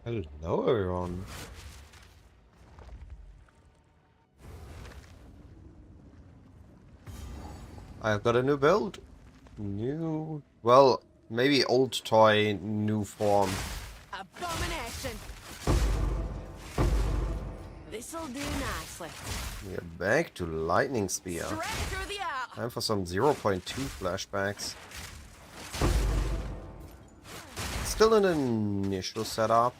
Hello everyone. I've got a new build. Well, maybe old toy, new form. Abomination! This'll do nicely. We're back to Lightning Spear. Straight through the heart. Time for some 0.2 flashbacks. Still in an initial setup.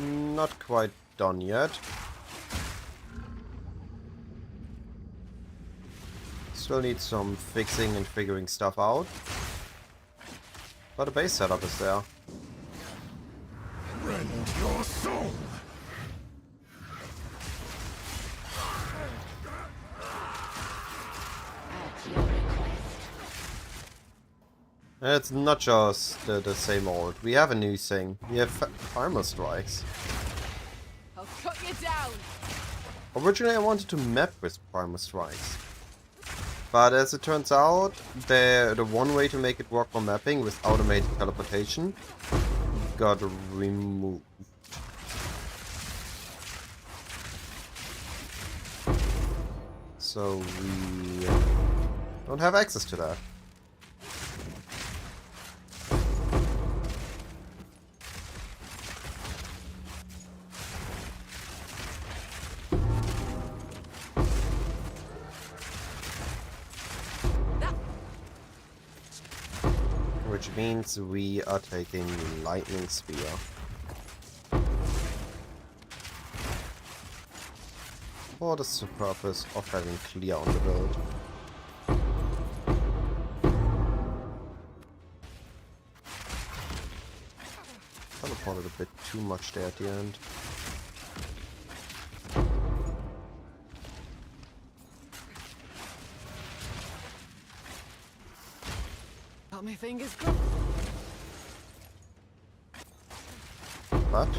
Not quite done yet. Still need some fixing and figuring stuff out. But the base setup is there. Rend your soul! At your request. It's not just the same old. We have a new thing. We have Farmer Strikes. I'll cut you down. Originally I wanted to map with Primal Strikes. But as it turns out, the one way to make it work for mapping with automated teleportation got removed. So we don't have access to that. Which means we are taking Lightning Spear. For the purpose of having clear on the build. Teleported a bit too much there at the end. Got my fingers crossed. But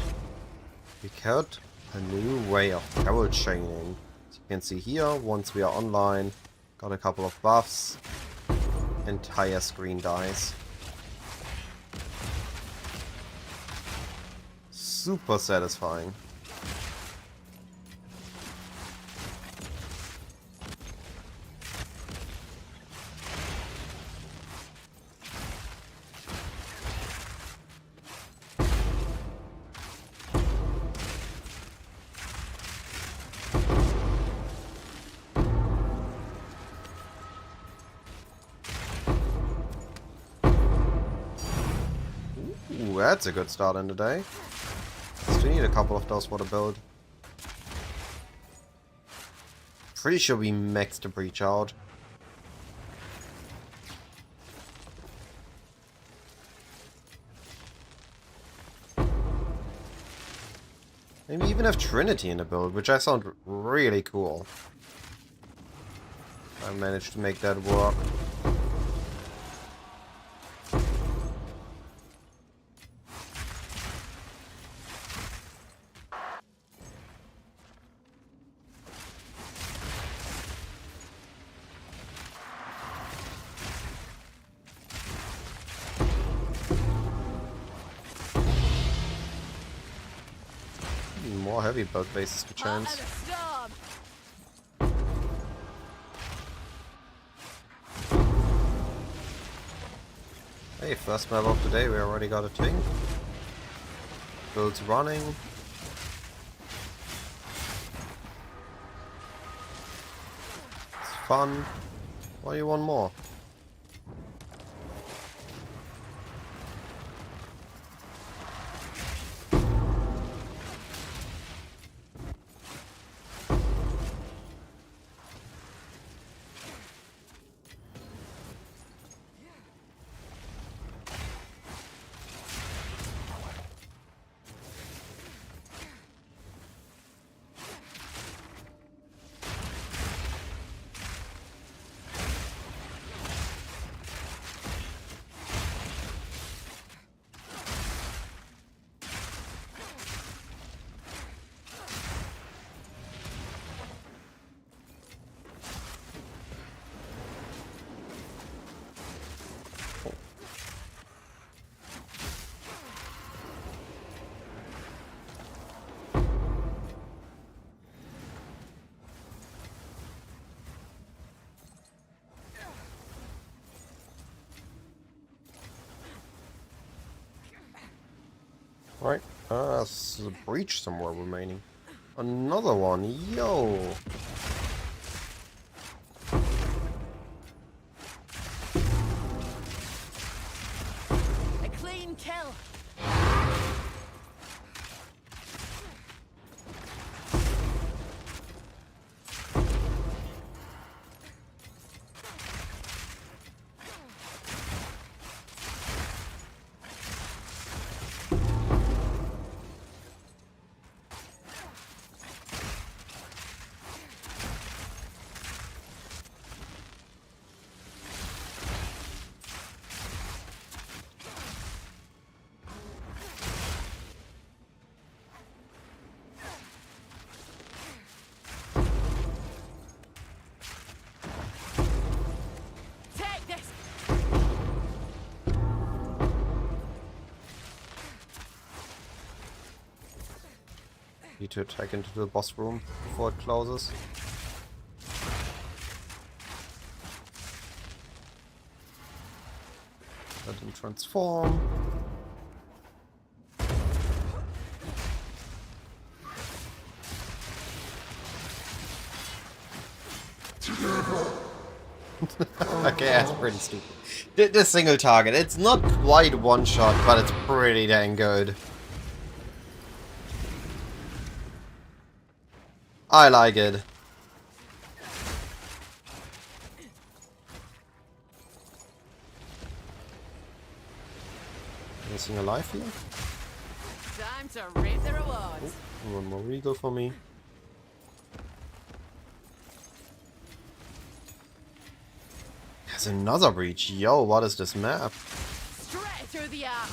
we got a new way of barrel chaining. As you can see here, once we are online, got a couple of buffs, entire screen dies. Super satisfying. Ooh, that's a good start in the day. Still need a couple of those for the build. Pretty sure we maxed the breach out. Maybe even have Trinity in the build, which I sound really cool. I managed to make that work. More heavy build bases to Heart chance. of the storm. Hey, first map of the day, we already got a thing. Build's running. It's fun. Why do you want more? Right. There's a breach somewhere remaining. Another one. Yo. A clean kill. Take this. Need to attack into the boss room before it closes. Let him transform. Okay, that's pretty stupid. This single target, it's not quite one shot, but it's pretty dang good. I like it. Anything alive here? Time to reap the rewards. One more regal for me. There's another breach. Yo, what is this map? Straight through the app.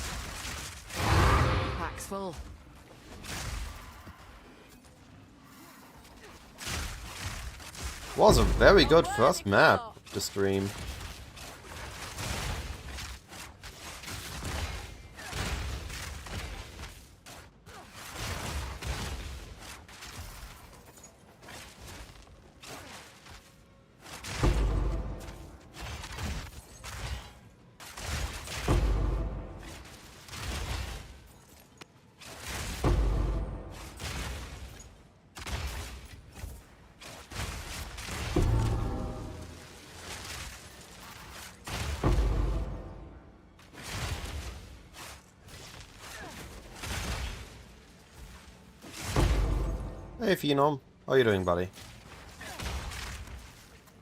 Pack's full. Was a very good first map of the stream. Hey Phenom, how you doing, buddy?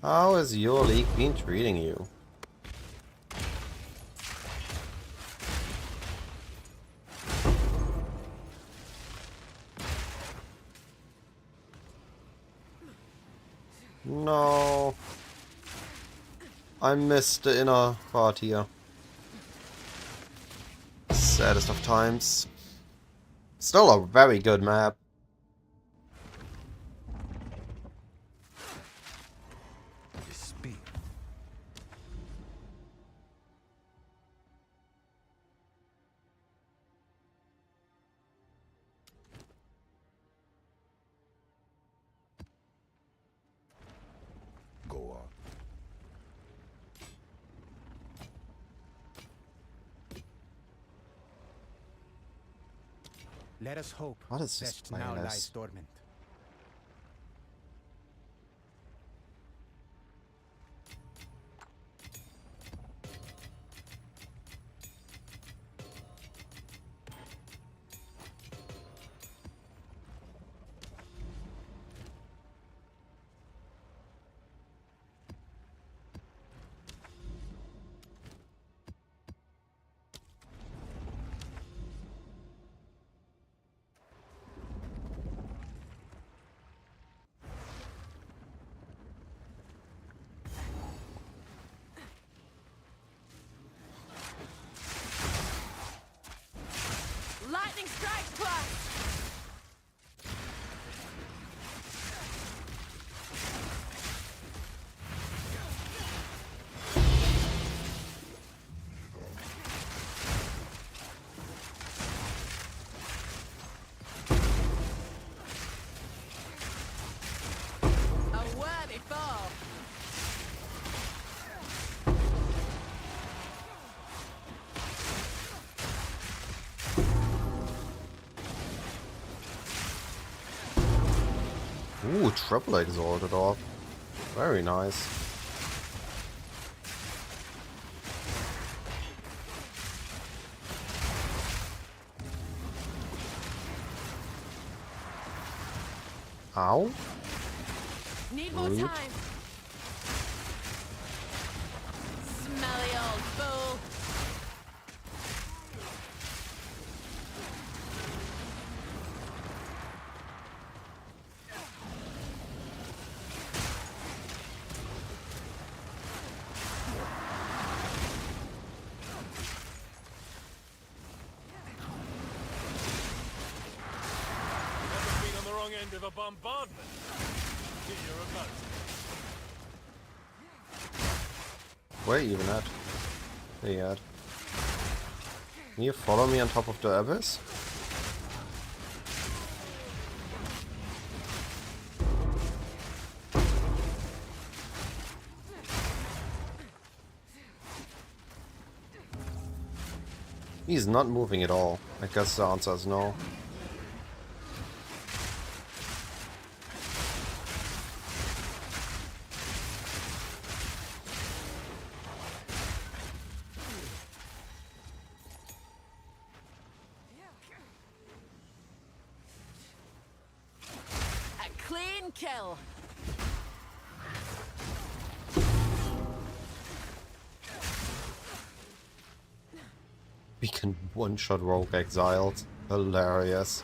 How has your league been treating you? No. I missed the inner part here. Saddest of times. Still a very good map. Speak. Go on. Let us hope What is this that now playlist? lies dormant. Ooh, triple exalted orb. Very nice. Ow. Need more Rude. time. Smelly old fool. Never been on the wrong end of a bombardment. You're a motor. Where you even at? There you at. Can you follow me on top of the abyss? He's not moving at all. I guess the answer is no. A clean kill. We can one-shot Rogue Exiled. Hilarious.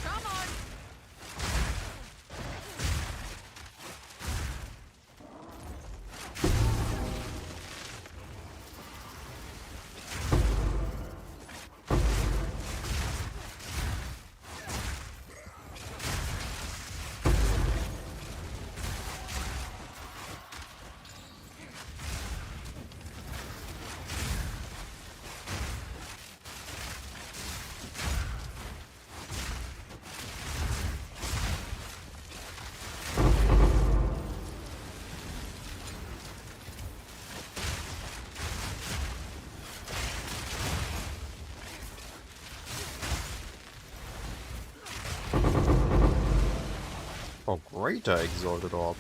Come on. Oh, greater Exalted Orb.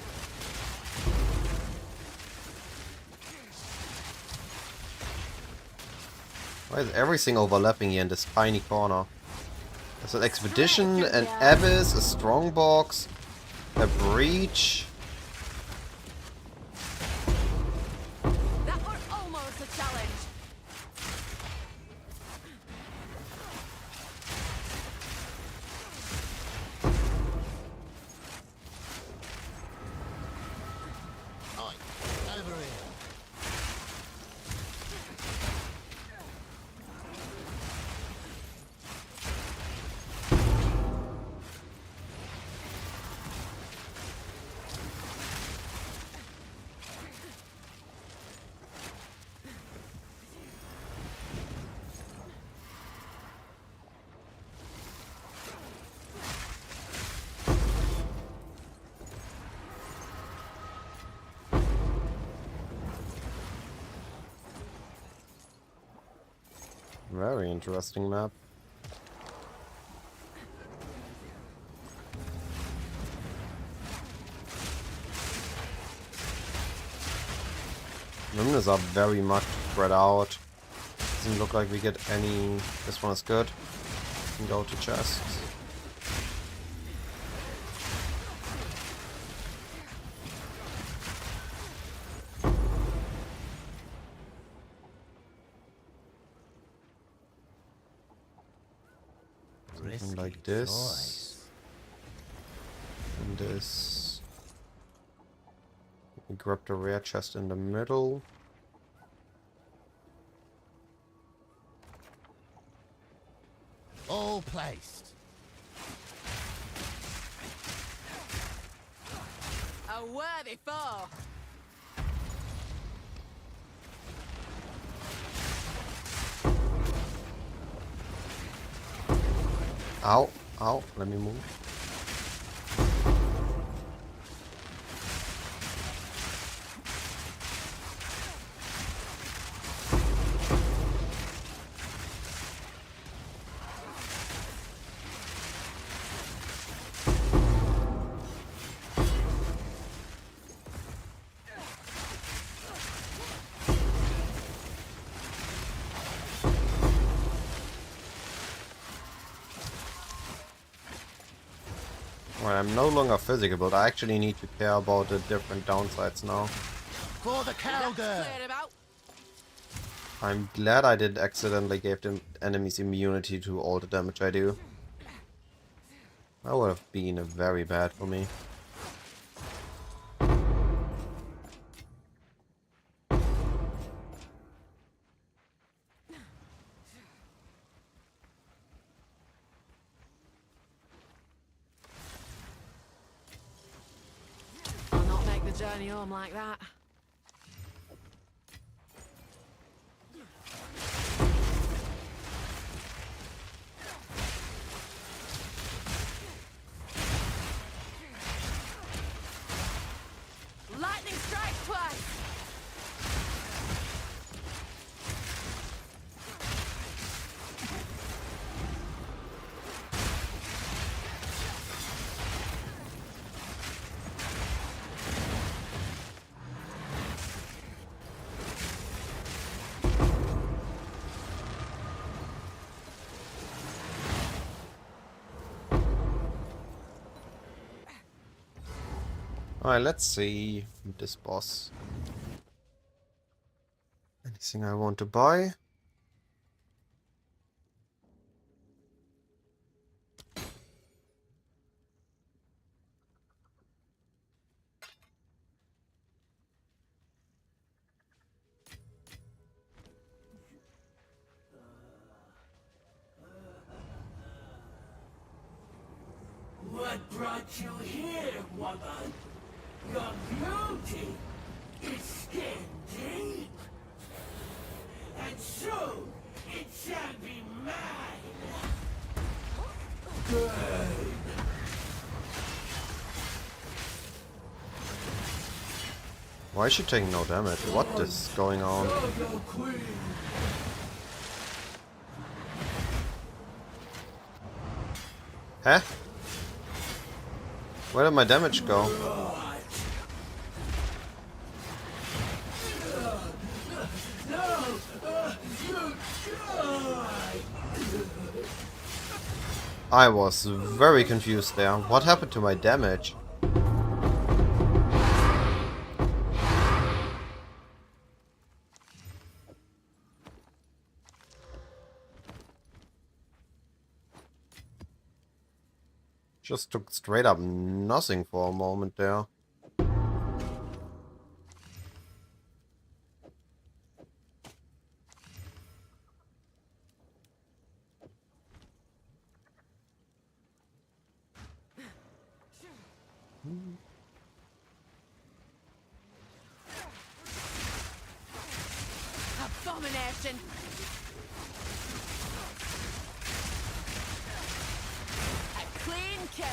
Why is everything overlapping here in this tiny corner? There's an Expedition, an Abyss, a Strongbox, a Breach. That were almost a challenge. Over here. Very interesting map. Remnants are very much spread out. Doesn't look like we get any. This one is good. Can go to chests. Something like this. And this. We grab the rare chest in the middle. All placed. A worthy foe. Ow, ow, let me move. Well, I'm no longer physical, but I actually need to care about the different downsides now. For the cow girl! Cleared about. I'm glad I didn't accidentally give them enemies immunity to all the damage I do. That would have been very bad for me. I'll not make the journey home like that. Lightning strikes twice. Alright, let's see this boss. Anything I want to buy? What brought you here, woman? Your beauty is skin deep. And soon it shall be mine. Good. Why is she taking no damage? What is going on? Shadow Queen. Huh? Where did my damage go? I was very confused there. What happened to my damage? Just took straight up nothing for a moment there. Abomination. A clean kill.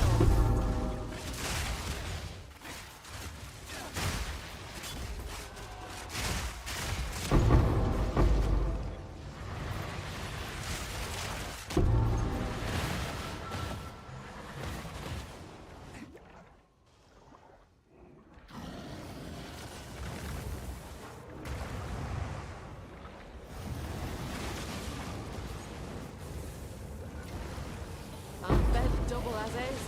I'm fed double as is.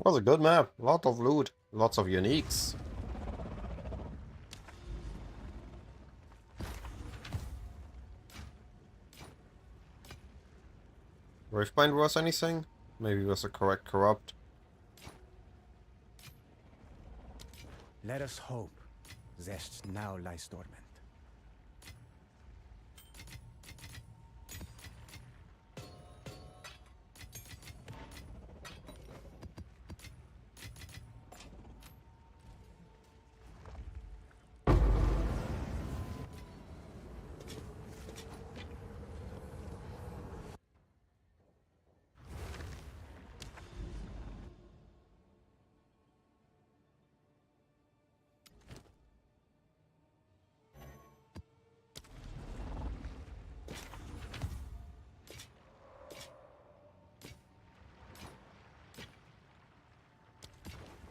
Was a good map. Lot of loot. Lots of uniques. Riftbind was anything? Maybe it was a correct corrupt. Let us hope Zest now lies dormant.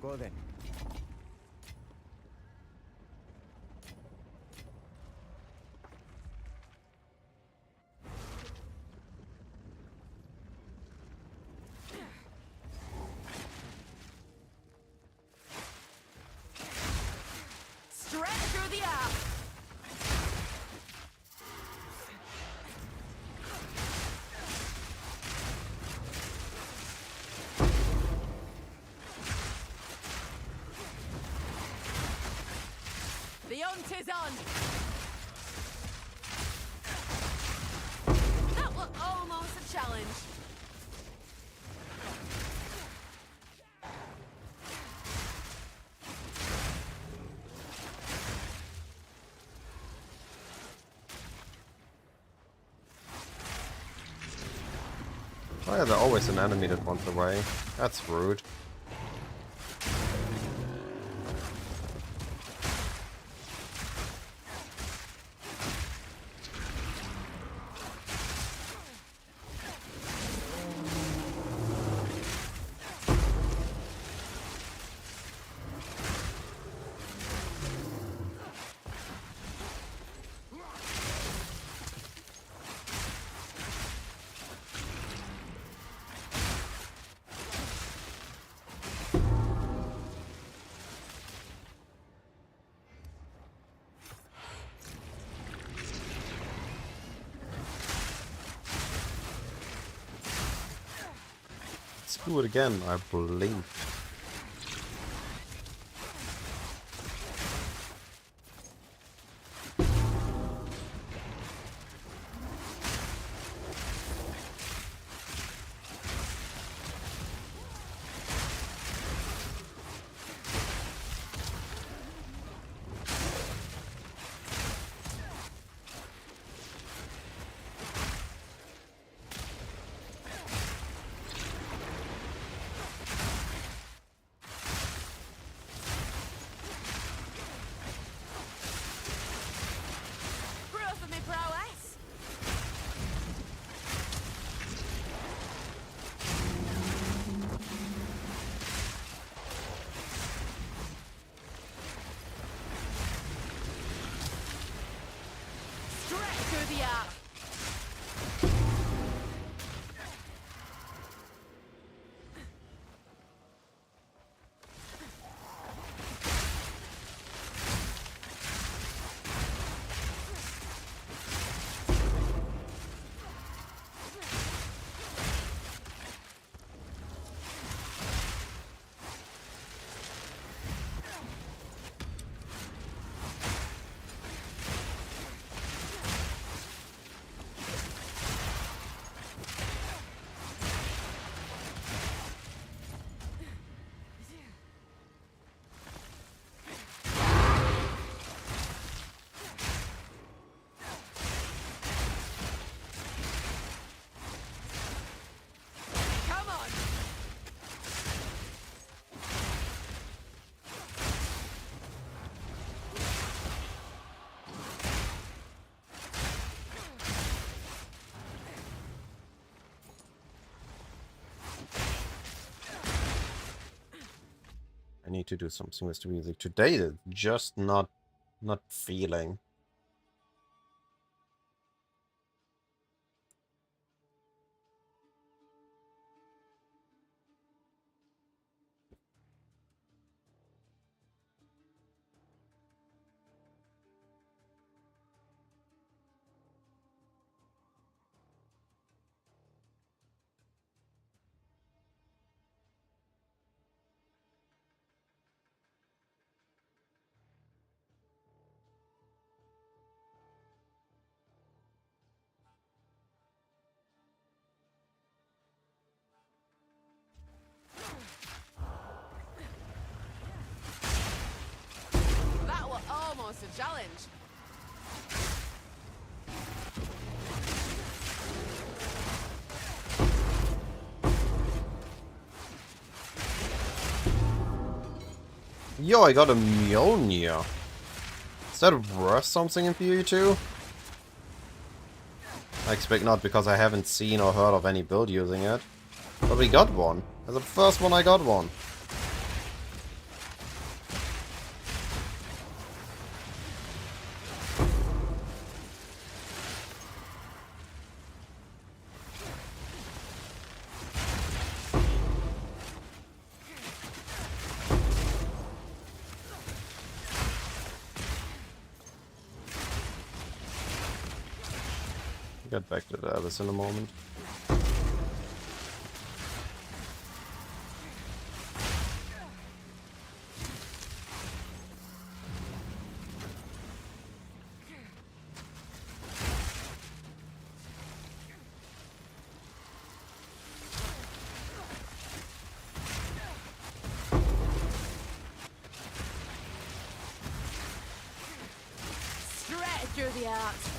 Go then. Straight through the air. The hunt is on. That was almost a challenge. Why is there always an enemy that wants away? That's rude. Let's do it again. I blink. Proof of me prowess. Straight through the air. Come on. I need to do something with the music. Today it's just not feeling. That was almost a challenge. Yo, I got a Mjolnir. Is that worth something in PvE2? I expect not, because I haven't seen or heard of any build using it. But we got one. As the first one I got one. get back to the Abyss in a moment. Straight through the arts.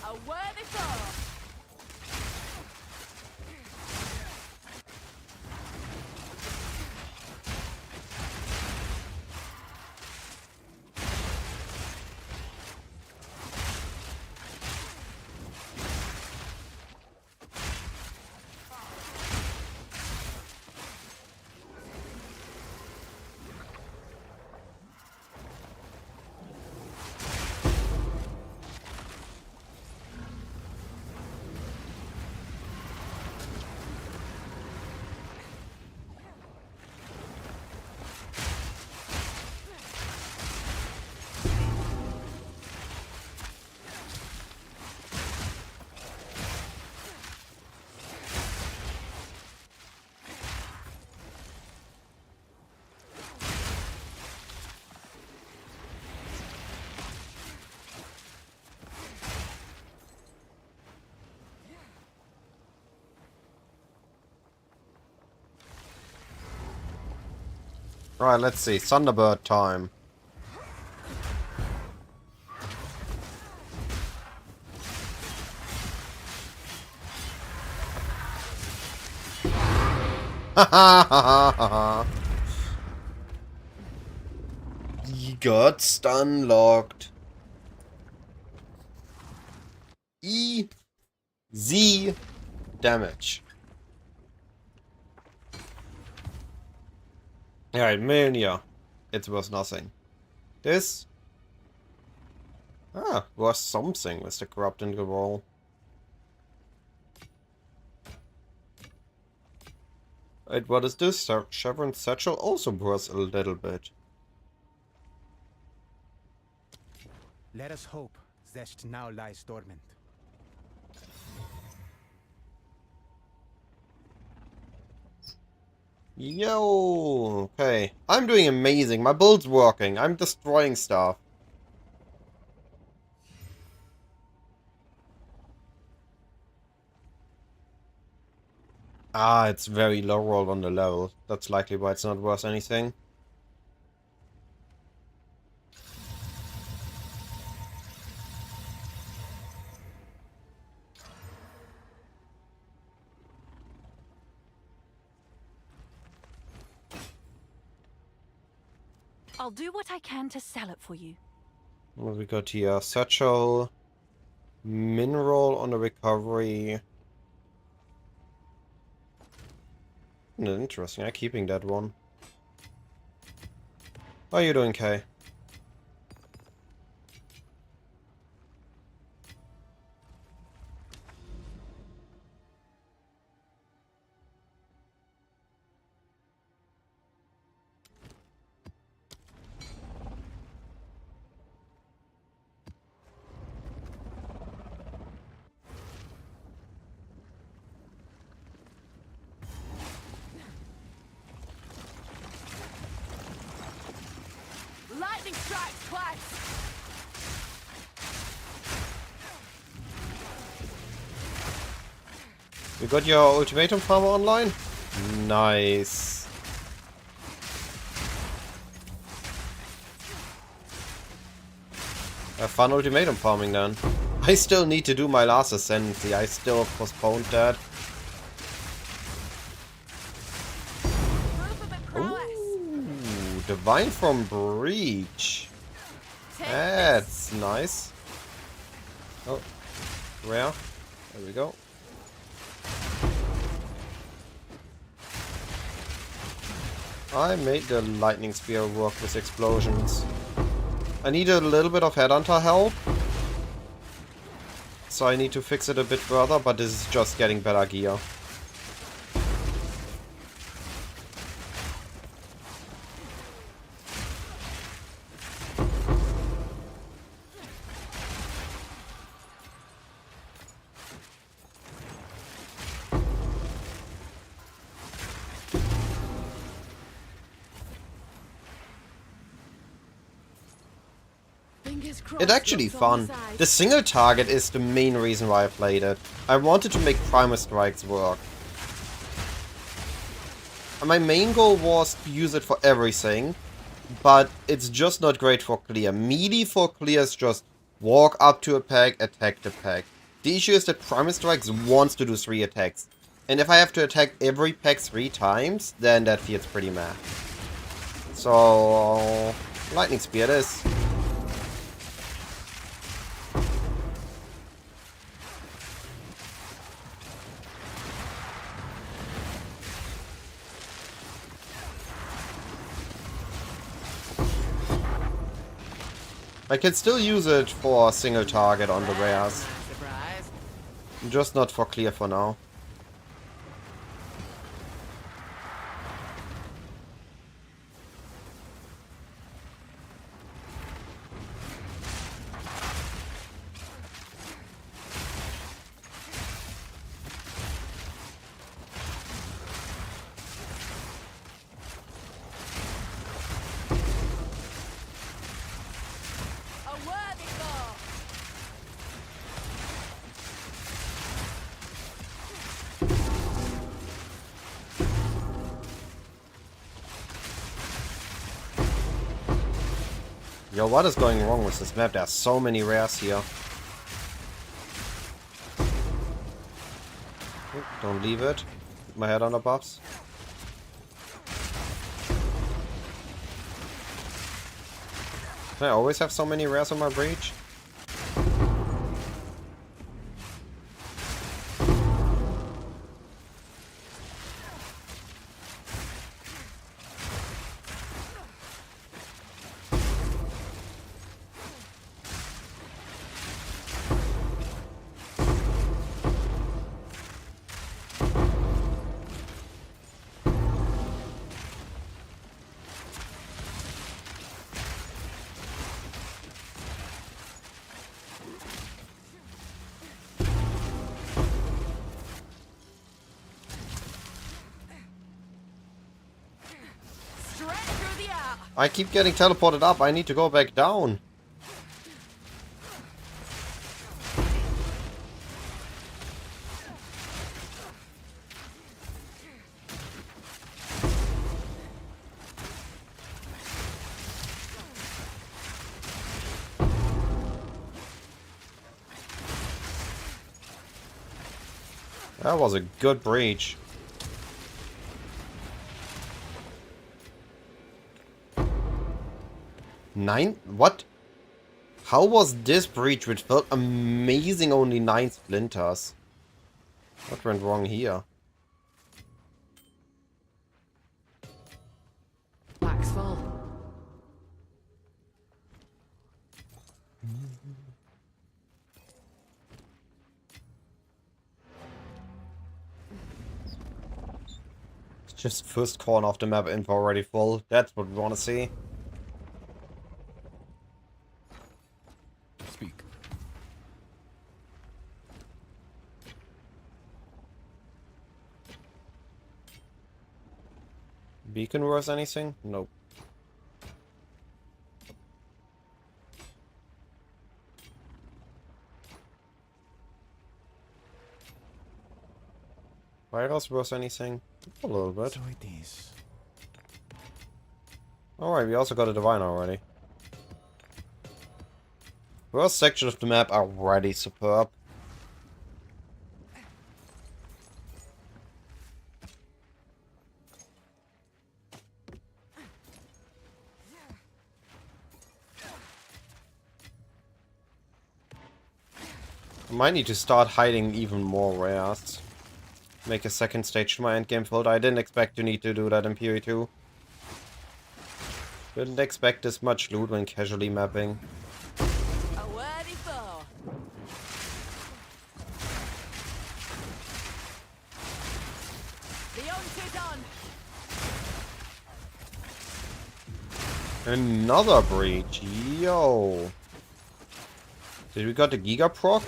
A worthy foe. Right, let's see. Thunderbird time. You got stun locked. Easy damage. Alright, Mania. It was nothing. This was something with the corrupt in the wall. Wait, what is this? Chevron Satchel also was a little bit. Let us hope Zest now lies dormant. Yo, okay. I'm doing amazing. My build's working. I'm destroying stuff. Ah, it's very low roll on the level. That's likely why it's not worth anything. I'll do what I can to sell it for you. What we got here? Satchel. Mineral on the recovery. Interesting. I'm keeping that one. How are you doing, Kay? Lightning strikes twice. You got your ultimatum farmer online? Nice. Have fun ultimatum farming then. I still need to do my last ascendancy. I still postponed that. Proof of it prowess. Ooh, Divine from Breach. Take That's nice. Oh, rare. There we go. I made the lightning spear work with explosions. I need a little bit of headhunter help. So I need to fix it a bit further, but this is just getting better gear. Fingers crossed. It's actually luck's on fun. our side. The single target is the main reason why I played it. I wanted to make Primal Strikes work. And my main goal was to use it for everything, but it's just not great for clear. Melee for clear is just walk up to a pack, attack the pack. The issue is that Primal Strikes wants to do 3 attacks. And if I have to attack every pack 3 times, then that feels pretty meh. So, Lightning Spear it is. I can still use it for a single target on the rares. Surprise. Just not for clear for now. A worthy goal. Yo, what is going wrong with this map? There are so many rares here. Oh, don't leave it. Keep my head on the buffs. Can I always have so many rares on my breach? Straight through the air. I keep getting teleported up. I need to go back down. That was a good breach. Nine? What? How was this breach, which felt amazing, only 9 splinters? What went wrong here? Pack's full. It's just first corner of the map info already full. That's what we want to see. Speak. Beacon worth anything? Nope. Virus worth anything? A little bit. So it is. Alright, we also got a Divine already. First section of the map already superb. I might need to start hiding even more rares. Make a second stage to my endgame filter. I didn't expect to need to do that in PoE2. Didn't expect this much loot when casually mapping. A worthy foe. The hunt is on. Another breach. Yo. Did we got the Giga proc?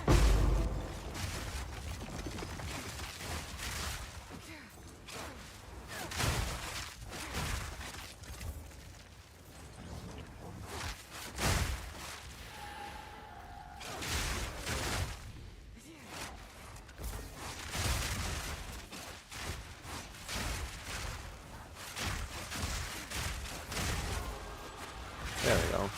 There we go.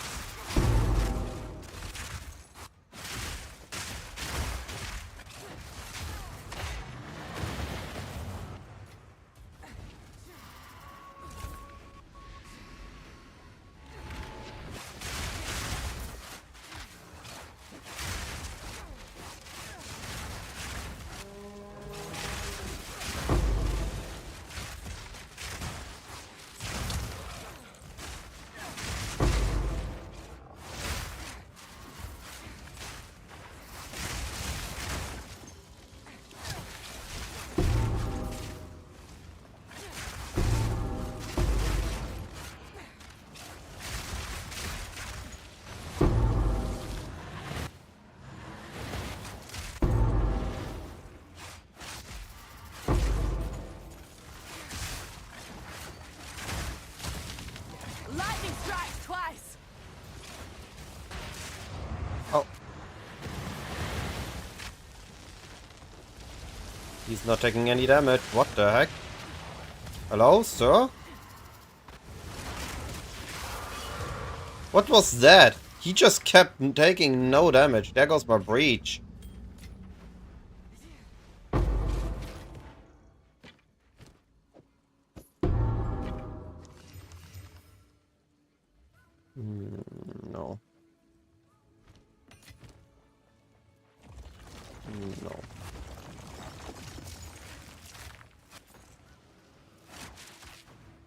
Lightning strikes twice. Oh. He's not taking any damage. What the heck? Hello, sir? What was that? He just kept taking no damage. There goes my breach. No. No.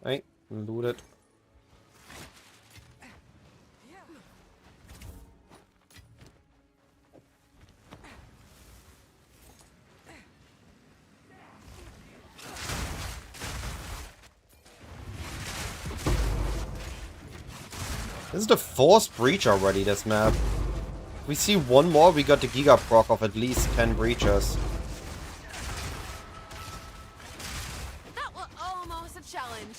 Hey, loot it. This is the fourth breach already, this map. If we see one more, we got the Giga proc of at least 10 breaches. That was almost a challenge.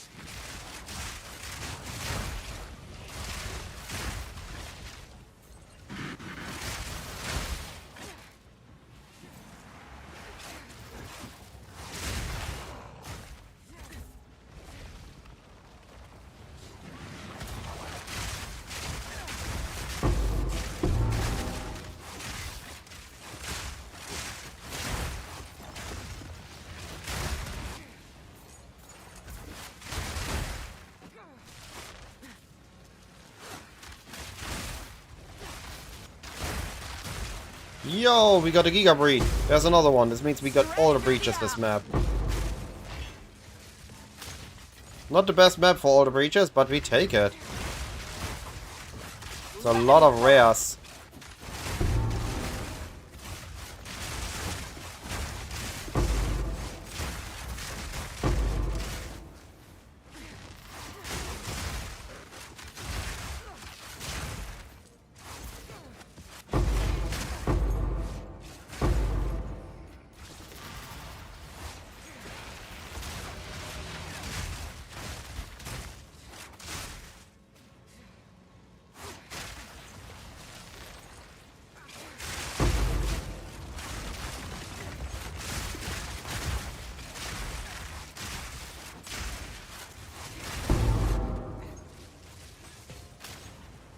Yo, we got a Giga breach. There's another one. This means we got all the breaches this map. Not the best map for all the breaches, but we take it. It's a lot of rares.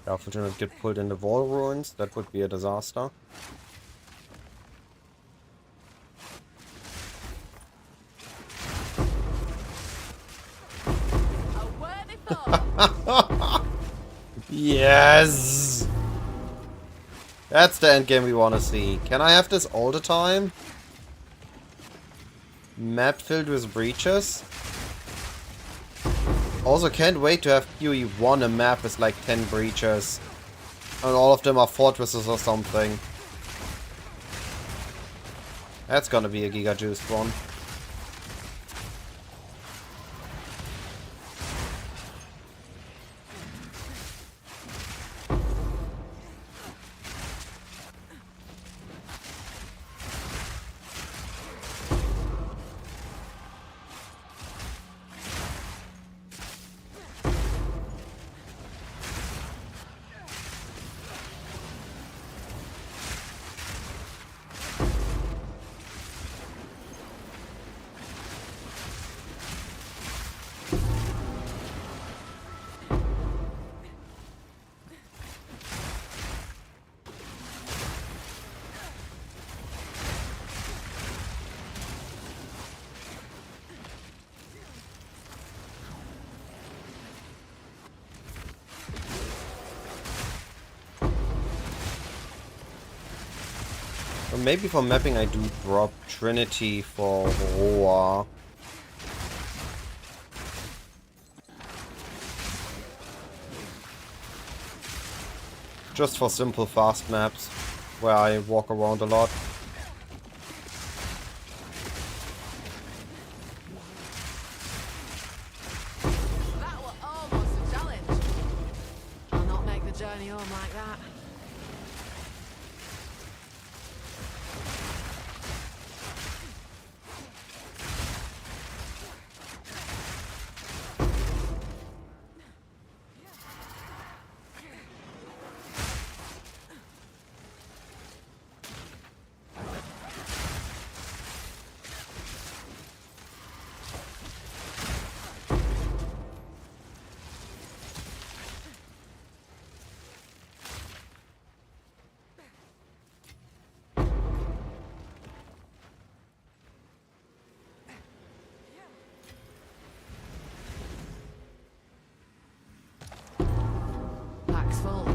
Yeah, if we do not get pulled in the wall ruins, that would be a disaster. A worthy foe. Yes! That's the end game we want to see. Can I have this all the time? Map filled with breaches? Also, can't wait to have PoE1 a map with like 10 breaches. And all of them are fortresses or something. That's gonna be a giga juiced one. Or maybe for mapping I do drop Trinity for Roar. Just for simple fast maps, where I walk around a lot. That was almost a challenge. I'll not make the journey home like that. Pack's full.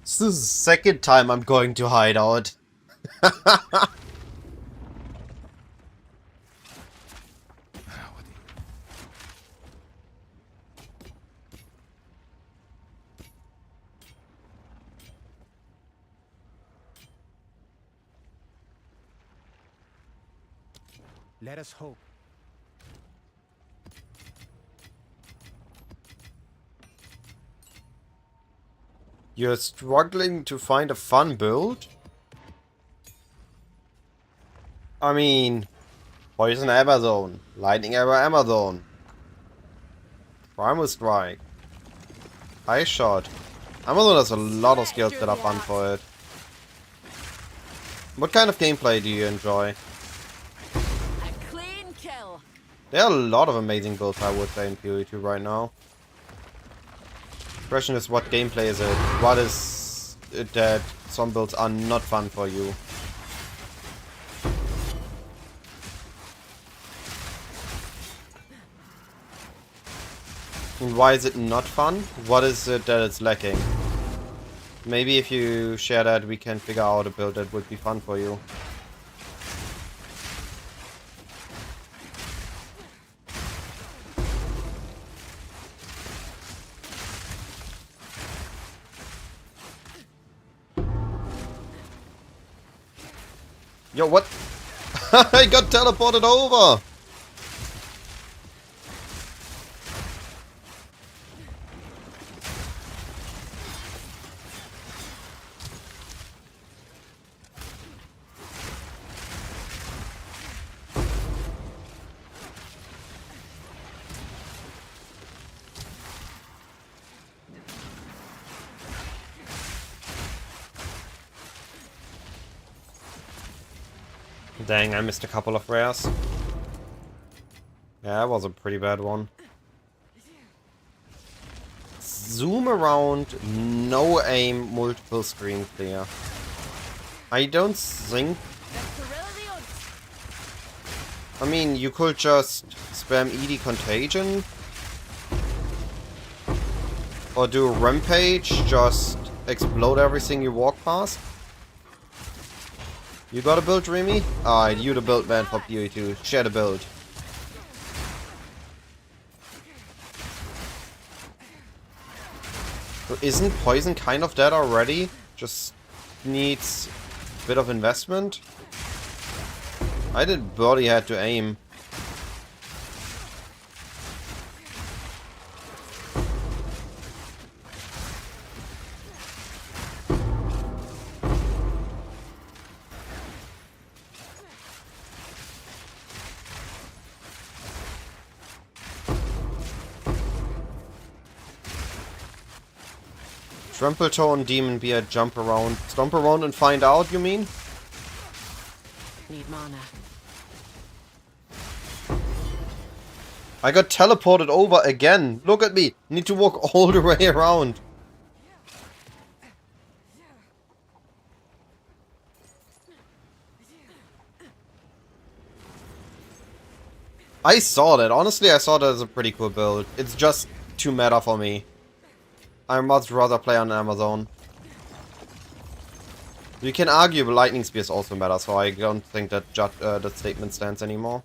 This is the second time I'm going to hideout. Let us hope. You're struggling to find a fun build? I mean, Poison Amazon, Lightning Arrow Amazon, Primal Strike, Ice Shot. Amazon has a lot of skills that are fun for it. What kind of gameplay do you enjoy? A clean kill. There are a lot of amazing builds, I would say, in PoE2 right now. The question is, what gameplay is it? What is it that some builds are not fun for you? And why is it not fun? What is it that it's lacking? Maybe if you share that, we can figure out a build that would be fun for you. Yo, what? I got teleported over! Dang, I missed a couple of rares. Yeah, that was a pretty bad one. Zoom around, no aim, multiple screen clear. I don't think... I mean, you could just spam ED Contagion. Or do Rampage, just explode everything you walk past. You got a build, Remy? Alright, you the build man for PoE2. Share the build. So isn't poison kind of dead already? Just needs a bit of investment? I did barely had to aim. Trample Tone, Demon Beard, jump around. Stomp around and find out, you mean? Need mana. I got teleported over again. Look at me. Need to walk all the way around. I saw that. Honestly, I saw that as a pretty cool build. It's just too meta for me. I much rather play on Amazon. You can argue but Lightning Spear is also meta, so I don't think that that statement stands anymore.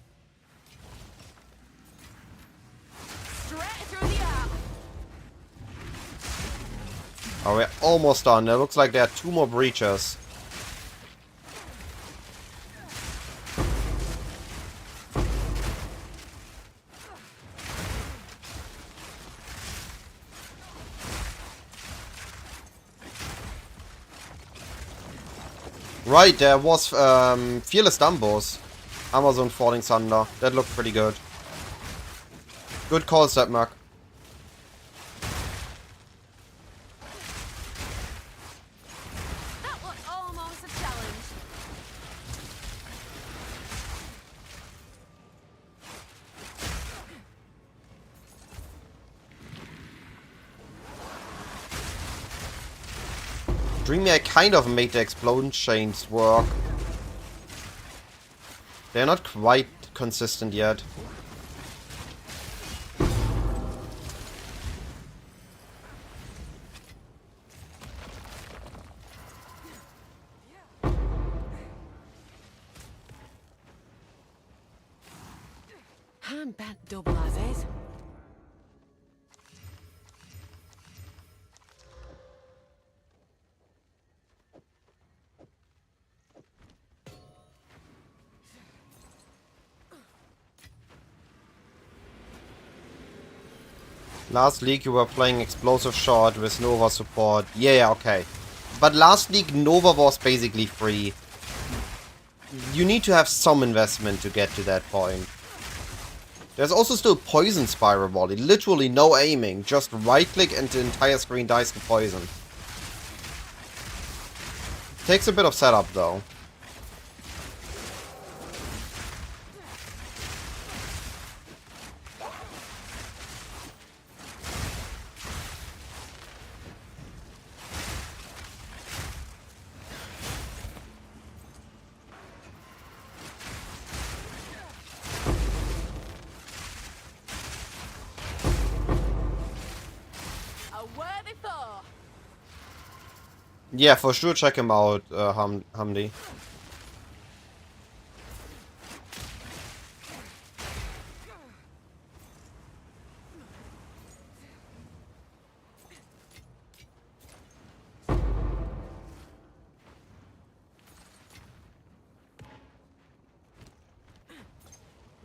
Straight through the air. Oh, we're almost done. It looks like there are 2 more breaches. Right, there was Fearless Dumbos. Amazon Falling Thunder. That looked pretty good. Good call, Stepmark. That was almost a challenge. Dreamy, I kind of made the explosion chains work. They're not quite consistent yet. Hand bent double as is. Last league you were playing Explosive Shot with Nova support. Yeah, okay. But last league Nova was basically free. You need to have some investment to get to that point. There's also still Poison Spiral Volley. Literally no aiming. Just right click and the entire screen dies to poison. Takes a bit of setup though. A worthy foe. Yeah, for sure check him out, Hamdi.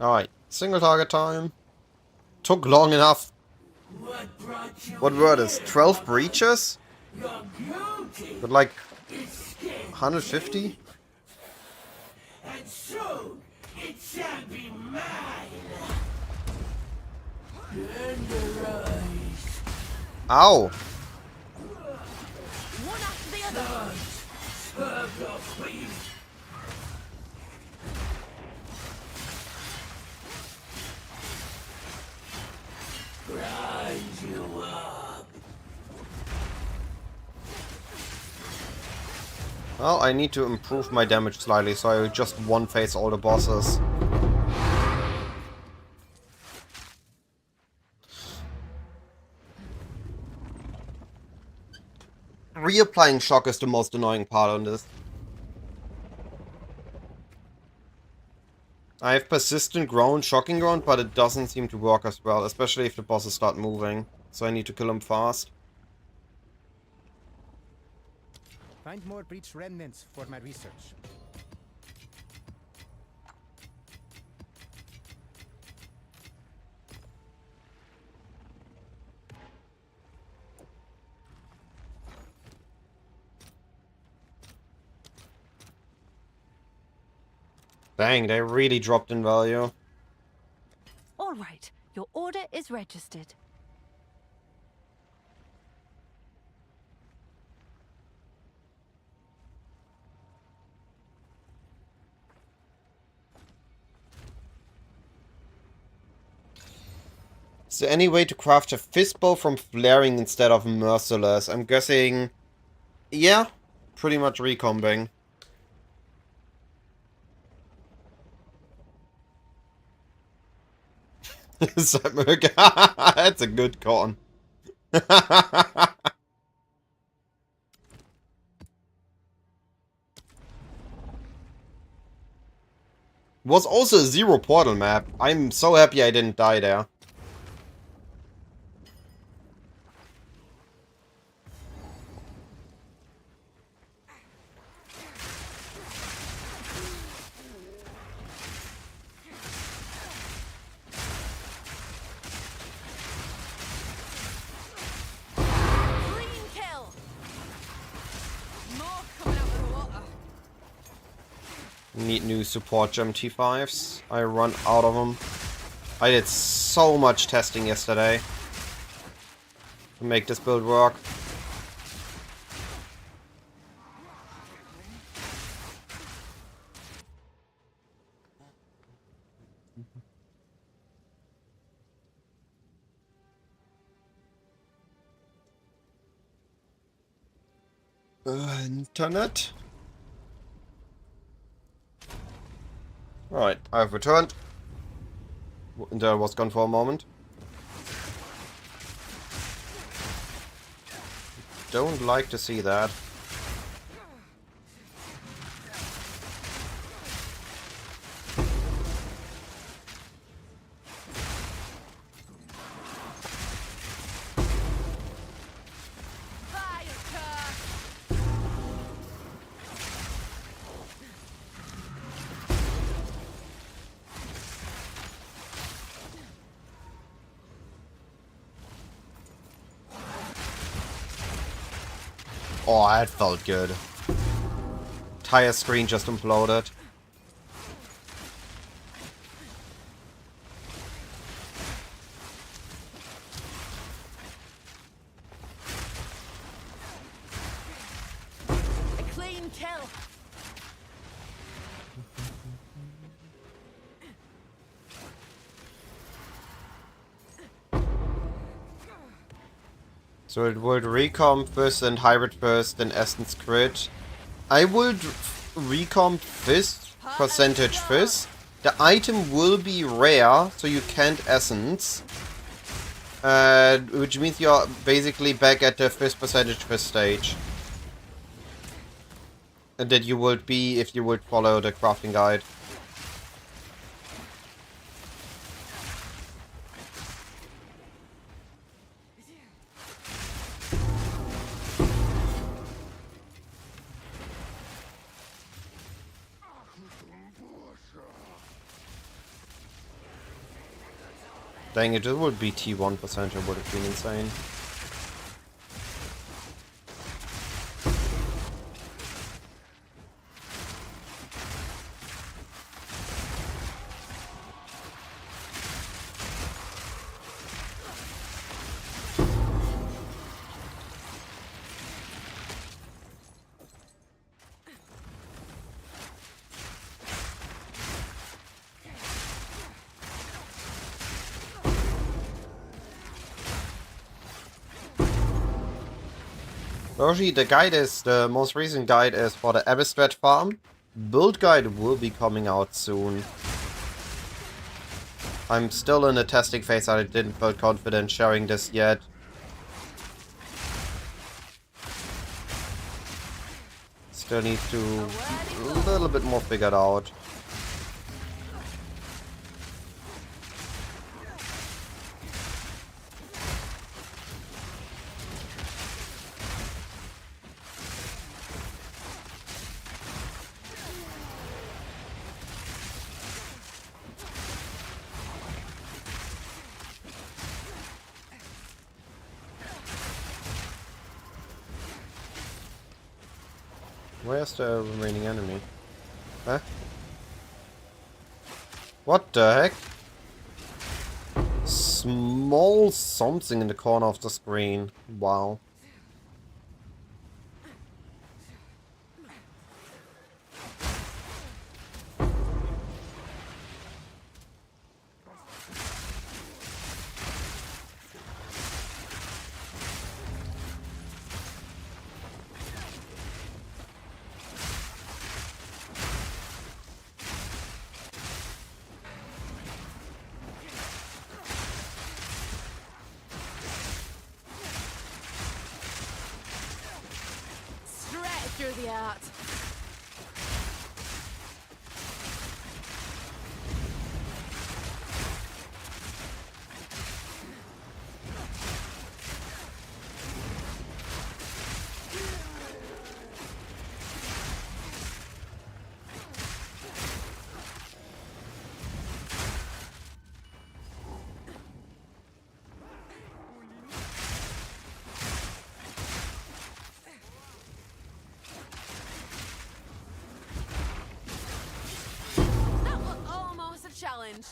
Alright, single target time. Took long enough. What brought you What were this? 12 breaches? Your beauty With like is skin 150? and soon it shall be mine. Tenderize, Ow! One after the other. serve your queen. Grind you up. Well, I need to improve my damage slightly, so I just one-face all the bosses. Reapplying shock is the most annoying part on this. I have persistent ground, shocking ground, but it doesn't seem to work as well, especially if the bosses start moving. So I need to kill them fast. Find more breach remnants for my research. Dang, they really dropped in value. All right, your order is registered. Is there any way to craft a fistbow from flaring instead of merciless? I'm guessing... Yeah, pretty much recombing. That's a good con. Was also a zero portal map. I'm so happy I didn't die there. Clean kill. More coming out of the water. Need new support gem T5s. I run out of them. I did so much testing yesterday to make this build work. Internet. Alright, I've returned. Intel was gone for a moment. Don't like to see that. Fire curse. Oh, that felt good. Entire screen just imploded. A clean kill. So it would recomp first and hybrid first, then essence crit. I would recomp first, percentage first. The item will be rare, so you can't essence. Which means you're basically back at the first percentage first stage. And that you would be if you would follow the crafting guide. Dang it, it would be T1 percentage, would have been insane. Roshi, the guide is, the most recent guide is for the Abistrat farm. Build guide will be coming out soon. I'm still in the testing phase, I didn't feel confident sharing this yet. Still need to a little bit more figured out. Where's the remaining enemy? Huh? What the heck? Small something in the corner of the screen. Wow. Straight through the art. That was almost a challenge.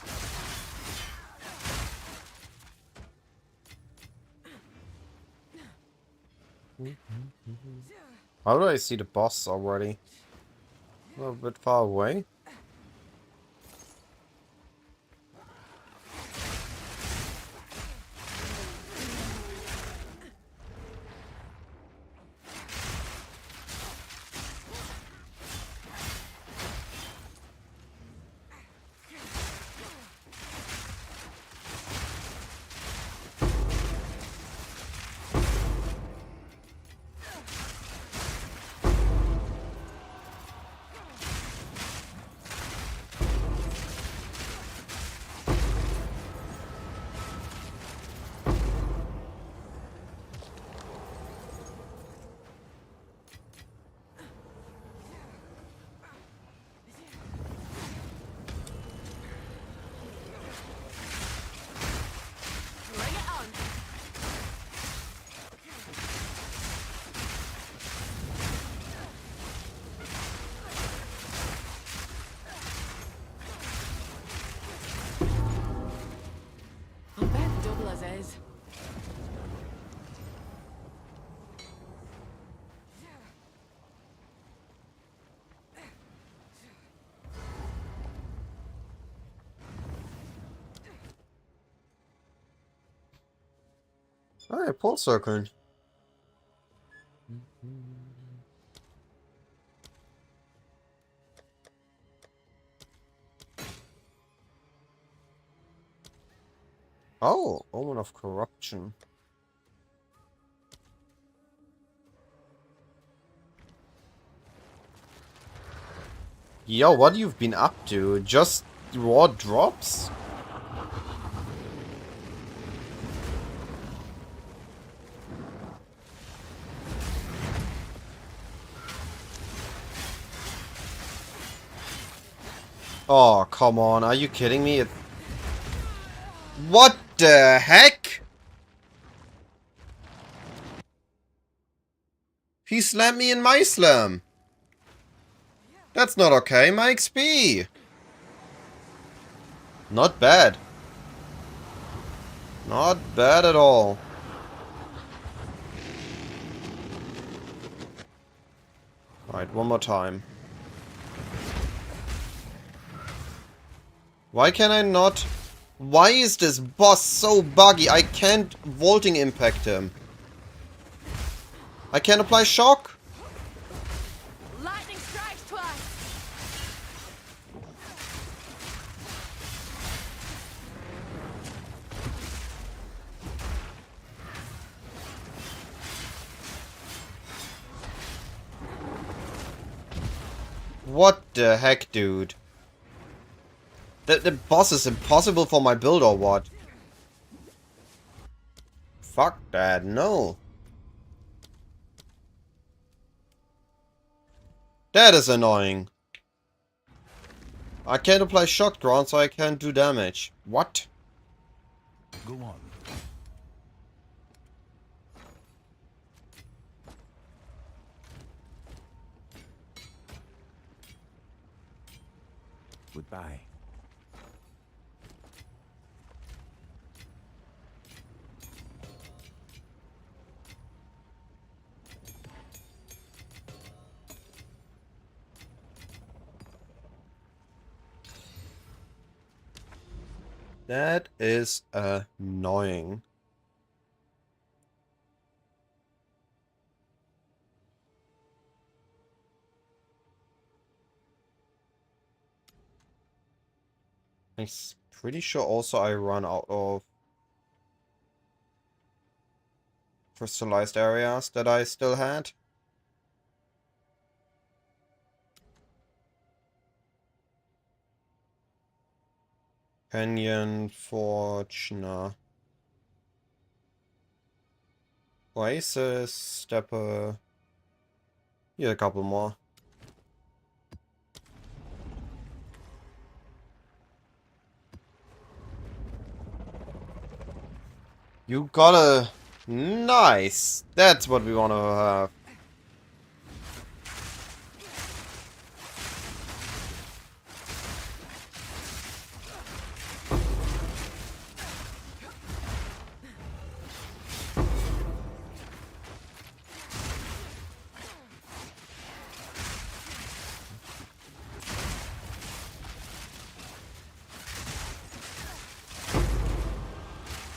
How do I see the boss already? A little bit far away. Bring it on. I bet double as is. Alright, pull circling. Oh, Omen of Corruption. Yo, what you've been up to? Just raw drops? Oh, come on. Are you kidding me? What the heck? He slammed me in my slam. That's not okay. My XP. Not bad. Not bad at all. Alright, one more time. Why can I not... Why is this boss so buggy? I can't vaulting impact him. I can't apply shock. Lightning strikes twice. What the heck, dude? The boss is impossible for my build or what? Fuck that, no. That is annoying. I can't apply shock ground, so I can't do damage. What? Go on. Goodbye. That is annoying. I'm pretty sure also I run out of crystallized areas that I still had. Canyon, Forge, nah. Oasis, Stepper. Yeah, a couple more. You got a... Nice! That's what we want to have.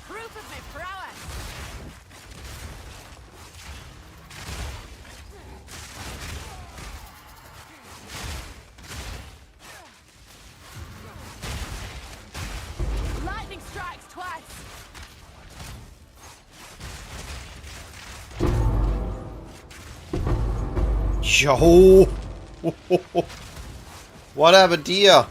Proof of my prowess! Lightning strikes twice! Yo! What happened here?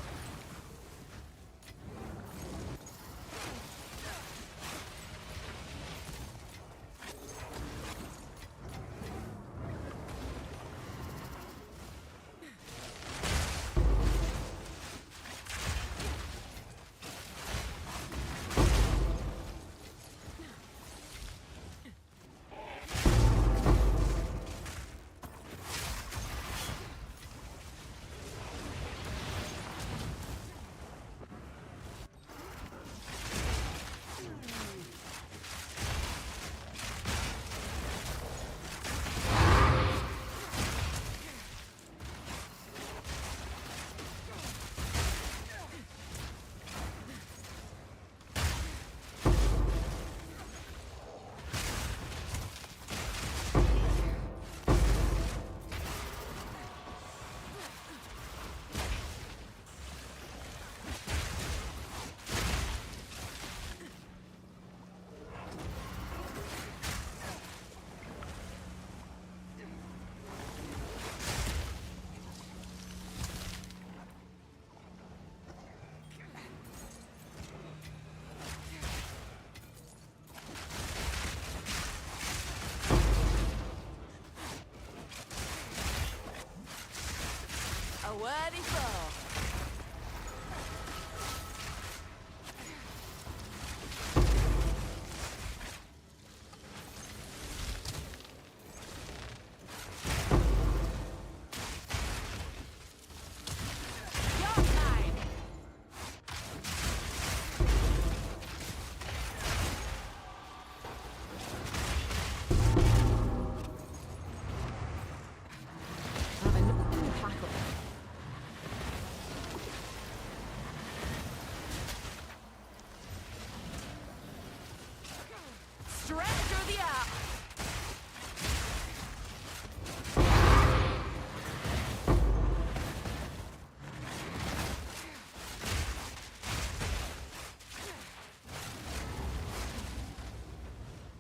A worthy foe. You're mine. Straight through the air.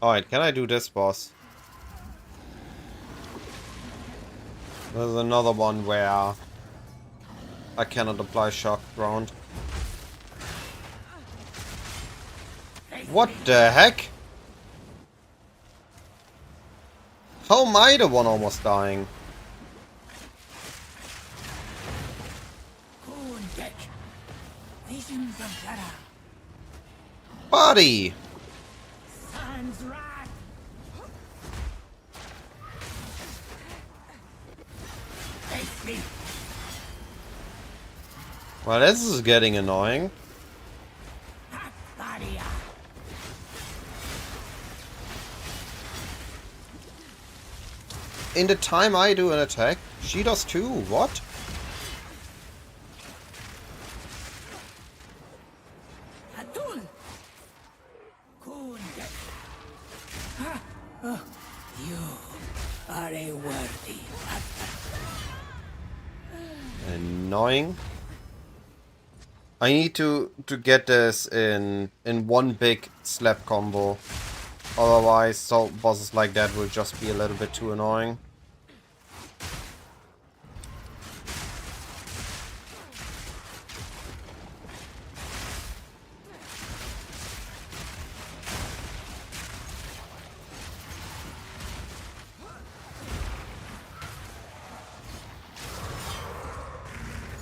Alright, can I do this, boss? There's another one where I cannot apply shock round. What the heck? How am I the one almost dying? Kundek. Visions of Terra. Buddy! Sans wrath. Face me. Well, this is getting annoying. Varia. In the time I do an attack, she does too. What? Atun. Kunde. You are a worthy. Annoying. I need to get this in one big slap combo. Otherwise, so bosses like that will just be a little bit too annoying.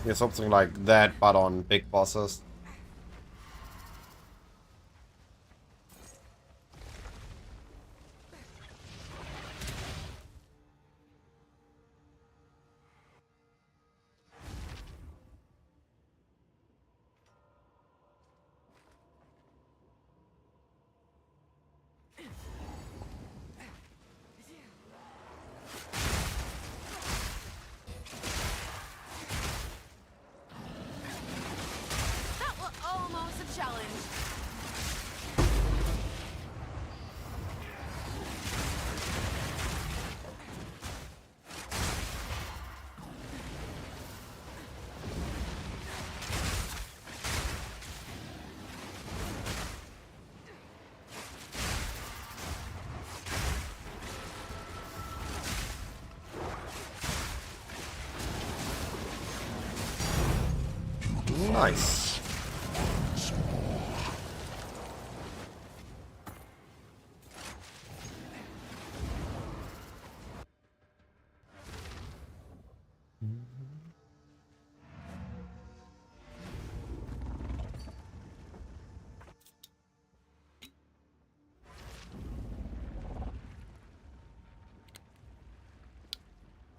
Yeah, something like that, but on big bosses. That was almost a challenge. Nice.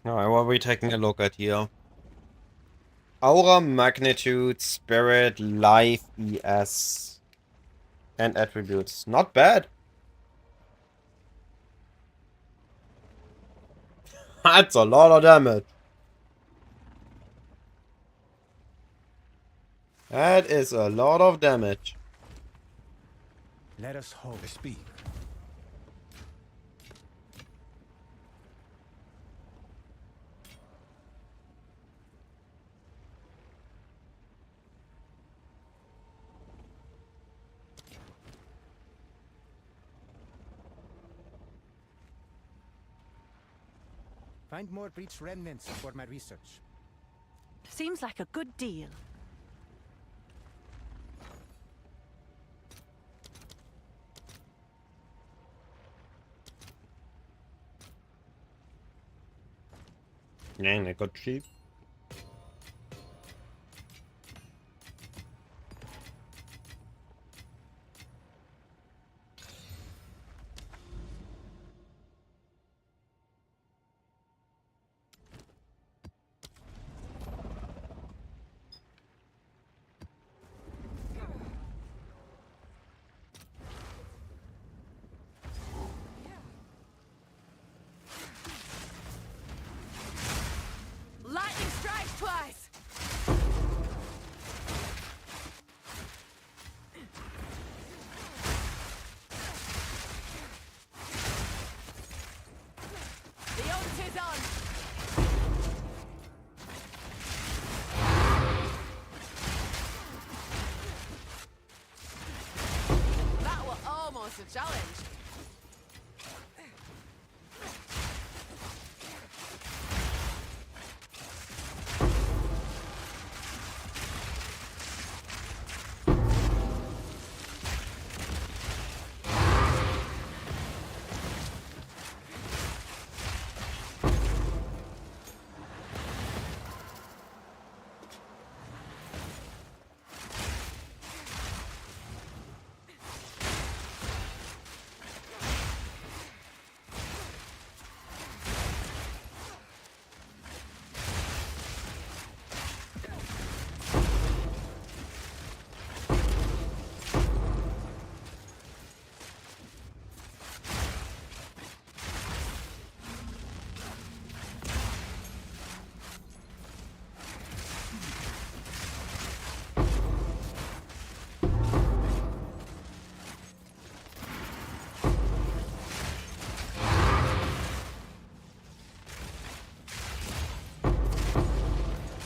Alright, what are we taking a look at here? Aura, Magnitude, Spirit, Life, ES, and Attributes. Not bad. That's a lot of damage. That is a lot of damage. Let us hope. Speak. Find more breach remnants for my research. Seems like a good deal. Yeah, they got cheap. Lightning strikes twice. The ult is on. That was almost a challenge.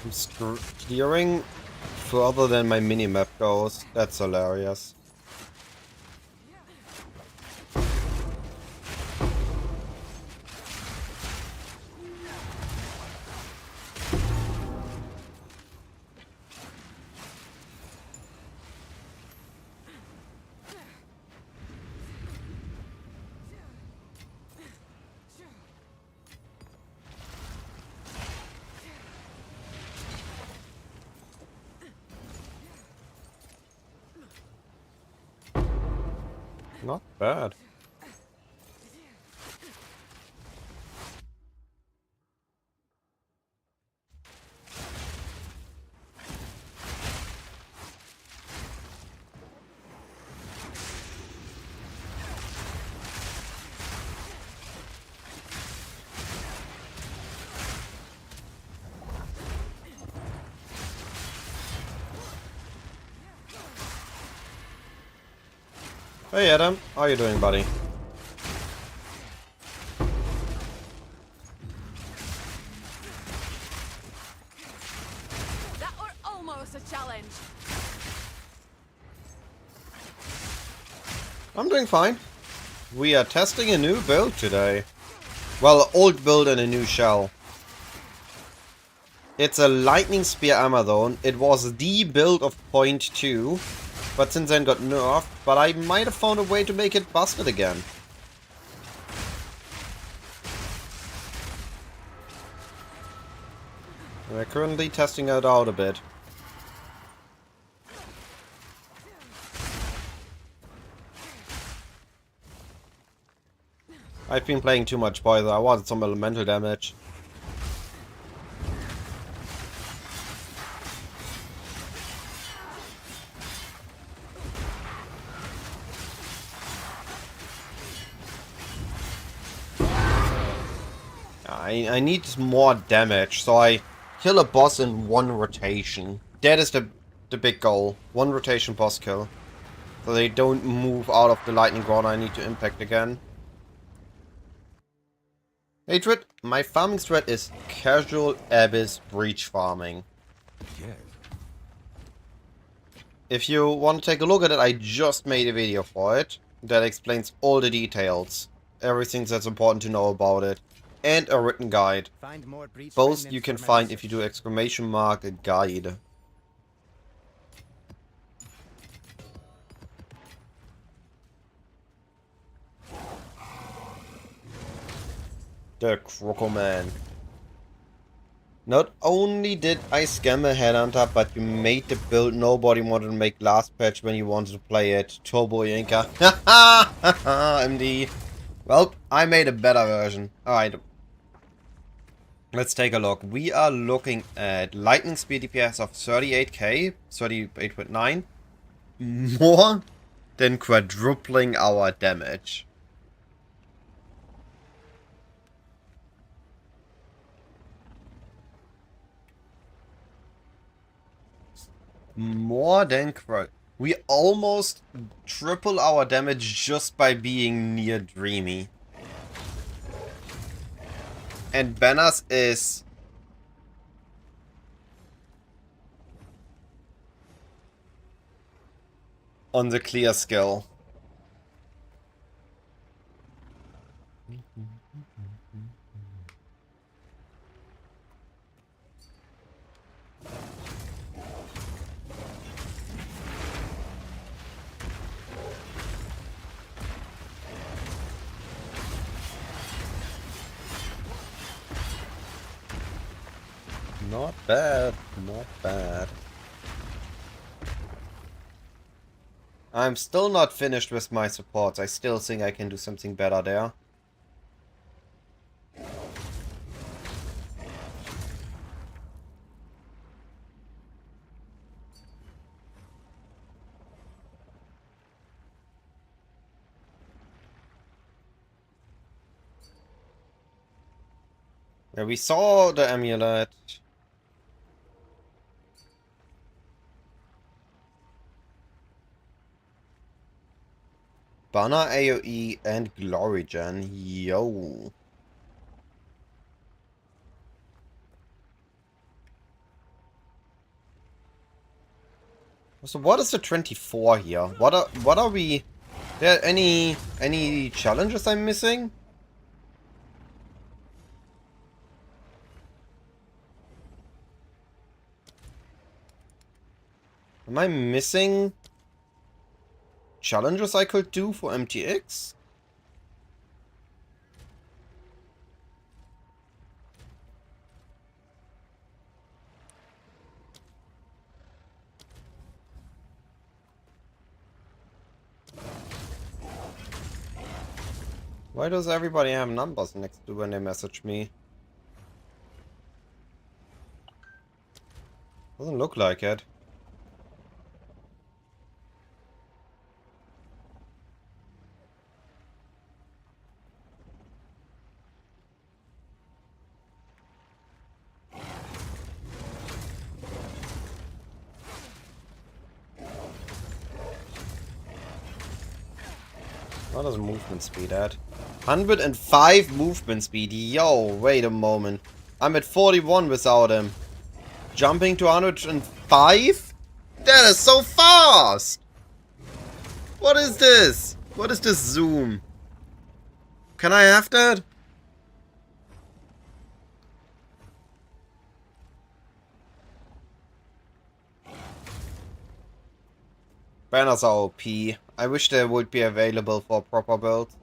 I'm steering further than my minimap goes. That's hilarious. Not bad. Hey Adam, how are you doing, buddy? That were almost a challenge. I'm doing fine. We are testing a new build today. Well, old build and a new shell. It's a Lightning Spear Amazon. It was the build of point 2, but since then got nerfed, but I might have found a way to make it busted again. We're currently testing it out a bit. I've been playing too much Poison. I wanted some elemental damage. I need more damage, so I kill a boss in one rotation. That is the big goal. One rotation boss kill. So they don't move out of the lightning ground I need to impact again. Hatred, my farming strat is casual abyss breach farming. Yes. If you want to take a look at it, I just made a video for it that explains all the details. Everything that's important to know about it. And a written guide. Find more breach Both remnants you can for find if you Melissus. do exclamation mark a guide. The Crocoman. Not only did I scam a headhunter, but you made the build nobody wanted to make last patch when you wanted to play it. Turbo Yanka. MD. Well, I made a better version. Alright. Let's take a look. We are looking at lightning speed DPS of 38k, 38.9. More than quadrupling our damage. More than we almost triple our damage just by being near Dreamy. And Banner's is on the clear skill. Not bad, not bad. I'm still not finished with my supports. I still think I can do something better there. Yeah, we saw the amulet. Banner AoE and Glory Gen. Yo. So what is the 24 here? What are we... There any challenges I'm missing? Am I missing challenges I could do for MTX? Why does everybody have numbers next to when they message me? Doesn't look like it. What is movement speed at? 105 movement speed. Yo, wait a moment. I'm at 41 without him. Jumping to 105? That is so fast! What is this? What is this zoom? Can I have that? Banners are OP. I wish they would be available for proper builds,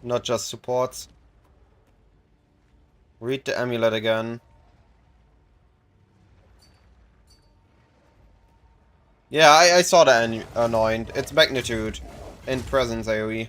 not just supports. Read the amulet again. Yeah, I saw the anoint. It's magnitude in presence AoE.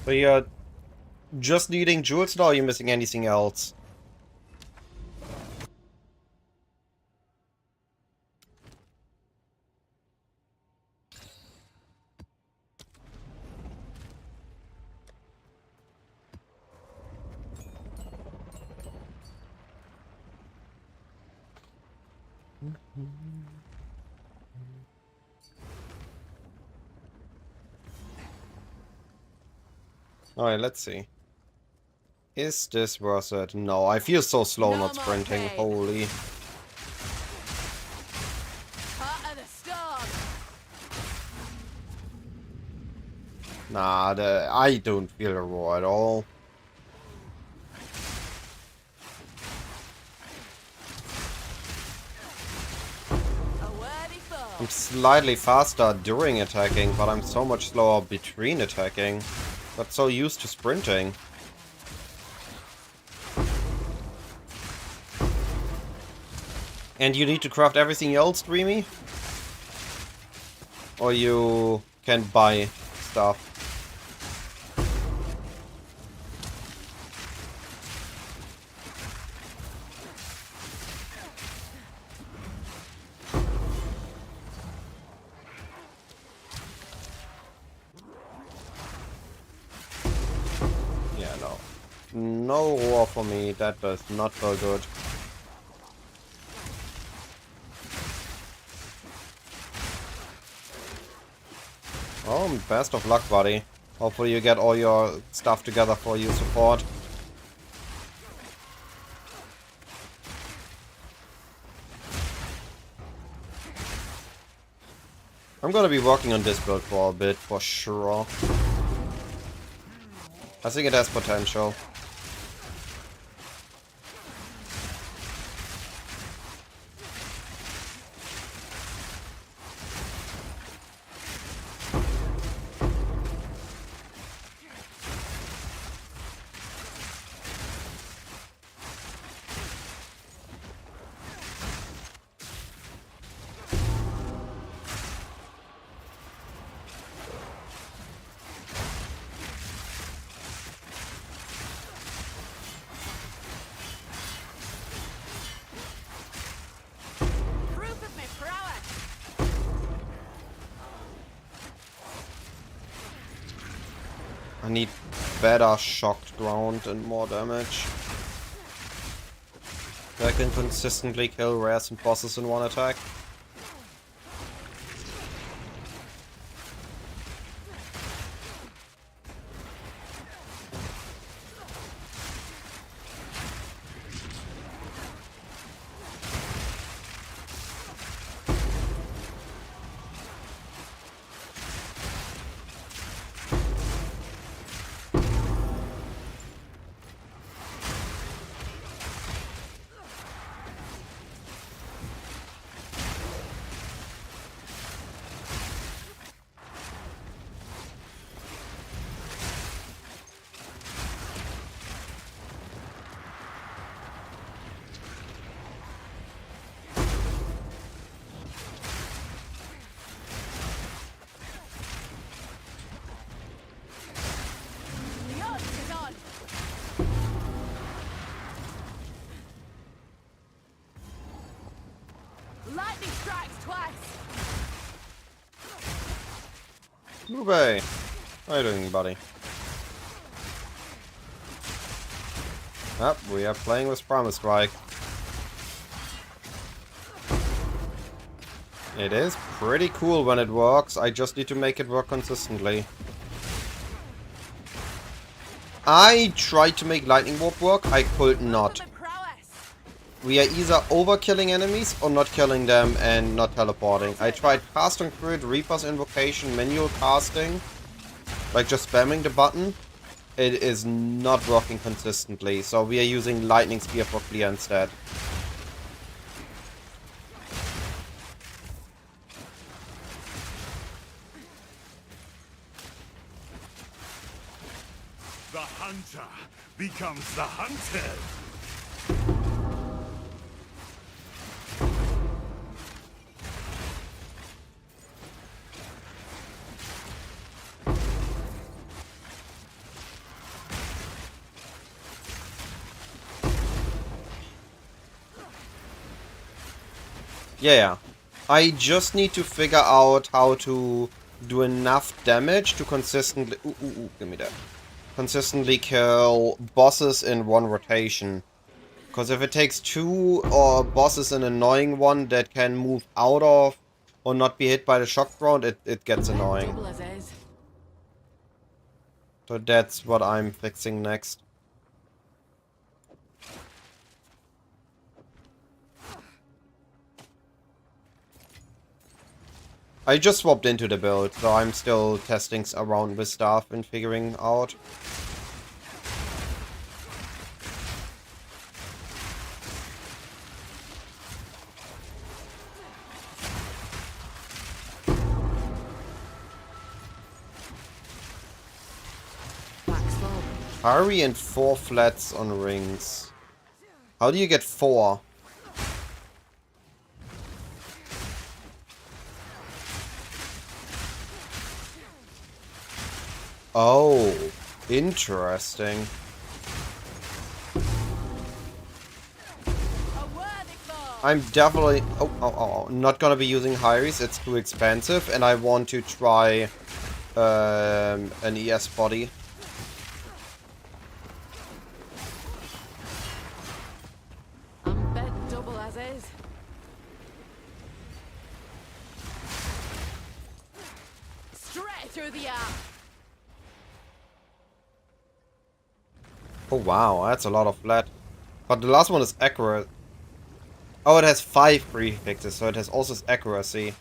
So you're just needing jewels now, or are you missing anything else? Alright, let's see. Is this worth it? No, I feel so slow No not more sprinting. pain. Holy. Part of the storm. Nah, I don't feel the roar at all. A worthy foe. I'm slightly faster during attacking, but I'm so much slower between attacking. Got so used to sprinting. And you need to craft everything else, Dreamy? Or you can buy stuff? Yeah, no. No war for me, that does not feel good. Oh, best of luck, buddy. Hopefully you get all your stuff together for your support. I'm gonna be working on this build for a bit, for sure. I think it has potential. Proof of my prowess. I need better shocked ground and more damage. I can consistently kill rares and bosses in one attack. The odds is on. Lightning strikes twice. Lube! How you doing, buddy? Yep, we are playing with Primal Strike. It is pretty cool when it works, I just need to make it work consistently. I tried to make Lightning Warp work, I could not. My prowess. We are either overkilling enemies or not killing them and not teleporting. I tried casting crit, Reaper's Invocation, manual casting, like just spamming the button. It is not working consistently, so we are using Lightning Spear for clear instead. The hunter becomes the hunted. Yeah. I just need to figure out how to do enough damage to consistently... give me that. Consistently kill bosses in one rotation. Because if it takes two or bosses an annoying one that can move out of or not be hit by the shock ground, it gets annoying. Double as is. So that's what I'm fixing next. I just swapped into the build, so I'm still testing around with stuff and figuring out. Back slow. Harry and 4 flats on rings. How do you get 4? Oh, interesting. A worthy foe. I'm definitely not gonna be using Hyries, it's too expensive, and I want to try an ES body. I'm bed double as is. Straight through the arm. Oh wow, that's a lot of flat. But the last one is accurate. Oh, it has 5 prefixes, so it has also its accuracy.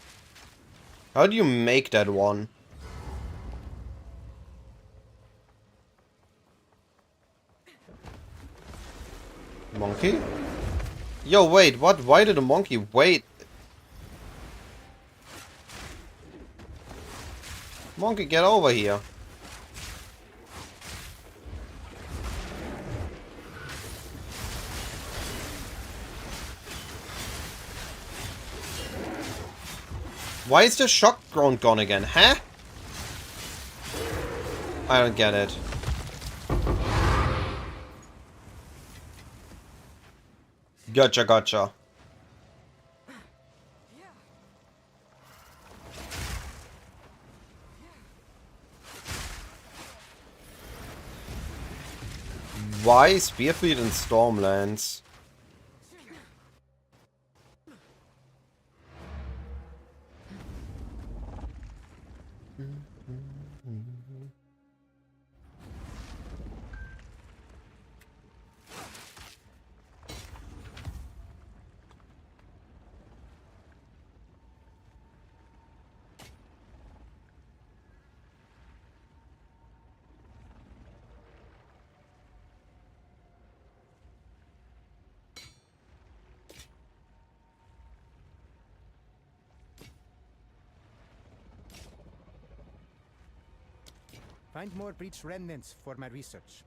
How do you make that one? Monkey? Yo, wait, what? Why did a monkey wait? Monkey, get over here. Why is the shock ground gone again, huh? I don't get it. Gotcha, gotcha. Why Spearfleet and Stormlands? Find more breach remnants for my research.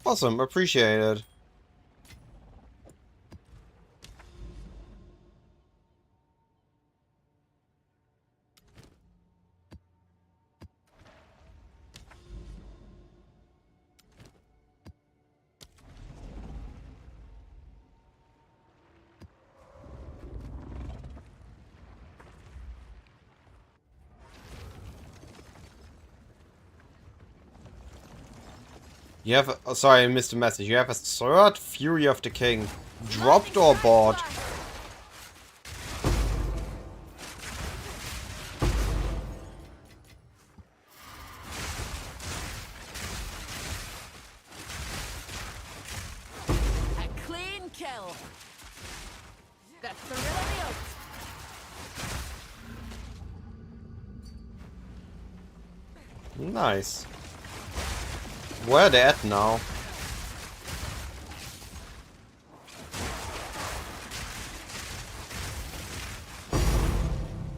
Awesome, appreciate it. You have... Oh, sorry, I missed the message. You have a third Fury of the King. Dropped or bought? A clean kill. The thrill of the oath. Nice. Where are they at now?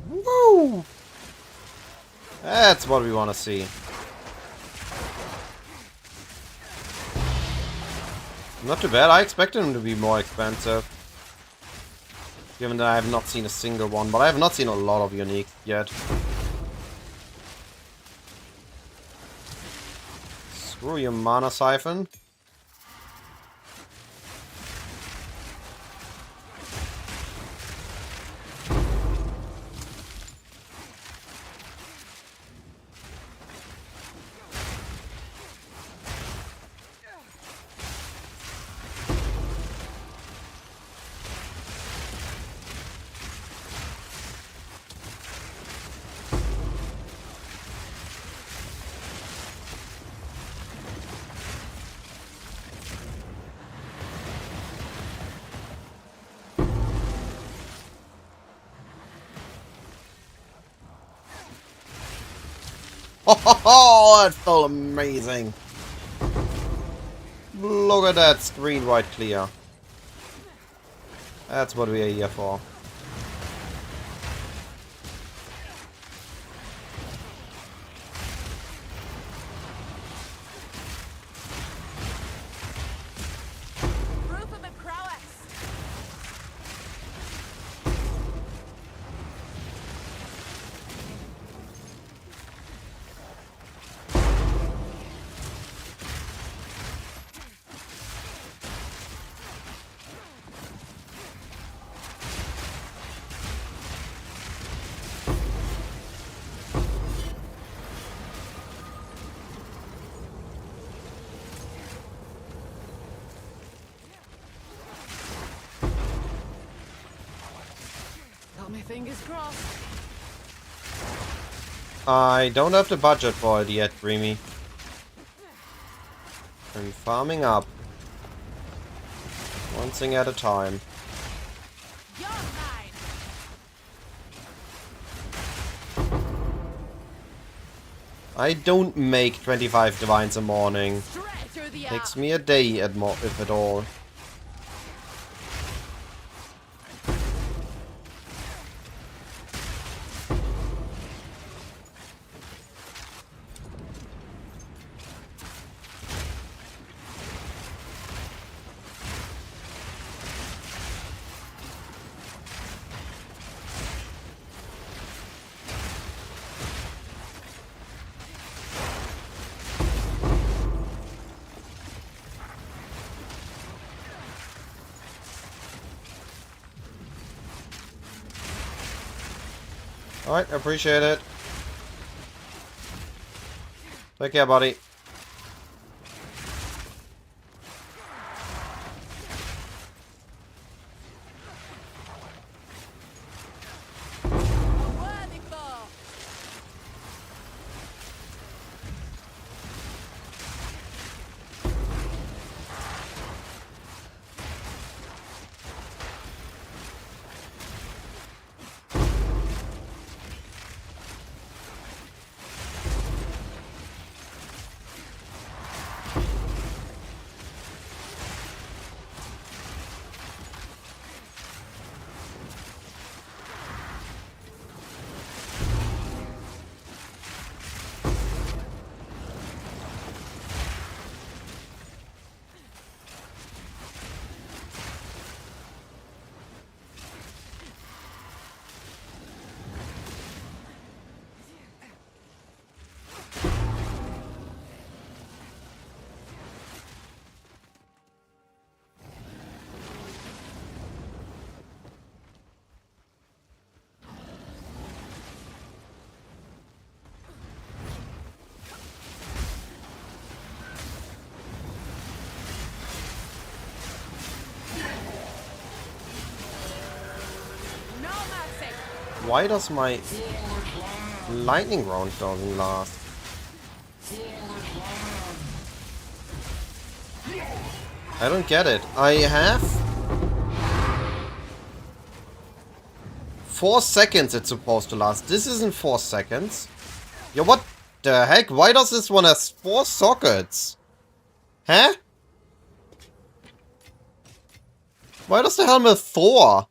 Woo! That's what we want to see. Not too bad. I expected them to be more expensive. Given that I have not seen a single one, but I have not seen a lot of unique yet. Screw your mana siphon. Oh, that felt amazing. Look at that screen right clear. That's what we are here for. Proof of the prowess. Fingers crossed. I don't have the budget for it yet, Dreamy. I'm farming up. One thing at a time. You're mine. I don't make 25 divines a morning. Straight through the Takes air. me a day at if at all. Alright, appreciate it. Take care, buddy. A worthy foe. No mercy. Why does my lightning round doesn't last? I don't get it. I have 4 seconds it's supposed to last. This isn't 4 seconds. Yeah, what the heck? Why does this one have 4 sockets? Huh? Why does the helmet 4?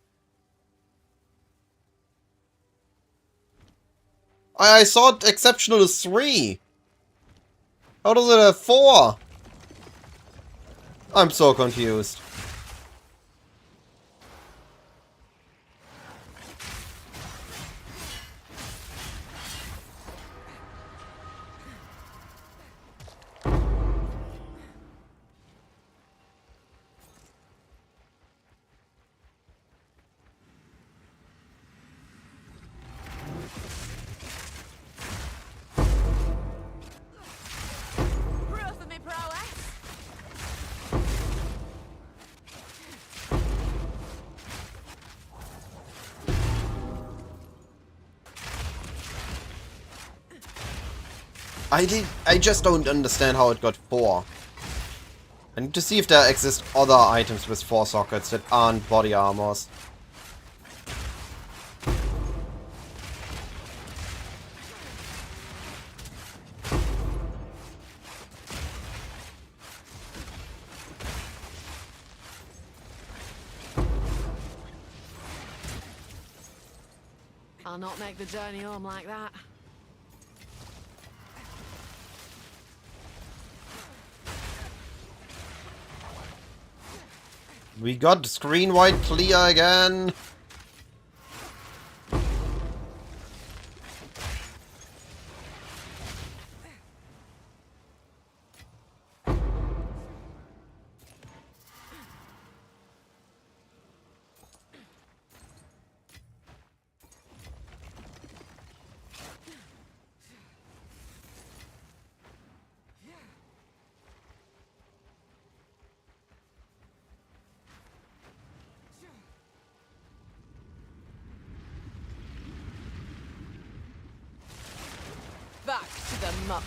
I saw it exceptional as 3. How does it have 4? I'm so confused. Proof of me prowess. I just don't understand how it got 4. I need to see if there exist other items with 4 sockets that aren't body armors. I'll not make the journey home like that. We got screen wide clear again. muck.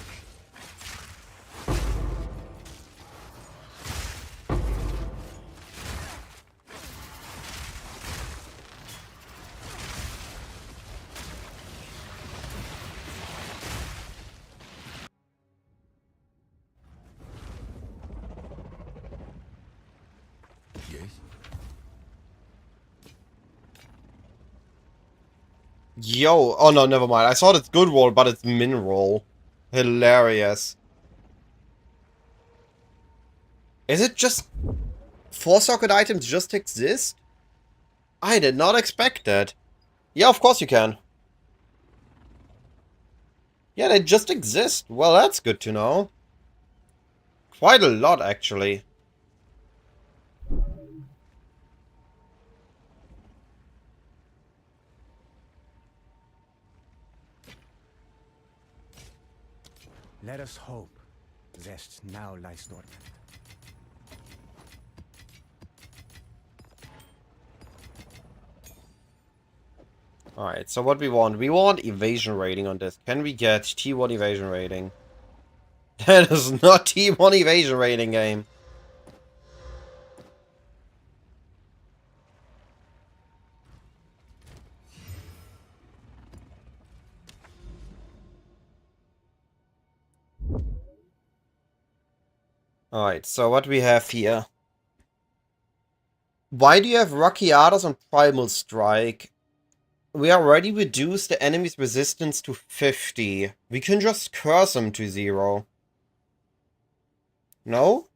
Yes? Yo, oh no, never mind. I thought it's good roll, but it's min roll. Hilarious. Is it just 4-socket items just exist? I did not expect that. Yeah, of course you can. Yeah, they just exist. Well, that's good to know. Quite a lot, actually. Let us hope Zest now lies dormant. Alright, so what we want? We want evasion rating on this. Can we get T1 evasion rating? That is not T1 evasion rating game. Alright, so what we have here. Why do you have Rocky Ardos on Primal Strike? We already reduced the enemy's resistance to 50. We can just curse them to 0. No?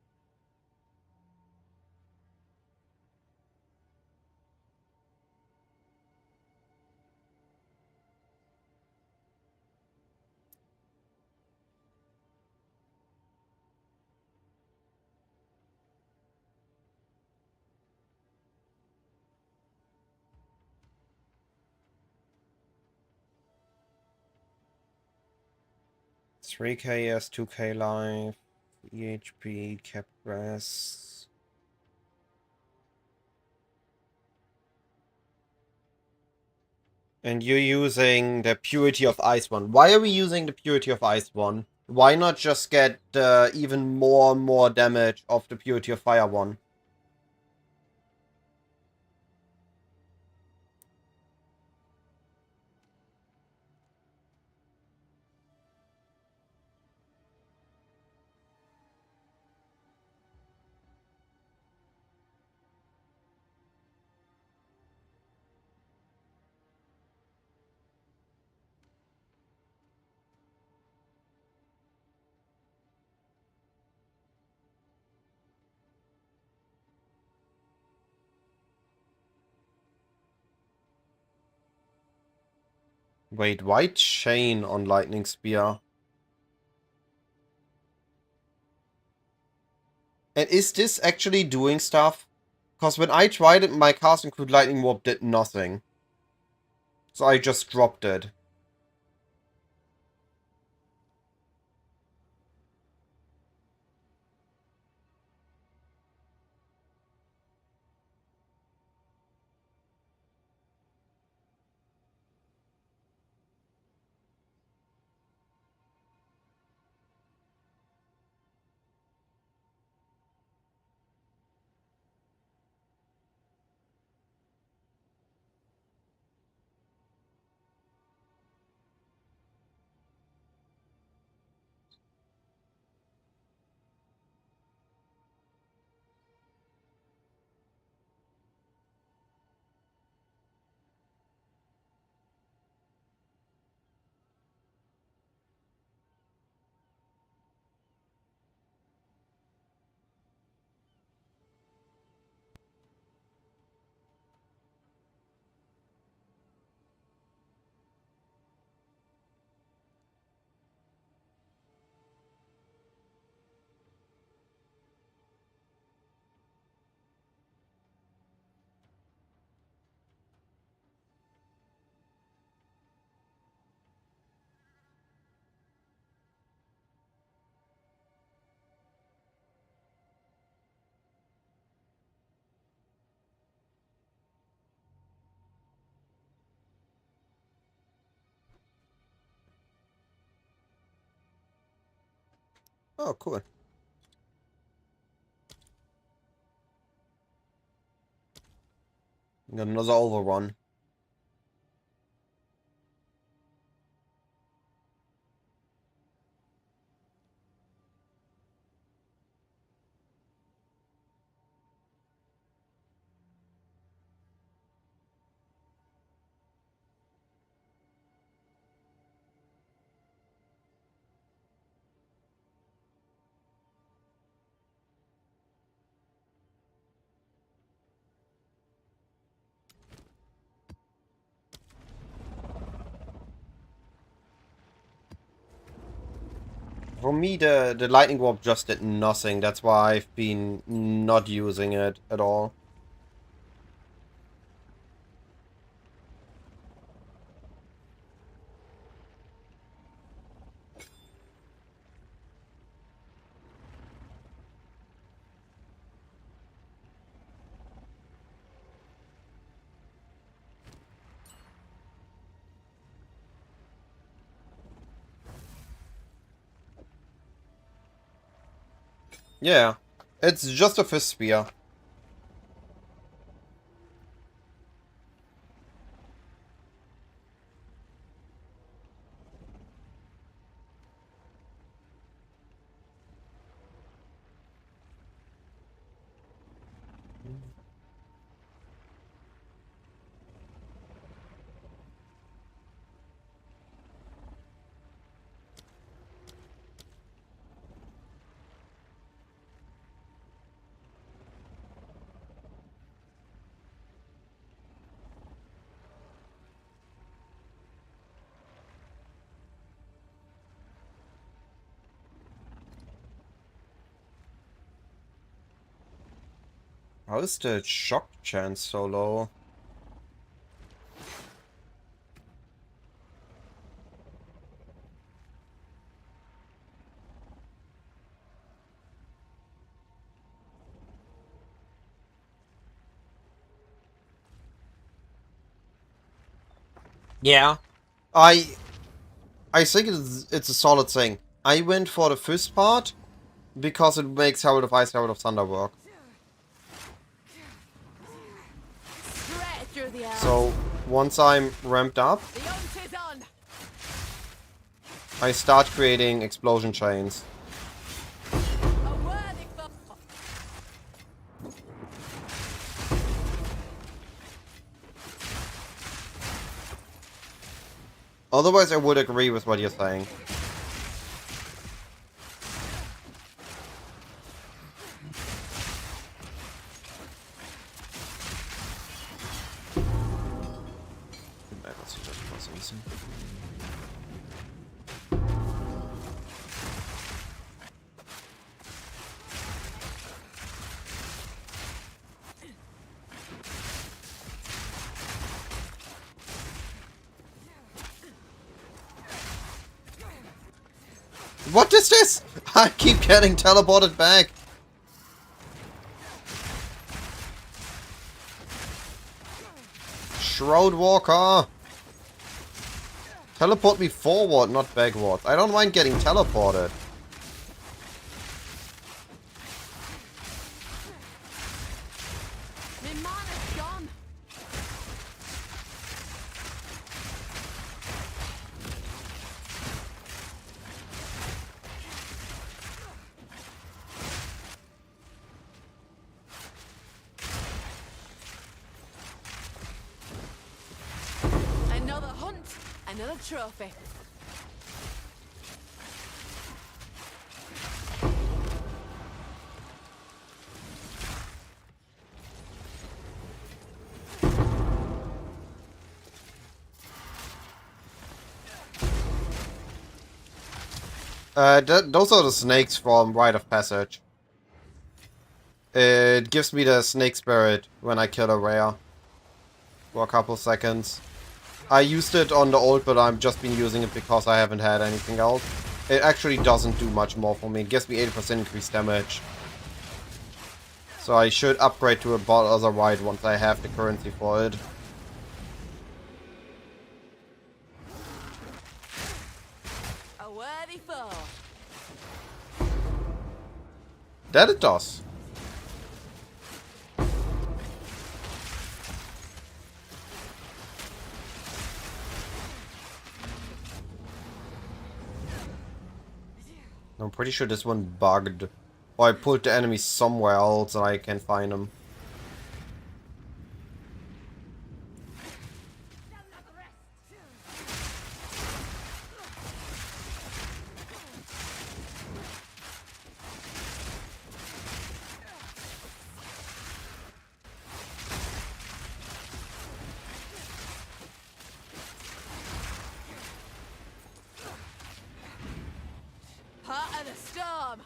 Three KS, 2K life, EHP, cap press. And you're using the Purity of Ice one. Why are we using the Purity of Ice one? Why not just get even more damage of the Purity of Fire one? Wait, why chain on Lightning Spear? And is this actually doing stuff? Because when I tried it, my Cast Include Lightning Warp did nothing. So I just dropped it. Oh, cool. Got another overrun. For me, the lightning warp just did nothing. That's why I've been not using it at all. Yeah, it's just a fist spear. How is the shock chance so low? Yeah. I think it's a solid thing. I went for the first part because it makes Herald of Ice, Herald of Thunder work. Straight through the air. So once I'm ramped up, The hunt is on. I start creating explosion chains. A worthy foe. Otherwise, I would agree with what you're saying. What is this? I keep getting teleported back. Shroud Walker. Teleport me forward, not backward. I don't mind getting teleported. My mana's gone. Another hunt, another trophy. Those are the snakes from Rite of Passage. It gives me the snake spirit when I kill a rare. For a couple seconds. I used it on the old, but I've just been using it because I haven't had anything else. It actually doesn't do much more for me. It gives me 80% increased damage. So I should upgrade to a other ride once I have the currency for it. A worthy foe. That it does. I'm pretty sure this one bugged. Or I pulled the enemy somewhere else and I can't find them. Part of the storm.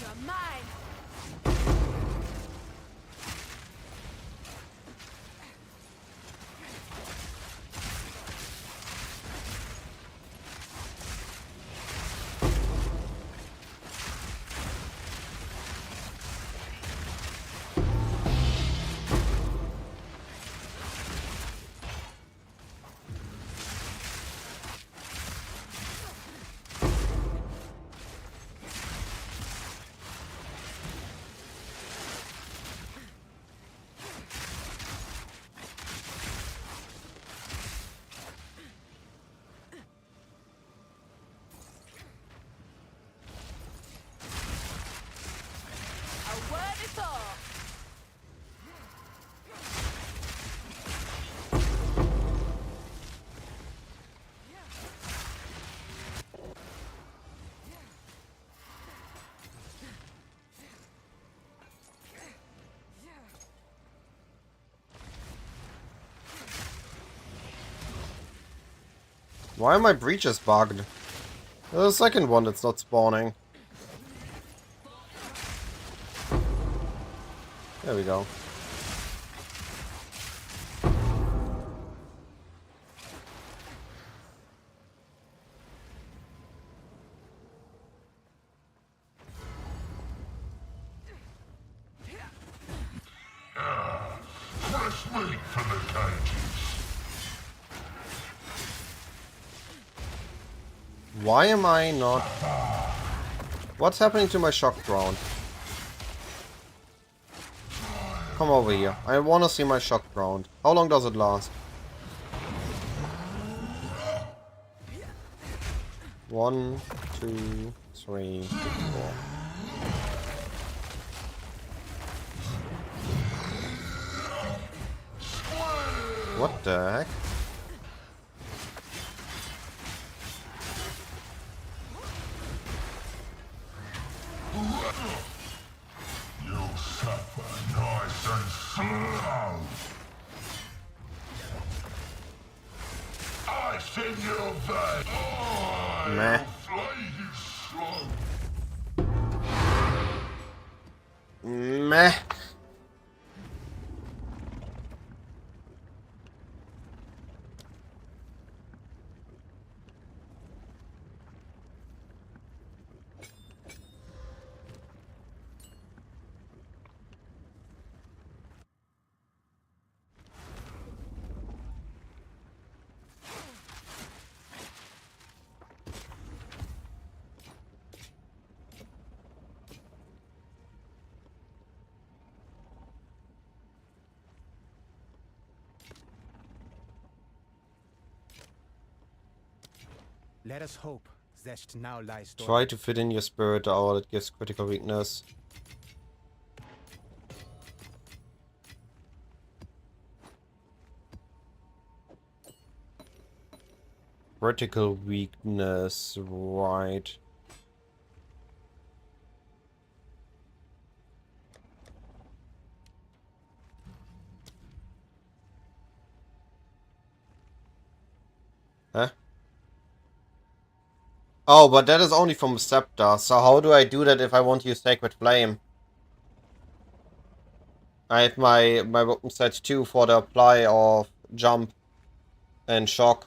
You're mine. A worthy thought. Why are my breaches bugged? There's a second one that's not spawning. There we go. Fresh meat from the cages. Why am I not... What's happening to my shock ground? Come over here. I want to see my shock ground. How long does it last? 1, 2, 3, 4. What the heck? You'll suffer nice and slow. Ice in your veins. Meh. Flay you slow. Meh. Let us hope Zest now lies dormant. Try to fit in your spirit hour that gives critical weakness. Critical weakness, right. Huh? Oh, but that is only from Scepter, so how do I do that if I want to use Sacred Flame? I have my weapon set 2 for the apply of jump and shock.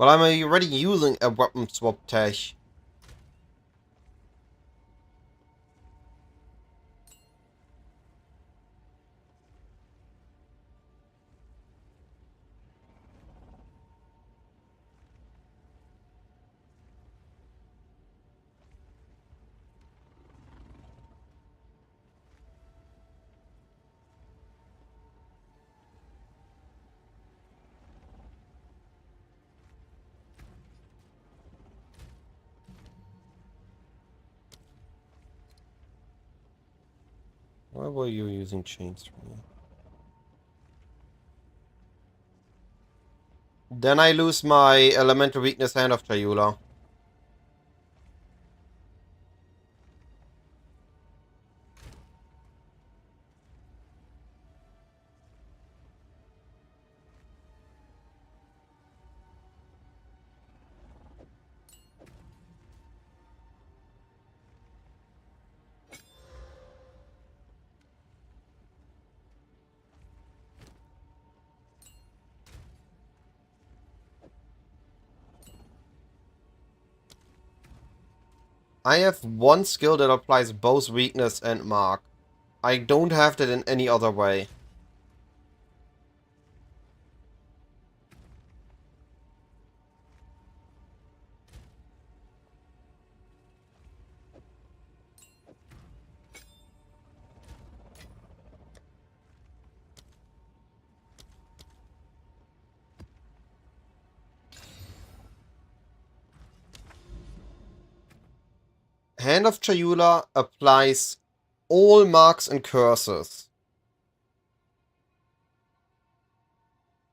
Well, I'm already using a weapon swap tech. Why were you using chains for me? Then I lose my elemental weakness Hand of Chayula. I have one skill that applies both weakness and mark. I don't have that in any other way. Hand of Chayula applies all marks and curses.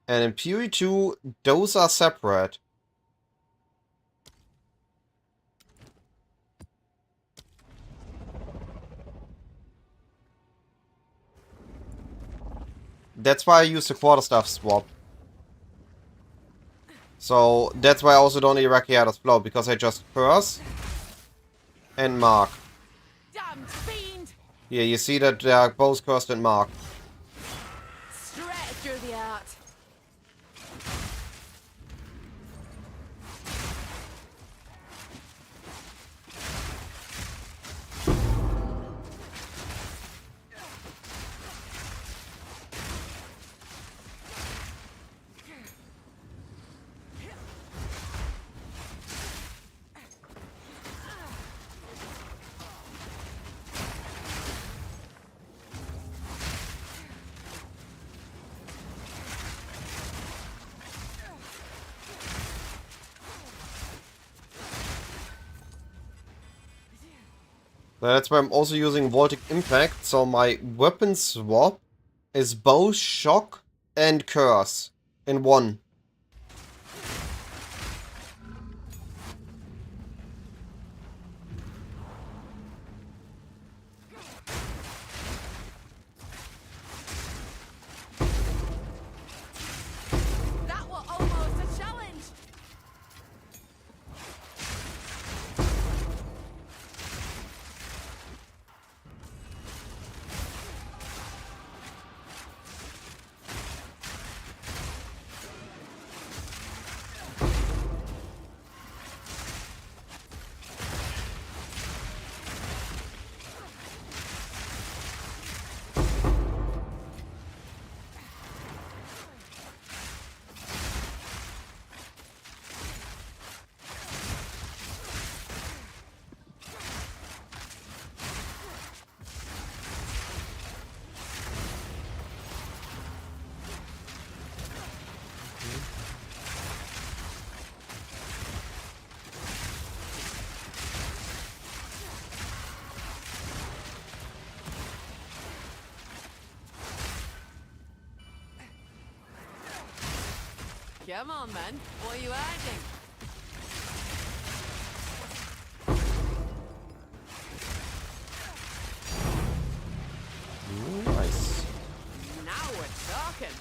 And in Puri 2, those are separate. That's why I use the quarterstaff swap. So that's why I also don't Irakiata's Flow, because I just curse and mark. Damned fiend! Yeah, you see that they are both cursed and marked. Straight through the heart. That's why I'm also using Voltic Impact, so my weapon swap is both shock and curse in one. That was almost a challenge! Come on, man. What are you hiding? Nice. Now we're talking.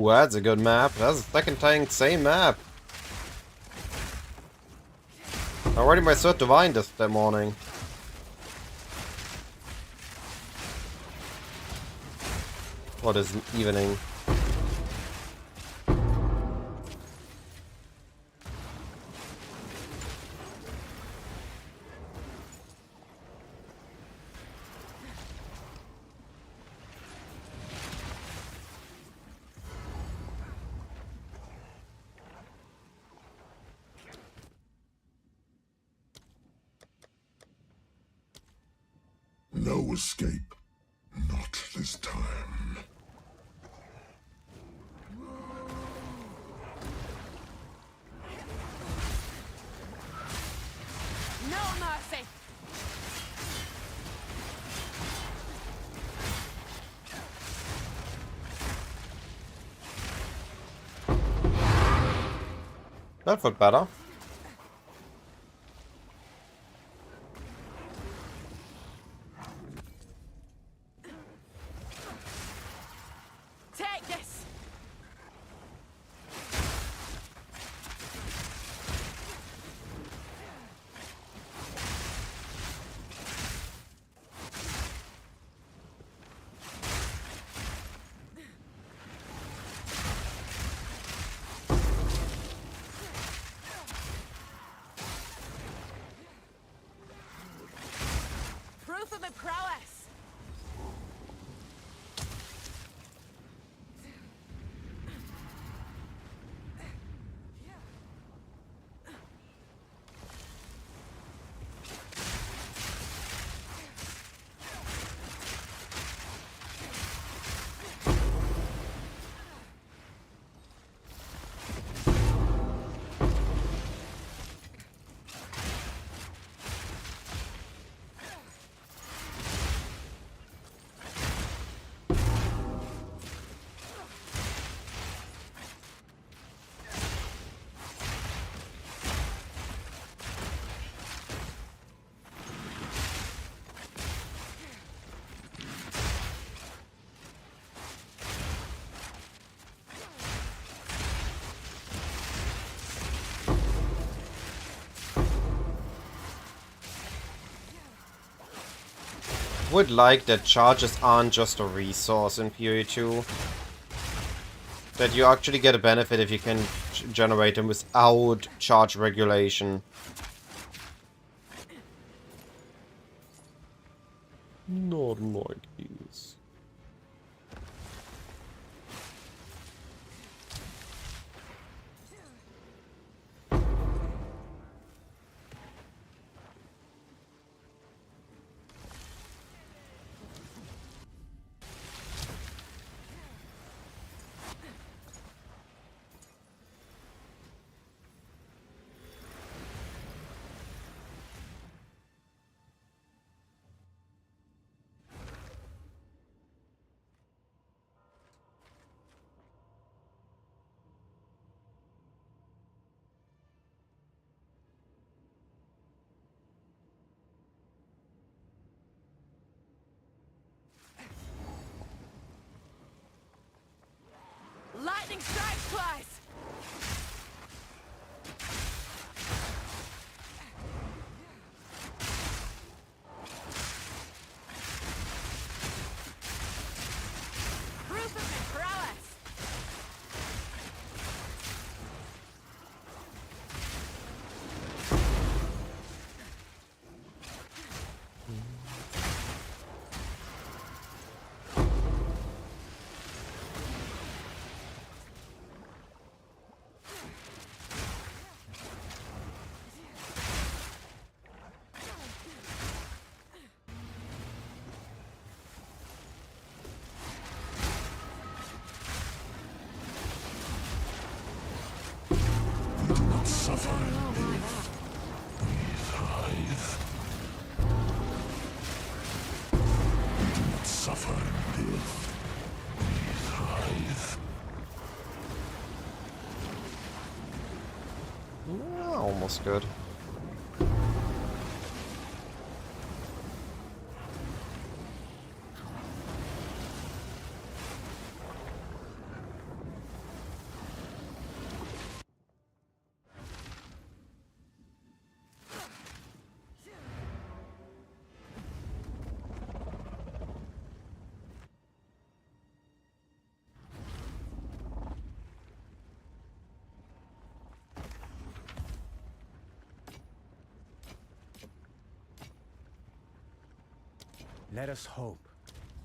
Ooh, that's a good map. That's the second time same map. Already my third divine this morning. What is evening? No escape. Not this time. No mercy. That felt better. Take this. Proof of my prowess. Would like that charges aren't just a resource in PoE2. That you actually get a benefit if you can generate them without charge regulation. Not like these. Lightning strikes twice. Proof of my prowess. Suffer and live. We thrive. We do not suffer and live. We thrive. Yeah, almost good. Let us hope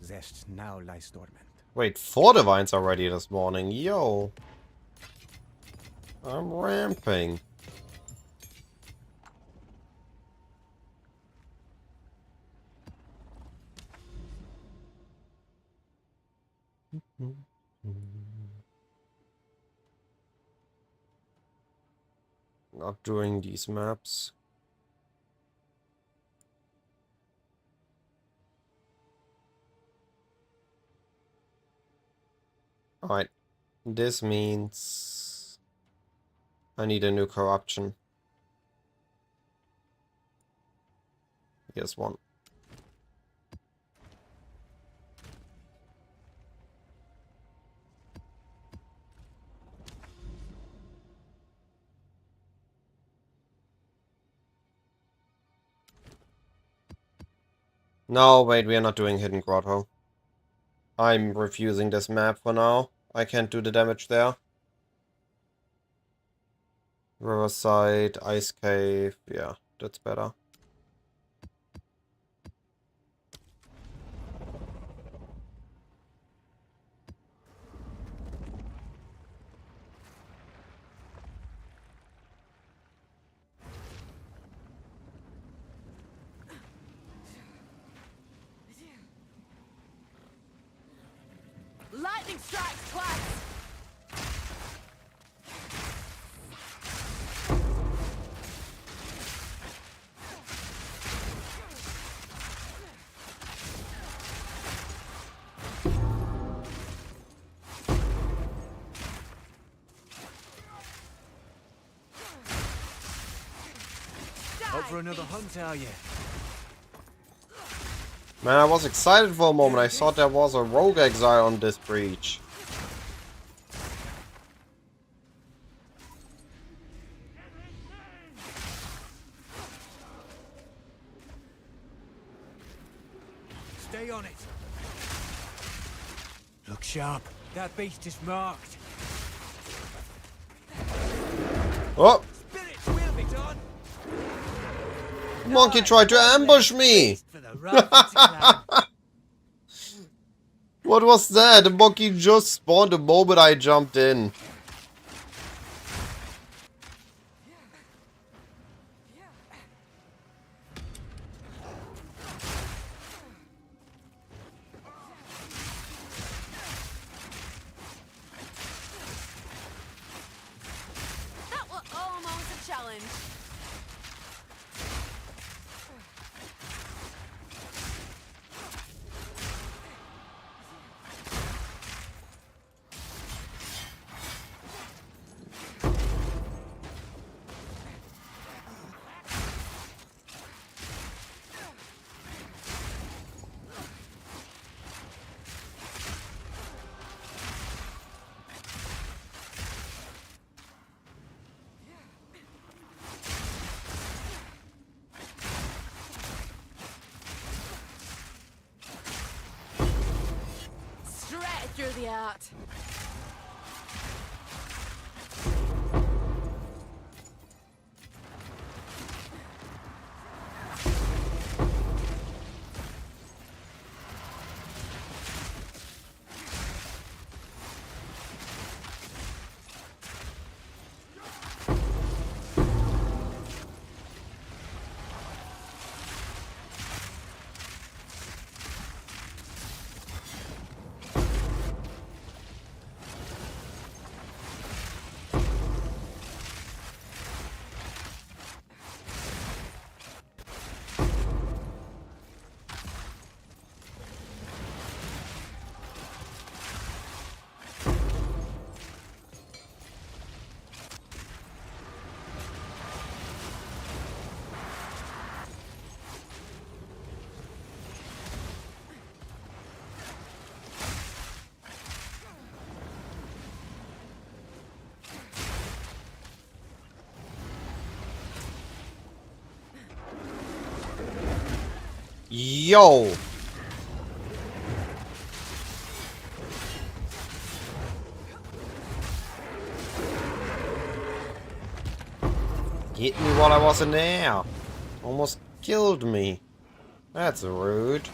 Zest now lies dormant. Wait, 4 divines already this morning. Yo. I'm ramping. Not doing these maps. Alright. This means I need a new corruption. Here's one. No, wait, we are not doing Hidden Grotto. I'm refusing this map for now. I can't do the damage there. Riverside, Ice Cave, yeah, that's better. Lightning strikes twice. Up for another hunt, are you? Man, I was excited for a moment. I thought there was a rogue exile on this breach. Stay on it. Look sharp. That beast is marked. Oh! Spirits will be done. Monkey tried to ambush me! For the Raffin's clan. What was that? The monkey just spawned the moment I jumped in. That was almost a challenge. Straight through the art. Yo! Hit me while I was in the air. Almost killed me. That's rude.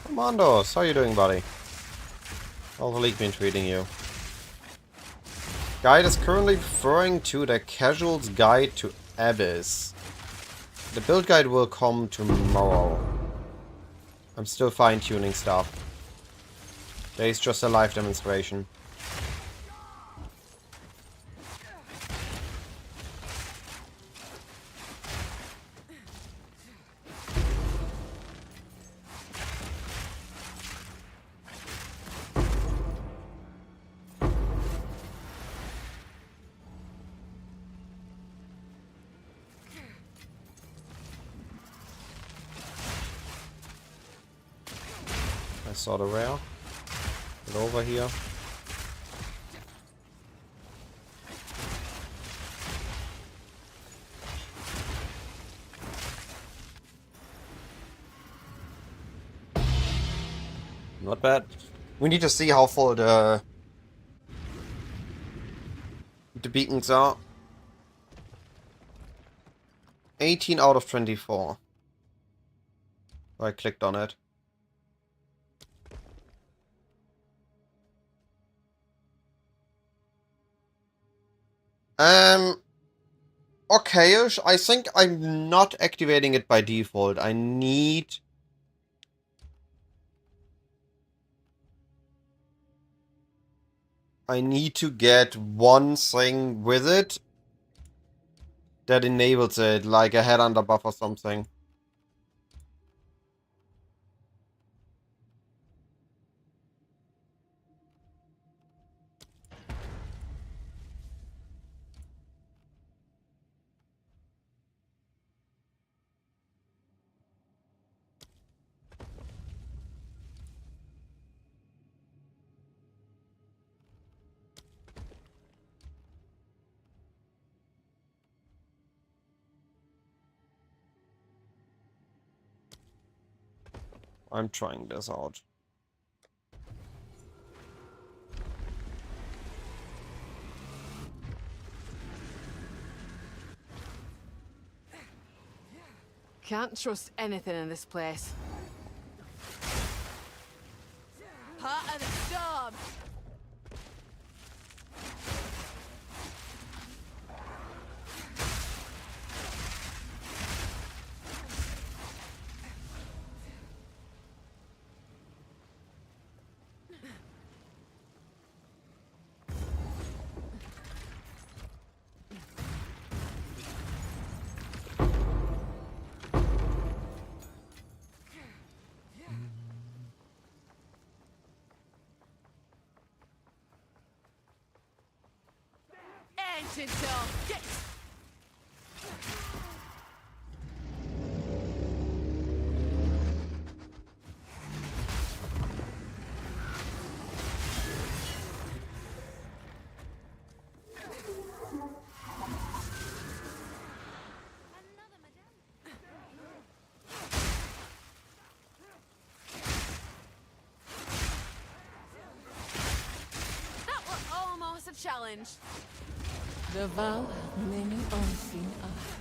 Commandos, how you doing, buddy? How's the league been treating you? Guide is currently referring to the Casual's Guide to Abyss. The build guide will come tomorrow. I'm still fine-tuning stuff. Today's just a live demonstration. I saw the rail. Get over here. Not bad. We need to see how full the beacons are. 18 out of 24. I clicked on it. Okay-ish. I think I'm not activating it by default. I need to get one thing with it that enables it, like a headhunter buff or something. I'm trying this out. Can't trust anything in this place. Part of the storm. Ancient storm. Get. That was almost a challenge. The Val have many unseen eyes.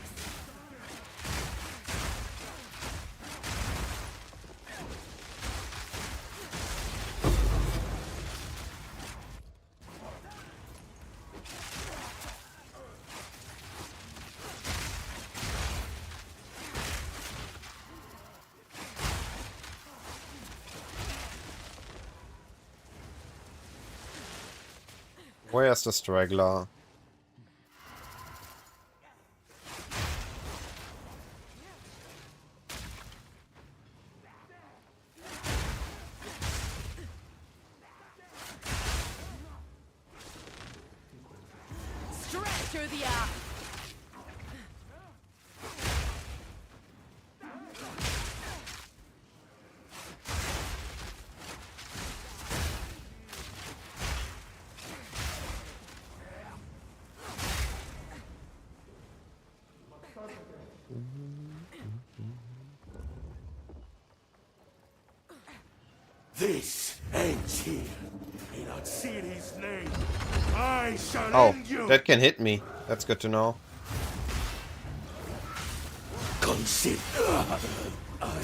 Where's the straggler? Straight through the arc. This ends here. In Atziri's name, I shall Oh, end you. that can hit me. That's good to know. Consider I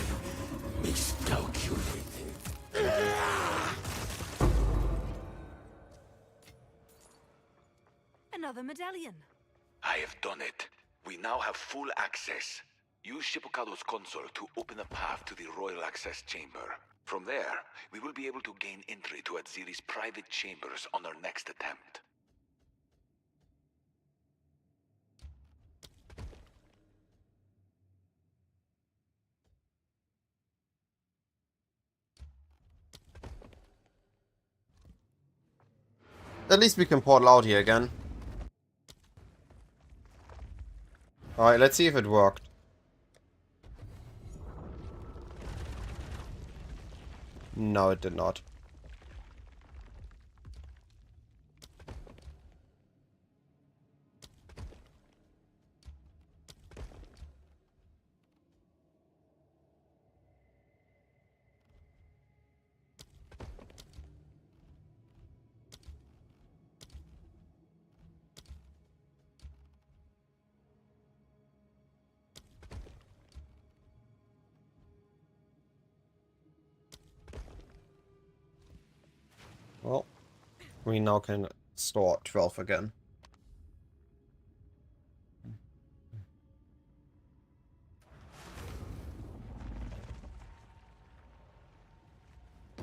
miscalculated. Another medallion. I have done it. We now have full access. Use Shippocado's console to open a path to the Royal Access Chamber. From there, we will be able to gain entry to Atziri's private chambers on our next attempt. At least we can portal out here again. Alright, let's see if it worked. No, it did not. Well, we now can store 12 again.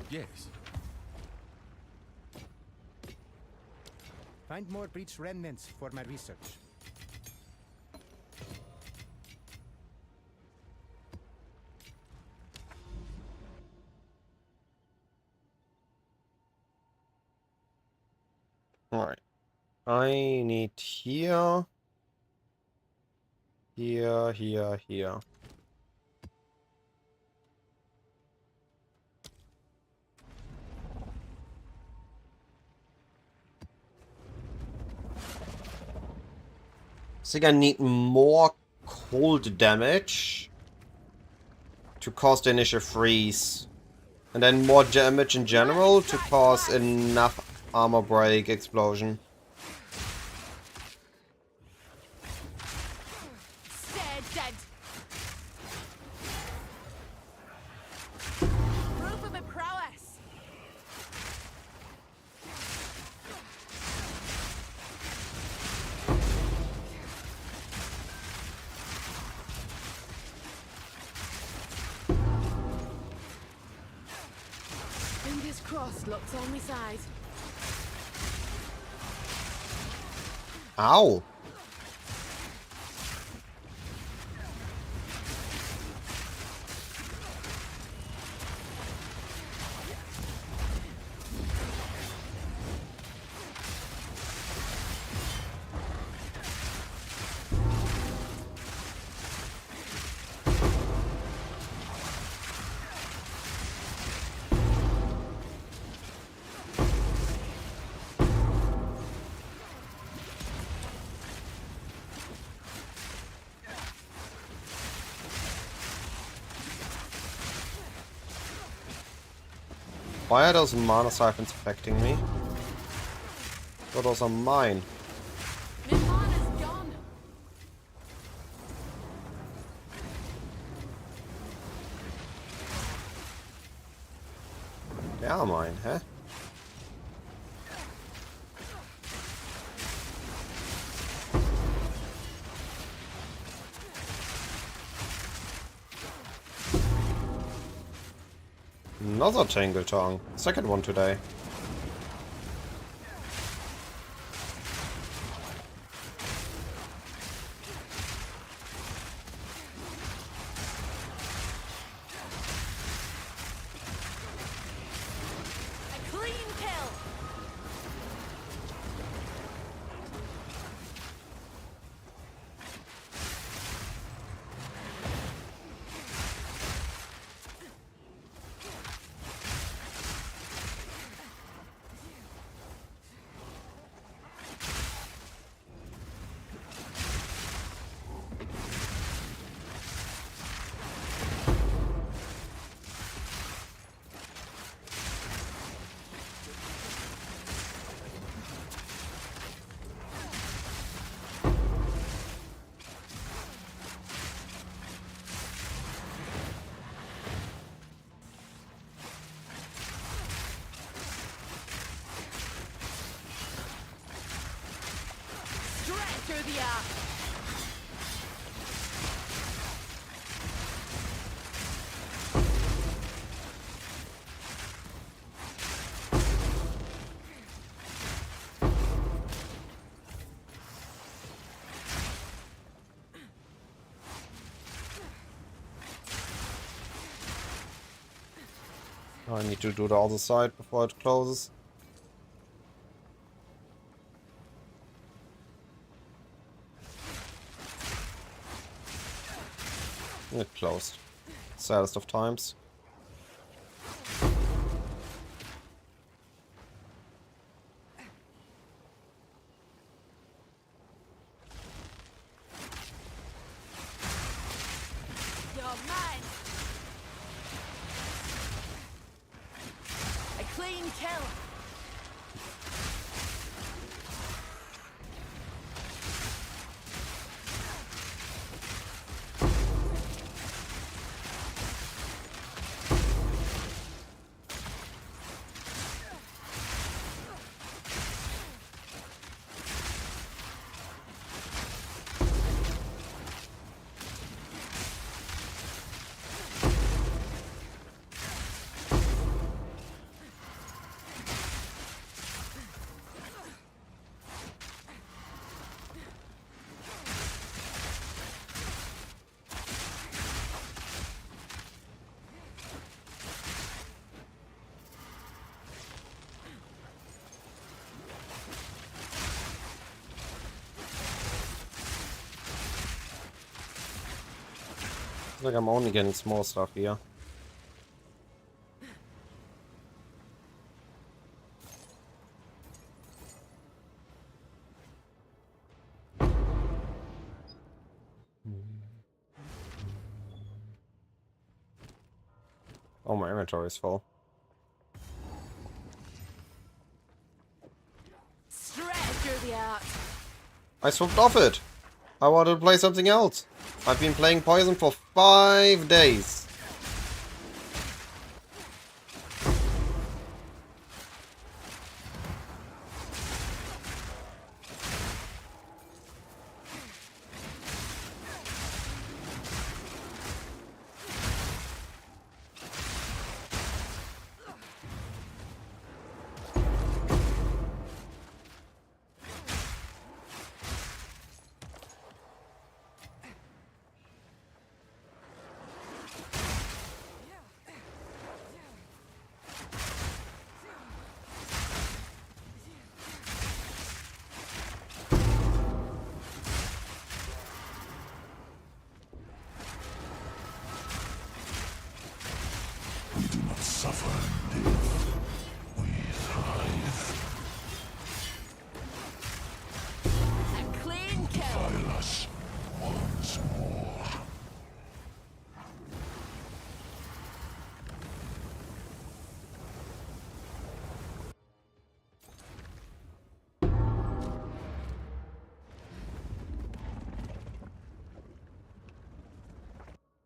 Yes. Find more breach remnants for my research. Alright. I need here. Here. I think I need more cold damage to cause the initial freeze. And then more damage in general to cause enough armor break explosion. Stay dead. Proof of my prowess. Fingers crossed, luck's on my side. Ow! Why are those mana siphons affecting me? Oh, those are mine. My mana's gone. They are mine, huh? Another Tangle Tongue. Second one today. A clean kill. through the arc. I need to do the other side before it closes. It closed. Saddest of times. You're mine. A clean kill. Like I'm only getting small stuff here. Oh, my inventory is full. Straight through the arc. I swapped off it! I wanted to play something else. I've been playing Poison for 5 days. Suffer, live. We thrive. A clean kill. File us once more.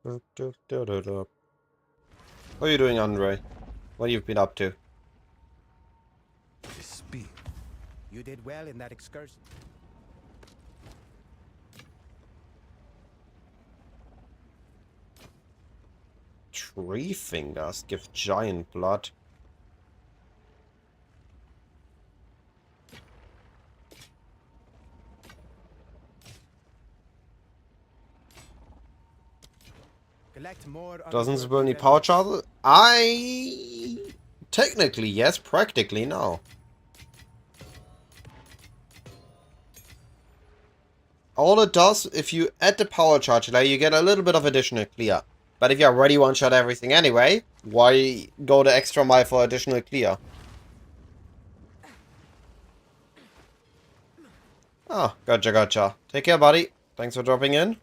What are you doing, Andre? What have you been up to? The speed. You did well in that excursion. Tree fingers give giant blood. Collect more. Doesn't it burn any power charges? Technically yes, practically no. All it does, if you add the power charge layer, you get a little bit of additional clear. But if you already one-shot everything anyway, why go the extra mile for additional clear? Ah, gotcha, gotcha. Take care, buddy. Thanks for dropping in.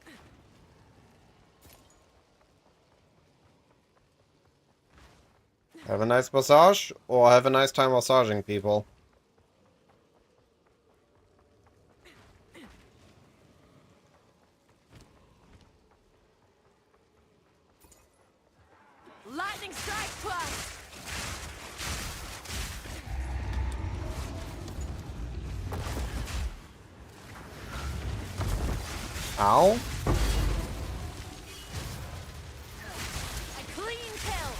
Have a nice massage, or have a nice time massaging people. Lightning strike plus. Ow. A clean kill.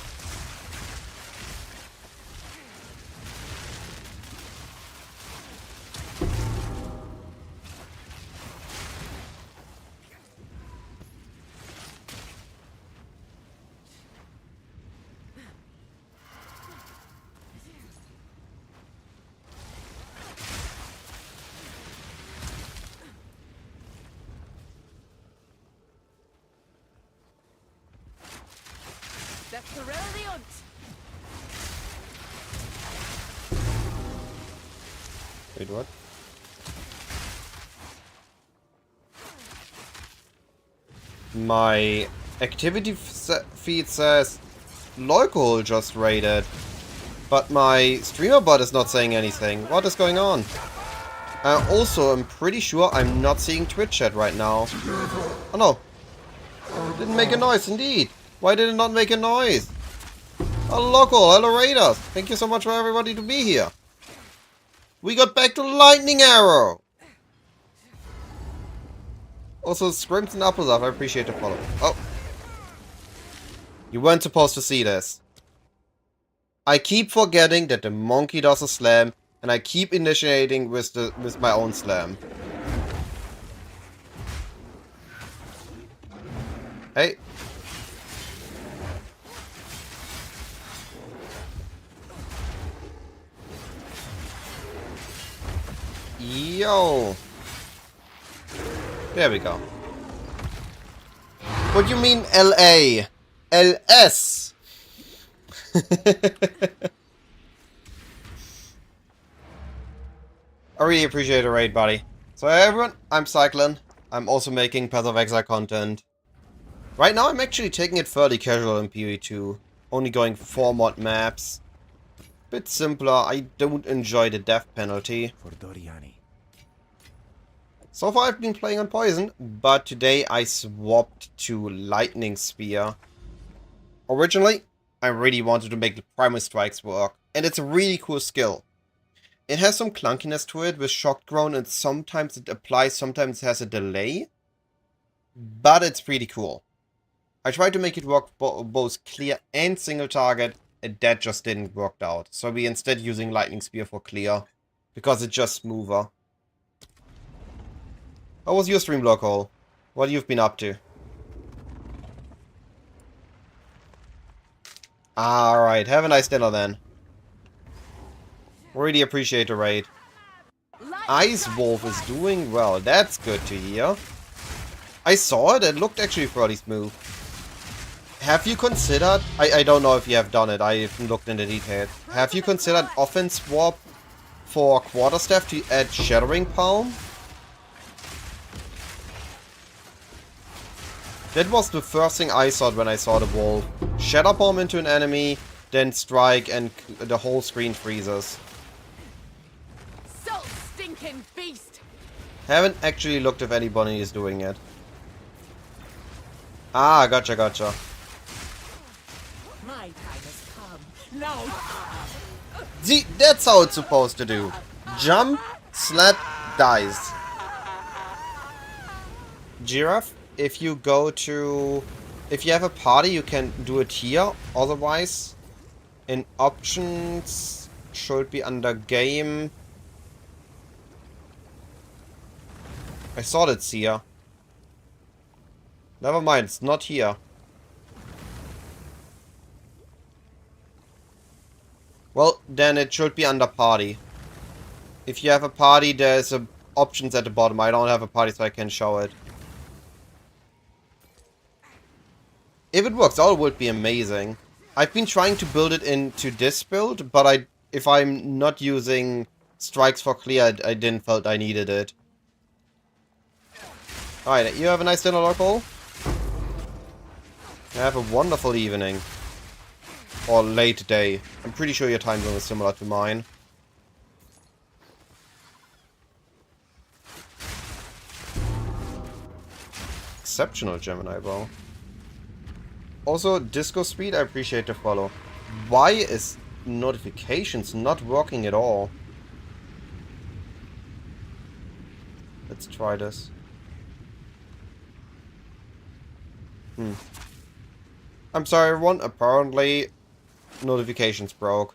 Der Thrill und Wait, what? My activity feed says local just raided, but my streamer bot is not saying anything. What is going on? Also, I'm pretty sure I'm not seeing Twitch chat right now. Oh no. Oh, it didn't make a noise, indeed. Why did it not make a noise? Hello local, hello raiders. Thank you so much for everybody to be here. We got back to Lightning Arrow. Also, Scrims and Apples, I appreciate the follow. Oh. You weren't supposed to see this. I keep forgetting that the monkey does a slam, and I keep initiating with my own slam. Hey. Yo. There we go. What do you mean LA? LS? I really appreciate the raid, buddy. So hey everyone, I'm Cyclone. I'm also making Path of Exile content. Right now I'm actually taking it fairly casual in PoE2. Only going 4 mod maps. Bit simpler, I don't enjoy the death penalty. For Doriani. So far I've been playing on Poison, but today I swapped to Lightning Spear. Originally, I really wanted to make the Primal Strikes work, and it's a really cool skill. It has some clunkiness to it with Shock Drone, and sometimes it applies, sometimes it has a delay. But it's pretty cool. I tried to make it work both clear and single target, and that just didn't work out. So we instead using Lightning Spear for clear, because it's just smoother. How was your stream, Lockhole? What you've been up to? Alright, have a nice dinner then. Really appreciate the raid. Ice Wolf is doing well, that's good to hear. I saw it looked actually pretty smooth. Have you considered, I don't know if you have done it, I haven't looked into details. Have you considered offense swap for Quarterstaff to add Shattering Palm? That was the first thing I thought when I saw the wolf. Shatter Palm into an enemy, then strike and the whole screen freezes. salt stinking beast. Haven't actually looked if anybody is doing it. Ah, gotcha, gotcha. My time has come. Now. See, that's how it's supposed to do. Jump, slap, dies. Giraffe, if you go to... If you have a party, you can do it here. Otherwise, in options, should be under game. I thought it's here. Never mind, it's not here. Well, then it should be under party. If you have a party, there's a options at the bottom. I don't have a party, so I can show it. If it works out, it would be amazing. I've been trying to build it into this build, but if I'm not using strikes for clear, I didn't felt I needed it. Alright, you have a nice dinner, Local. Have a wonderful evening. Or late day. I'm pretty sure your time zone is similar to mine. Exceptional Gemini, bro. Also, Disco Speed, I appreciate the follow. Why is notifications not working at all? Let's try this. I'm sorry, everyone. Apparently, notifications broke.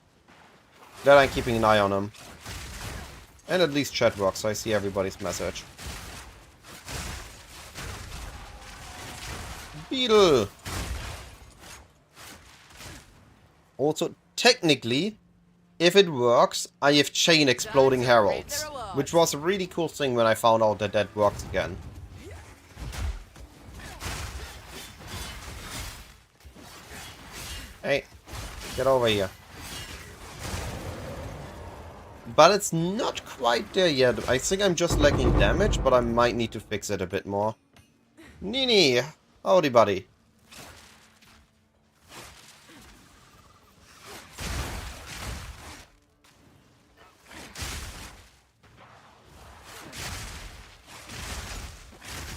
Glad I'm keeping an eye on them. And at least chat works, so I see everybody's message. Beetle! Also, technically, if it works, I have chain exploding heralds. Which was a really cool thing when I found out that that works again. Hey, get over here. But it's not quite there yet. I think I'm just lacking damage, but I might need to fix it a bit more. Nini! Howdy, buddy.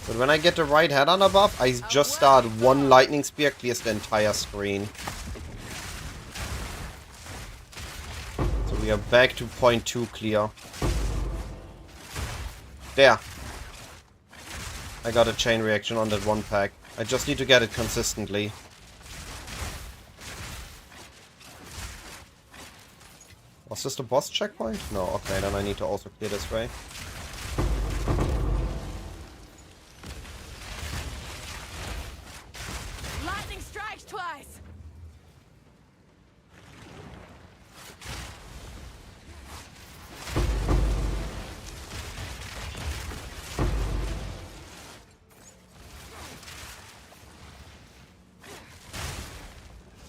But when I get the right head on a buff, I just start one lightning spear, clears the entire screen. So we are back to point 2 clear. There. I got a chain reaction on that one pack. I just need to get it consistently. Was this the boss checkpoint? No, okay, then I need to also clear this way. Lightning strikes twice.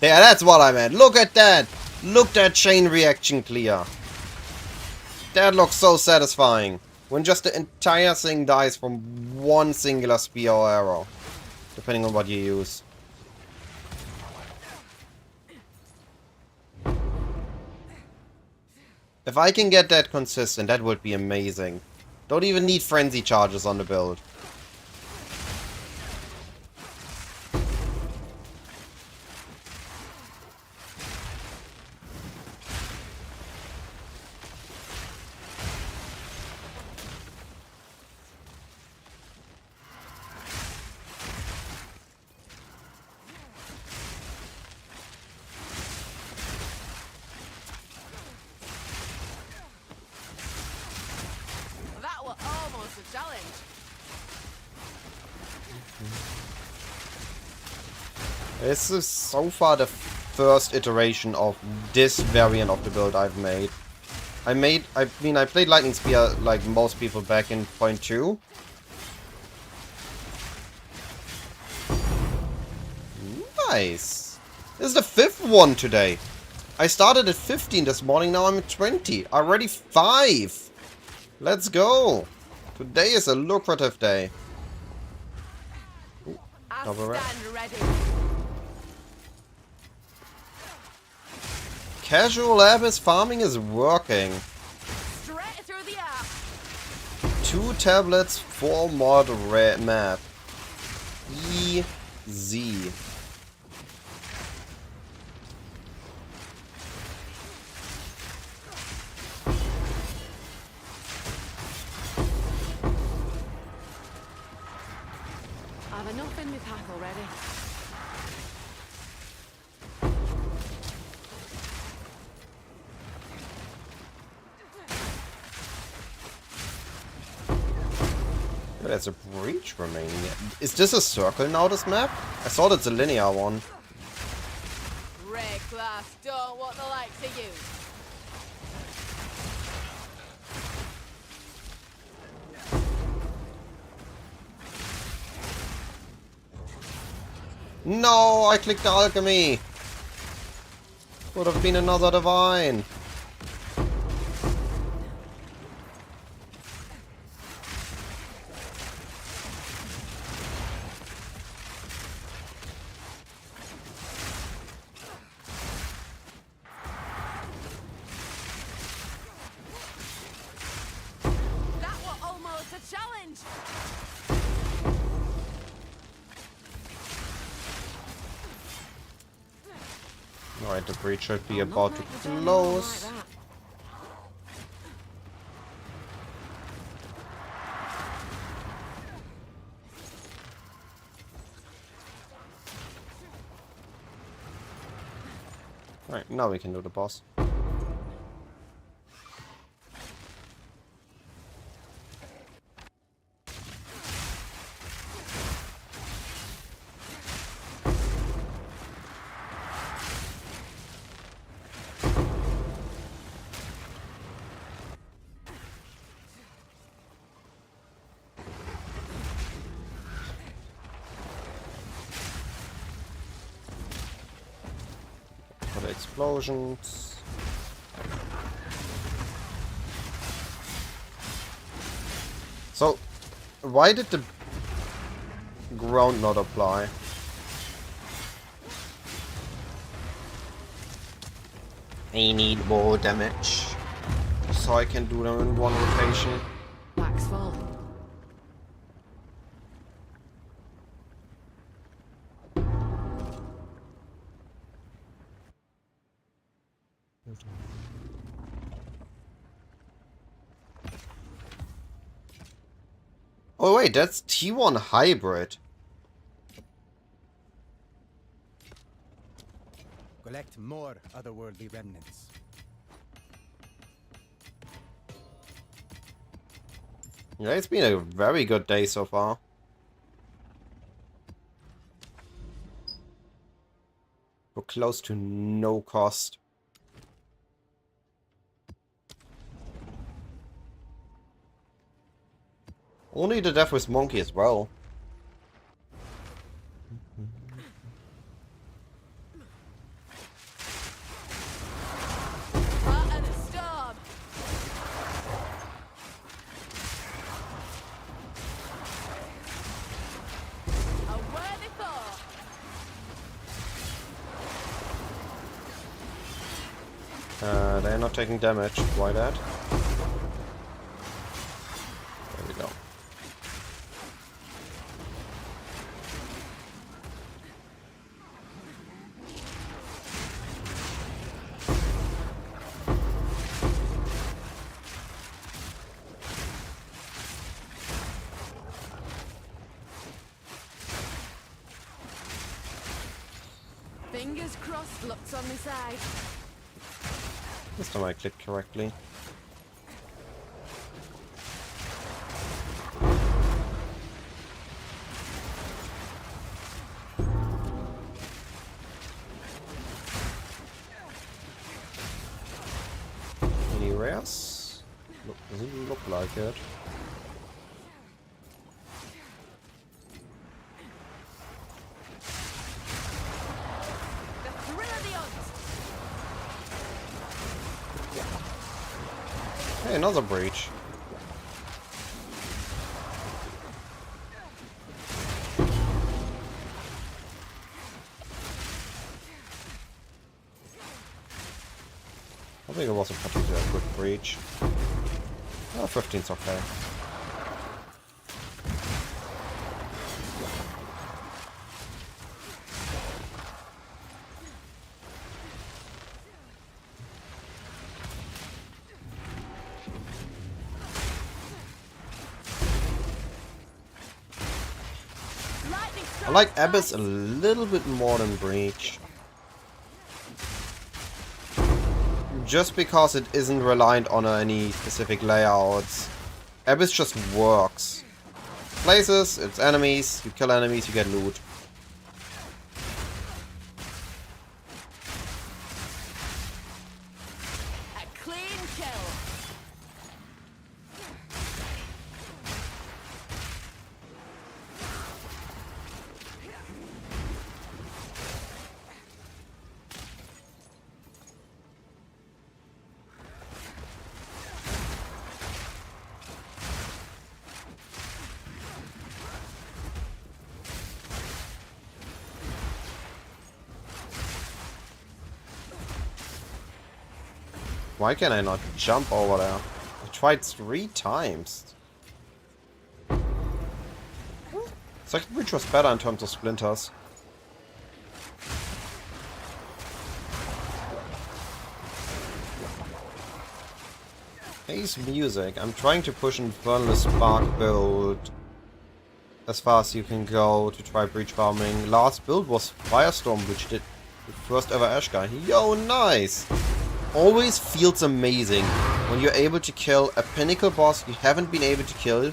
Yeah, that's what I meant. Look at that! Look that chain reaction clear. That looks so satisfying. When just the entire thing dies from one singular spear or arrow. Depending on what you use. If I can get that consistent, that would be amazing. Don't even need frenzy charges on the build. That was almost a challenge. This is so far the first iteration of this variant of the build I've made. I played Lightning Spear like most people back in point 2. Nice. This is the 5th one today. I started at 15 this morning, now I'm at 20. Already 5. Let's go. Today is a lucrative day. Ooh, I double red. stand ready. Casual abyss farming is working. Straight through the app. 2 tablets, 4 mod map. Easy. I have enough in my pack already. There's a breach remaining. Is this a circle now, this map? I thought it's a linear one. Red class don't want the likes of you. No, I clicked the alchemy. Would have been another divine. That was almost a challenge. Alright, the breach should be about to close. Alright, now we can do the boss. For the explosions. So, why did the ground not apply? I need more damage, so I can do them in one rotation. Max full. Oh wait, that's T1 hybrid. Collect more otherworldly remnants. Yeah, it's been a very good day so far. We're close to no cost. Only the Deathless Monkey as well. Heart of the storm. A worthy thought. They're not taking damage. Why that? There we go. Fingers crossed, luck's on my side. This time I clicked correctly. Any rares? Look, doesn't look like it. The thrill of the hunt. Hey, another breach. I think it was a particularly good breach. Oh, 15's okay. Lightning I strike. like Abyss a little bit more than Breach. Just because it isn't reliant on any specific layouts. Abyss just works. Places, it's enemies, you kill enemies, you get loot. A clean kill. Why can I not jump over there? I tried 3 times. Second Breach was better in terms of splinters. Haze Music. I'm trying to push Infernal Spark build as far as you can go to try breach farming. Last build was Firestorm, which did The first ever Ash guy. Yo, nice! Always feels amazing when you're able to kill a pinnacle boss you haven't been able to kill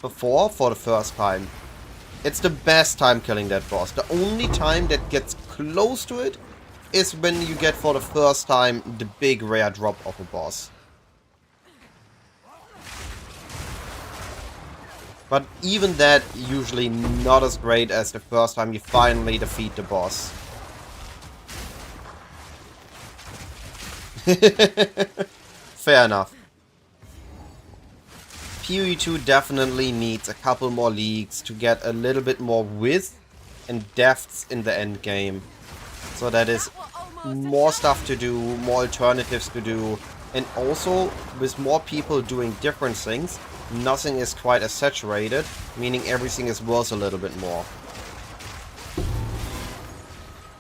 before for the first time. It's the best time killing that boss. The only time that gets close to it is when you get for the first time the big rare drop of a boss. But even that, usually not as great as the first time you finally defeat the boss. Fair enough. PoE 2 definitely needs a couple more leagues to get a little bit more width and depths in the end game. So that is more stuff to do, more alternatives to do, and also with more people doing different things, nothing is quite as saturated, meaning everything is worth a little bit more.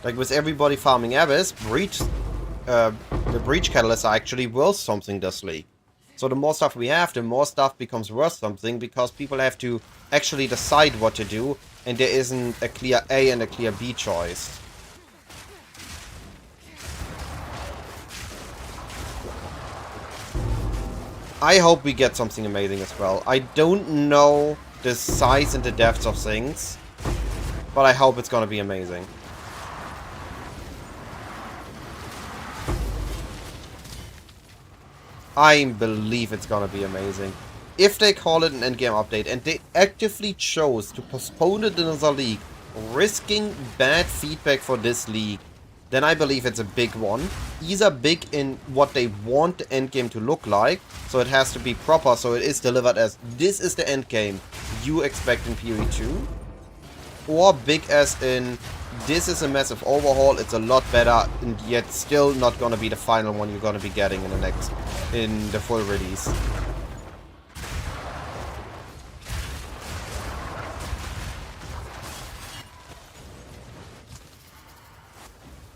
Like with everybody farming Abyss, the Breach Catalysts are actually worth something this league. So the more stuff we have, the more stuff becomes worth something, because people have to actually decide what to do, and there isn't a clear A and a clear B choice. I hope we get something amazing as well. I don't know the size and the depths of things, but I hope it's gonna be amazing. I believe it's gonna be amazing. If they call it an endgame update and they actively chose to postpone it in another league, risking bad feedback for this league, then I believe it's a big one. Either big in what they want the endgame to look like, so it has to be proper, so it is delivered as this is the endgame you expect in PoE 2, or big as in this is a massive overhaul, it's a lot better, and yet still not gonna be the final one you're gonna be getting in the full release.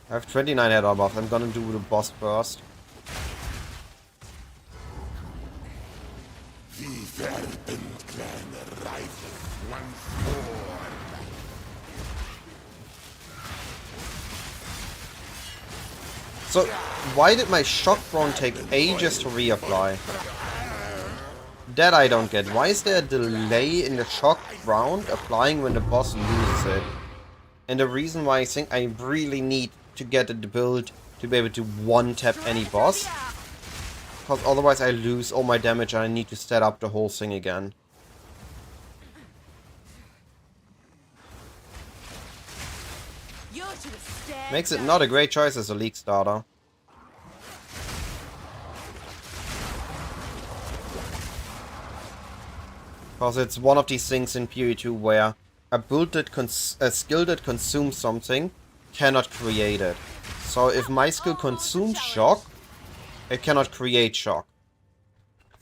I have 29 head armor. I'm gonna do the boss first. So, why did my shock drone take ages to reapply? That I don't get. Why is there a delay in the shock round applying when the boss loses it? And the reason why I think I really need to get the build to be able to one-tap any boss, because otherwise I lose all my damage and I need to set up the whole thing again. Makes it not a great choice as a league starter. Because it's one of these things in PoE 2 where a skill that consumes something cannot create it. So if my skill consumes shock, it cannot create shock.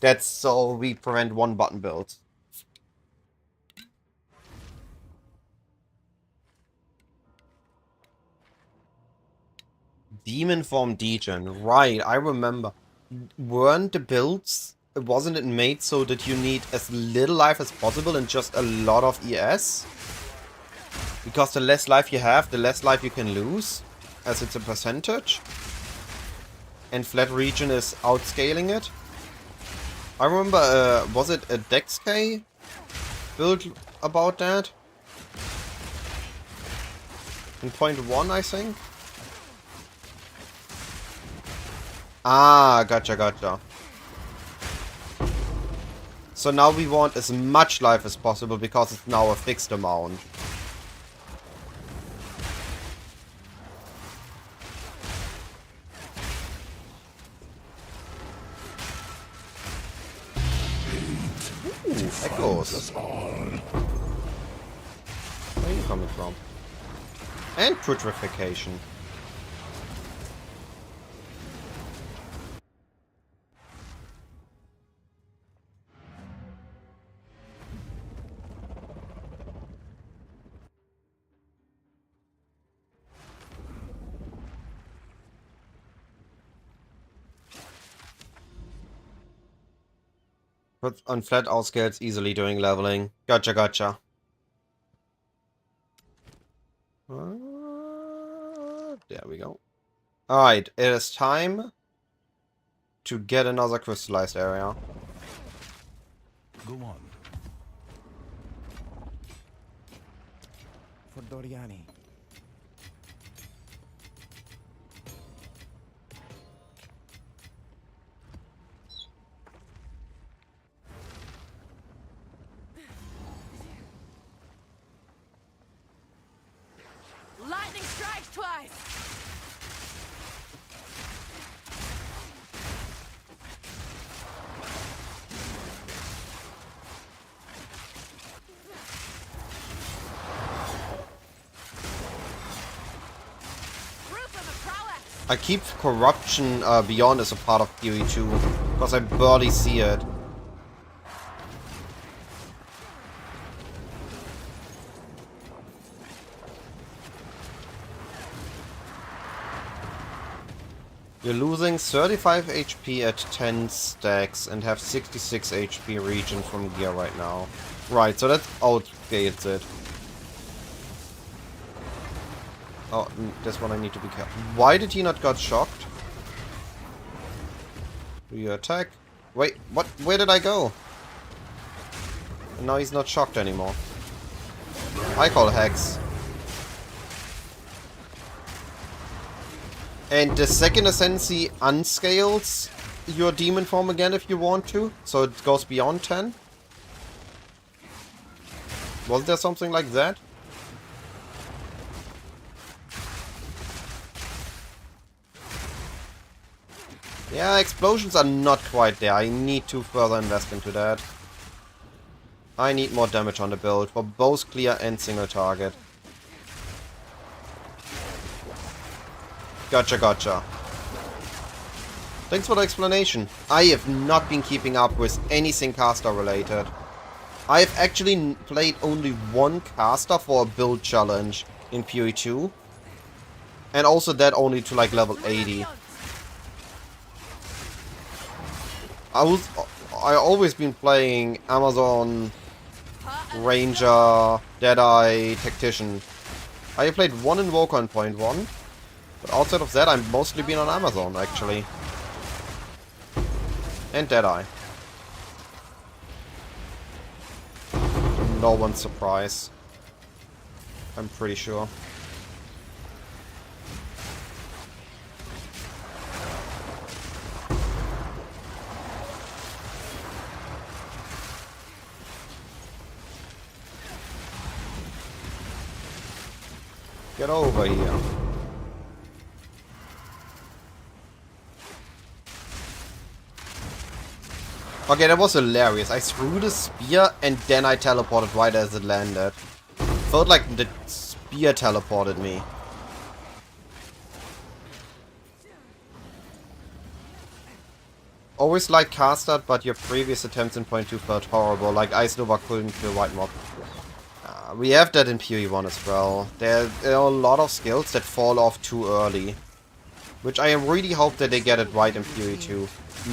That's so we prevent one-button builds. Demon Form Degen. Right, I remember. Weren't the builds... Wasn't it made so that you need as little life as possible and just a lot of ES? Because the less life you have, the less life you can lose, as it's a percentage. And Flat Region is outscaling it. I remember, was it a DexK build about that? In point 1, I think? Ah, gotcha. So now we want as much life as possible because it's now a fixed amount. Ooh, echoes. Where are you coming from? And putrefaction. But on flat outscales easily doing leveling. Gotcha. There we go. Alright, it is time to get another crystallized area. Go on. For Doriani. Lightning strikes twice! I keep Corruption Beyond as a part of PoE 2, because I barely see it. You're losing 35 HP at 10 stacks and have 66 HP regen from gear right now. Right, so that outgates it. Oh, this one I need to be careful. Why did he not got shocked? Do you attack? Wait, what? Where did I go? And now he's not shocked anymore. I call Hex. And the second Ascendancy unscales your demon form again if you want to. So it goes beyond 10. Was there something like that? Yeah, explosions are not quite there. I need to further invest into that. I need more damage on the build for both clear and single target. Gotcha, gotcha. Thanks for the explanation. I have not been keeping up with anything caster related. I've actually played only one caster for a build challenge in PoE 2. And also that only to like level 80. I always been playing Amazon, Ranger, Deadeye, Tactician. I played one Invoker in 0.1, but outside of that I've mostly been on Amazon actually. And Deadeye. No one's surprise. I'm pretty sure. Get over here. Okay, that was hilarious. I threw the spear and then I teleported right as it landed. Felt like the spear teleported me. Always liked Castard, but your previous attempts in 0.2 felt horrible, like Ice Nova couldn't kill White Mob. We have that in PoE 1 as well. There are a lot of skills that fall off too early. Which I really hope that they get it right in PoE 2.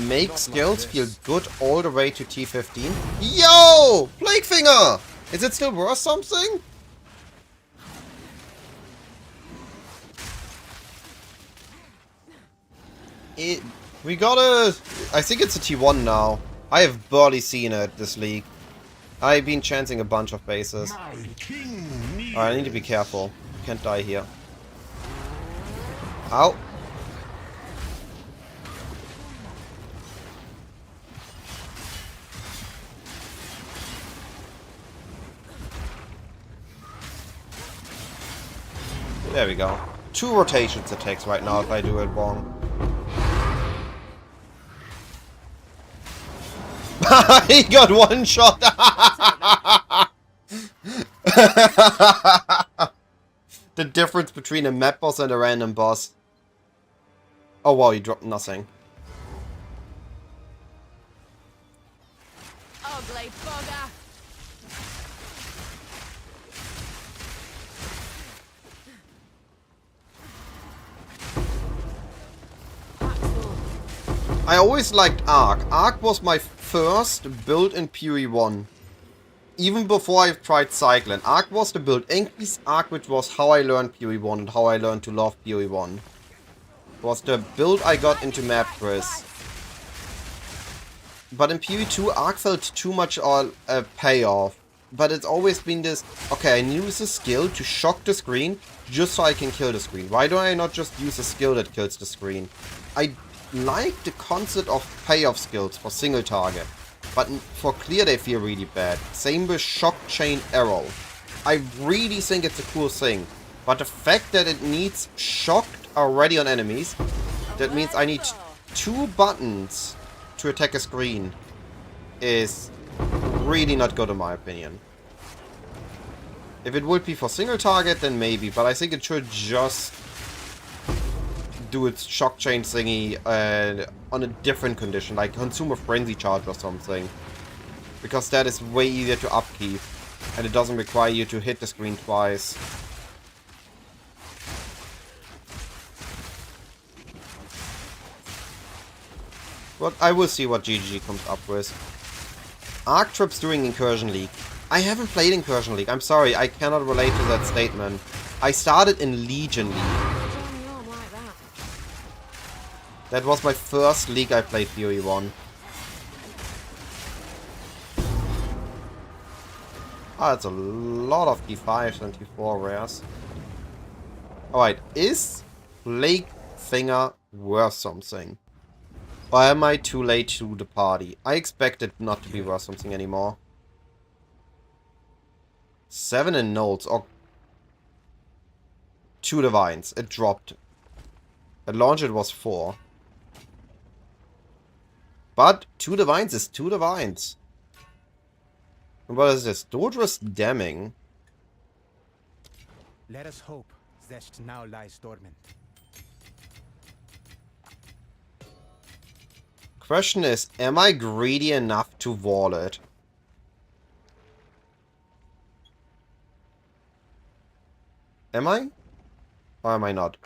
Make skills feel good all the way to T15. Yo! Plaguefinger! Is it still worth something? We got a... I think it's a T1 now. I have barely seen it this league. I've been chancing a bunch of bases. Alright, I need to be careful. Can't die here. Ow. There we go. 2 rotations it takes right now if I do it wrong. He got one shot! The difference between a map boss and a random boss. Oh wow, he dropped nothing. Ugly bugger! I always liked Arc. Arc was my first build in PoE 1. even before I've tried Cyclone, Arc was the build. Enki's Arc, which was how I learned PoE1 and how I learned to love PoE1. Was the build I got into map quiz. But in PoE2, Arc felt too much a payoff. But it's always been this, okay, I use a skill to shock the screen just so I can kill the screen. Why do I not just use a skill that kills the screen? I like the concept of payoff skills for single target. But for clear they feel really bad. Same with Shock Chain Arrow. I really think it's a cool thing. But the fact that it needs shocked already on enemies, that means I need 2 buttons to attack a screen, is really not good in my opinion. If it would be for single target, then maybe, but I think it should just do its shock chain thingy on a different condition, like Consumer Frenzy Charge or something. Because that is way easier to upkeep, and it doesn't require you to hit the screen twice. But I will see what GG comes up with. Arc Trips during Incursion League. I haven't played Incursion League. I'm sorry, I cannot relate to that statement. I started in Legion League. That was my first league I played PoE1. Ah, it's a lot of D5s and D4 rares. Alright, is Plague Thinger worth something? Or am I too late to the party? I expect it not to be worth something anymore. 7 in notes, or 2 divines. It dropped. At launch it was 4. But 2 divines is 2 divines. And what is this? Dodrus Damning. Let us hope Zest now lies dormant. Question is, am I greedy enough to wall it? Am I? Or am I not?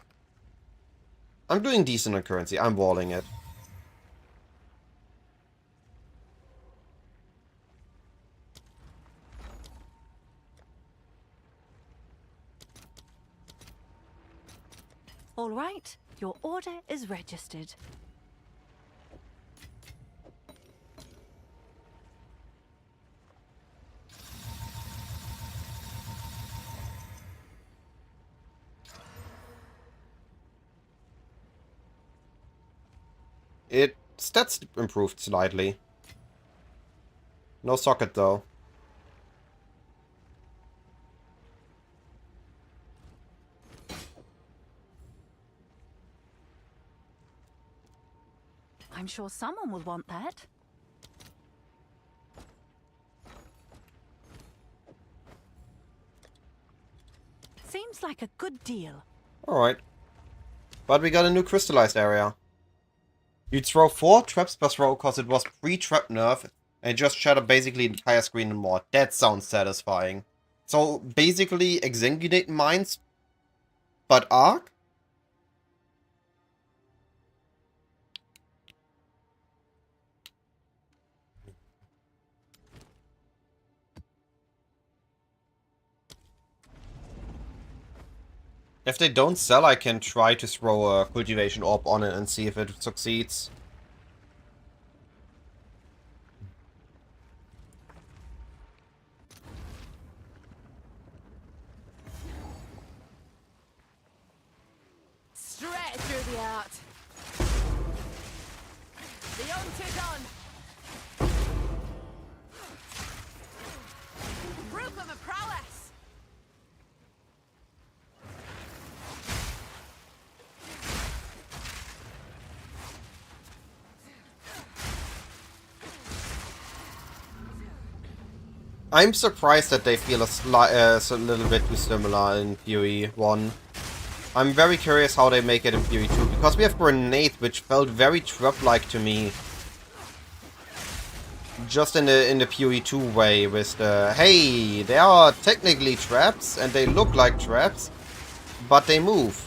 I'm doing decent on currency. I'm walling it. All right, your order is registered. It stats improved slightly. No socket though. I'm sure someone will want that. Seems like a good deal. Alright. But we got a new crystallized area. You throw 4 traps per throw because it was pre-trap nerf and it just shattered basically the entire screen and more. That sounds satisfying. So basically Exsanguinate Mines, but Arc? If they don't sell, I can try to throw a Cultivation Orb on it and see if it succeeds. Straight through the art. The unto done. Brooklyn of prowess. I'm surprised that they feel a little bit too similar in PoE1. I'm very curious how they make it in PoE2, because we have Grenade, which felt very trap-like to me. Just in the PoE2 way, with the, hey, they are technically traps, and they look like traps, but they move.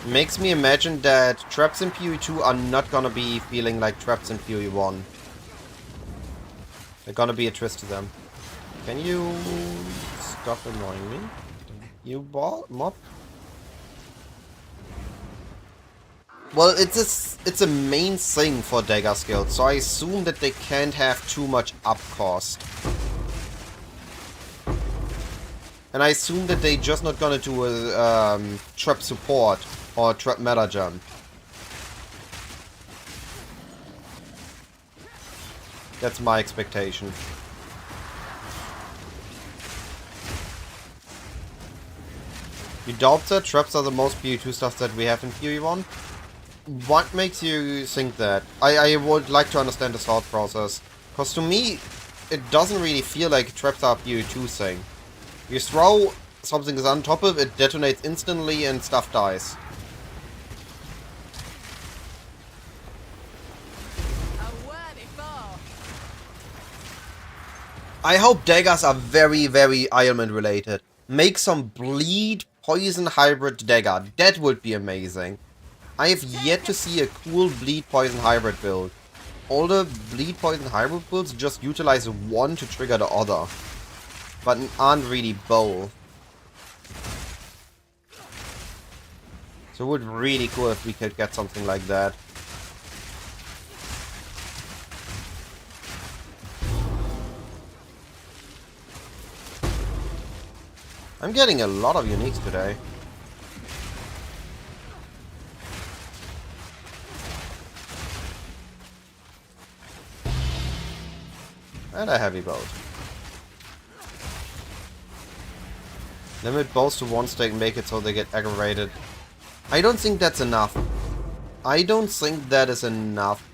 Makes me imagine that traps in PoE2 are not gonna be feeling like traps in PoE1. There's gonna be a twist to them. Can you stop annoying me? You mob? Well, it's a main thing for Dagger's Guild, so I assume that they can't have too much up cost. And I assume that they're just not gonna do a trap support or trap meta jump. That's my expectation. You doubt that traps are the most PvE2 stuff that we have in PvE1? What makes you think that? I would like to understand the thought process. Because to me, it doesn't really feel like traps are a PvE2 thing. You throw something is on top of it, detonates instantly and stuff dies. A worthy foe. I hope daggers are very, very Ironman related. Make some bleed poison hybrid dagger. That would be amazing. I have yet to see a cool bleed poison hybrid build. All the bleed poison hybrid builds just utilize one to trigger the other, but aren't really both. So it would be really cool if we could get something like that. I'm getting a lot of uniques today. And a heavy boat. Limit bows to 1 stack, make it so they get aggravated. I don't think that's enough. I don't think that is enough.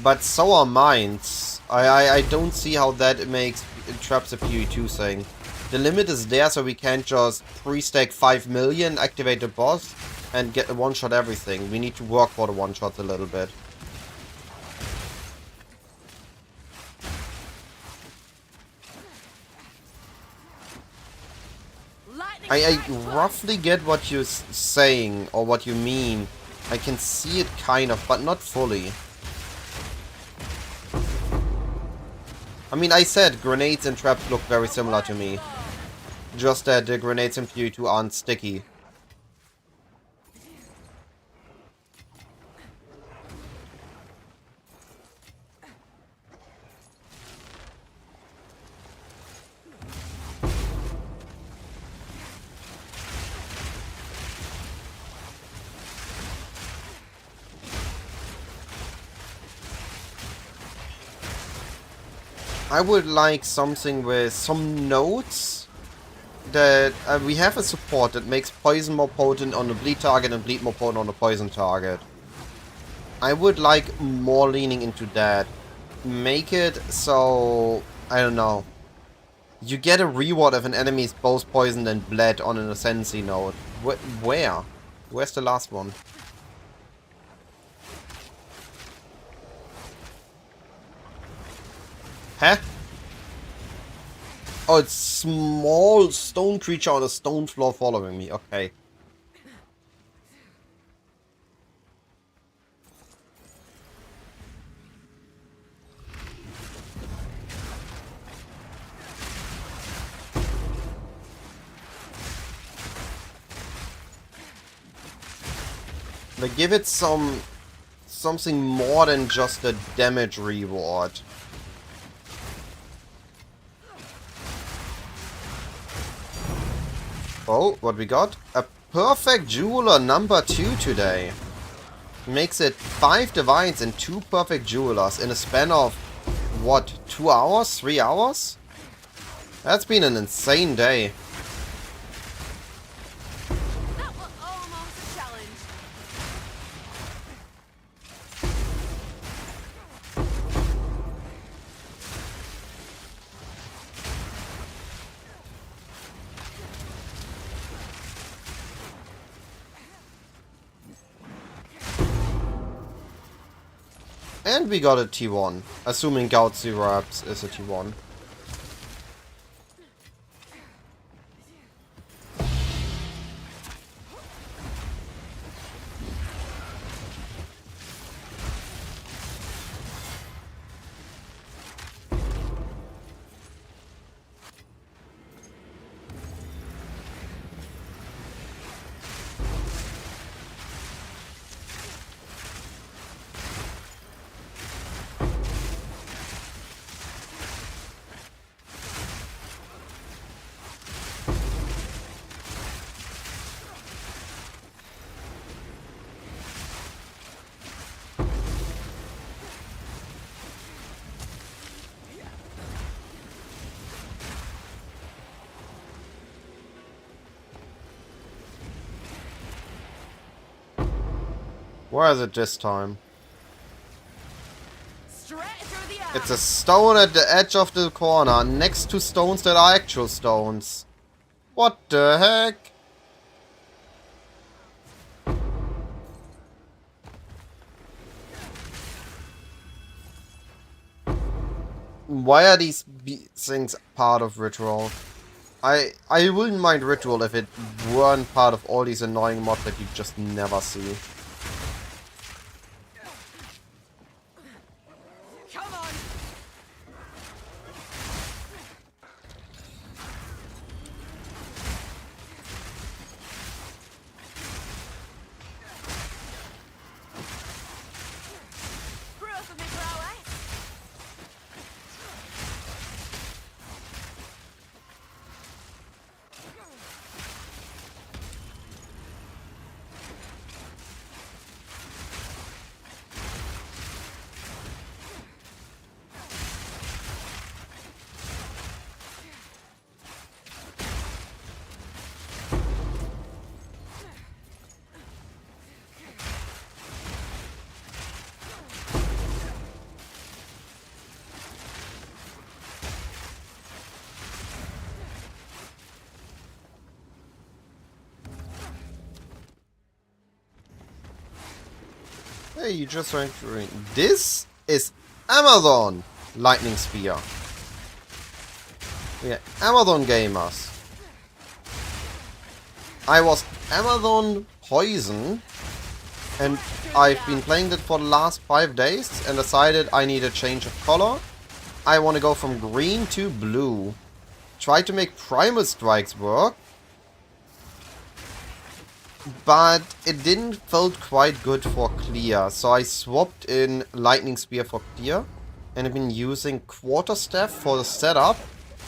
But so are mines. I don't see how that makes traps a PvE2 thing. The limit is there, so we can't just pre-stack 5 million, activate the boss, and get a one-shot everything. We need to work for the one-shots a little bit. I roughly get what you're saying, or what you mean. I can see it kind of, but not fully. I mean, I said grenades and traps look very similar to me. Just that the grenades in PvE2 aren't sticky. I would like something with some notes that we have a support that makes poison more potent on the bleed target and bleed more potent on the poison target. I would like more leaning into that. Make it so, I don't know. You get a reward if an enemy is both poisoned and bled on an ascendancy node. Where? Where's the last one? Huh? Oh, it's small stone creature on a stone floor following me. Okay. But give it something more than just a damage reward. Oh, what we got? A perfect jeweler number 2 today. Makes it 5 divines and 2 perfect jewelers in a span of, what, 2 hours? 3 hours? That's been an insane day. That was almost a challenge. And we got a T1. Assuming Gout Zero Apps is a T1. Where is it this time? Straight through the eye. It's a stone at the edge of the corner, next to stones that are actual stones. What the heck? Why are these things part of Ritual? I wouldn't mind Ritual if it weren't part of all these annoying mods that you just never see. Come on. Proof of me prowess. Hey, you just went through. This is Amazon Lightning Spear. We are Amazon gamers. I was Amazon Poison, and I've been playing it for the last 5 days and decided I need a change of color. I want to go from green to blue. Try to make Primal Strikes work, but it didn't felt quite good for clear, so I swapped in Lightning Spear for clear, and I've been using Quarterstaff for the setup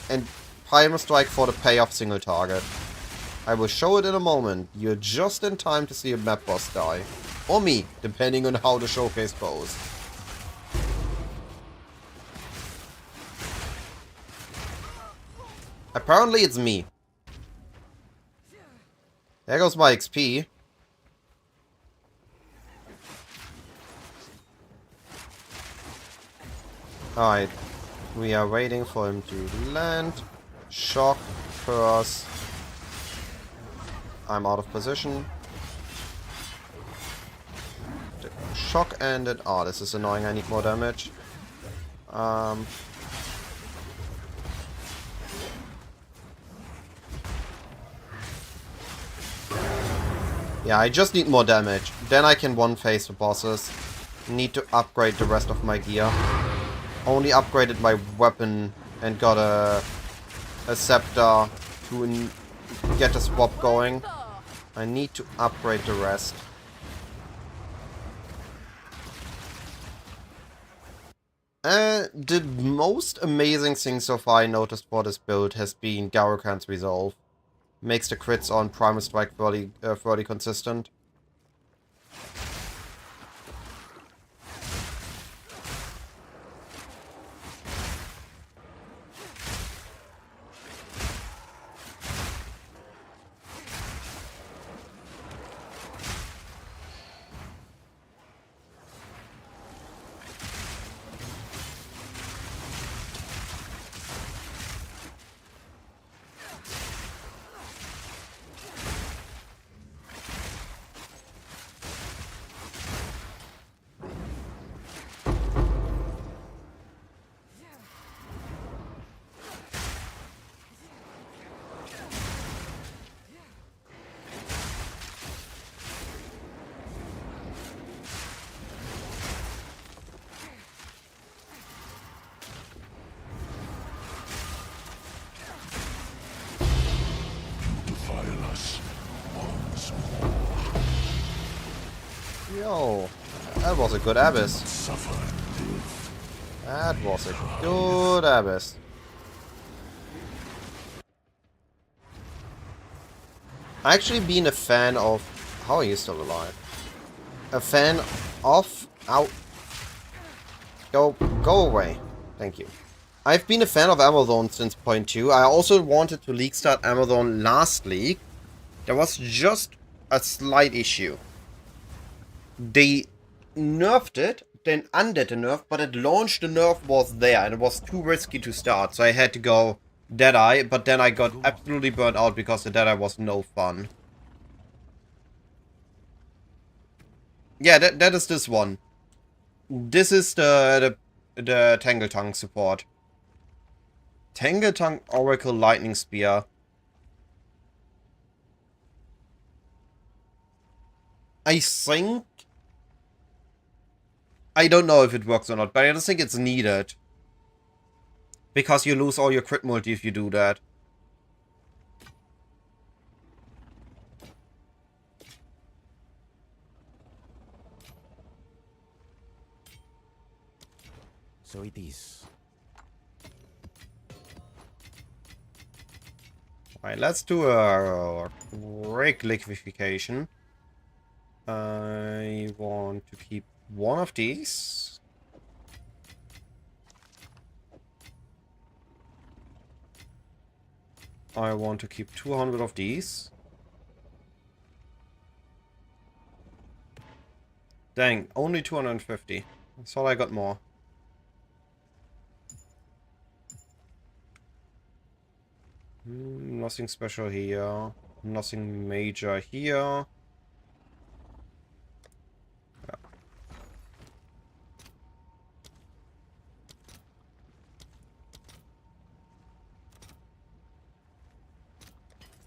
and Primal Strike for the payoff single target. I will show it in a moment. You're just in time to see a map boss die. Or me, depending on how the showcase goes. Apparently it's me. There goes my XP. Alright. We are waiting for him to land. Shock, curse. I'm out of position. The shock ended. Oh, this is annoying. I need more damage. Yeah, I just need more damage. Then I can one-face the bosses. Need to upgrade the rest of my gear. Only upgraded my weapon and got a scepter to get a swap going. I need to upgrade the rest. The most amazing thing so far I noticed for this build has been Garo-Khan's Resolve. Makes the crits on Primal Strike fairly consistent. Yo, that was a good Abyss. That was a good Abyss. I actually been a fan of... How are you still alive? A fan of... Ow. Go away. Thank you. I've been a fan of Amazon since point 2. I also wanted to league start Amazon last league. There was just a slight issue. they nerfed it, then undid the nerf, but at launch the nerf was there and it was too risky to start, so I had to go Deadeye, but then I got absolutely burnt out because the Deadeye was no fun. Yeah, that is this one. This is the Tangle Tongue support. Tangle Tongue Oracle Lightning Spear. I think... I don't know if it works or not, but I don't think it's needed. Because you lose all your crit multi if you do that. So it is. Alright, let's do a quick liquefaction. I want to keep one of these. I want to keep 200 of these. Dang, only 250. I thought I got more. Nothing special here. Nothing major here. Yeah.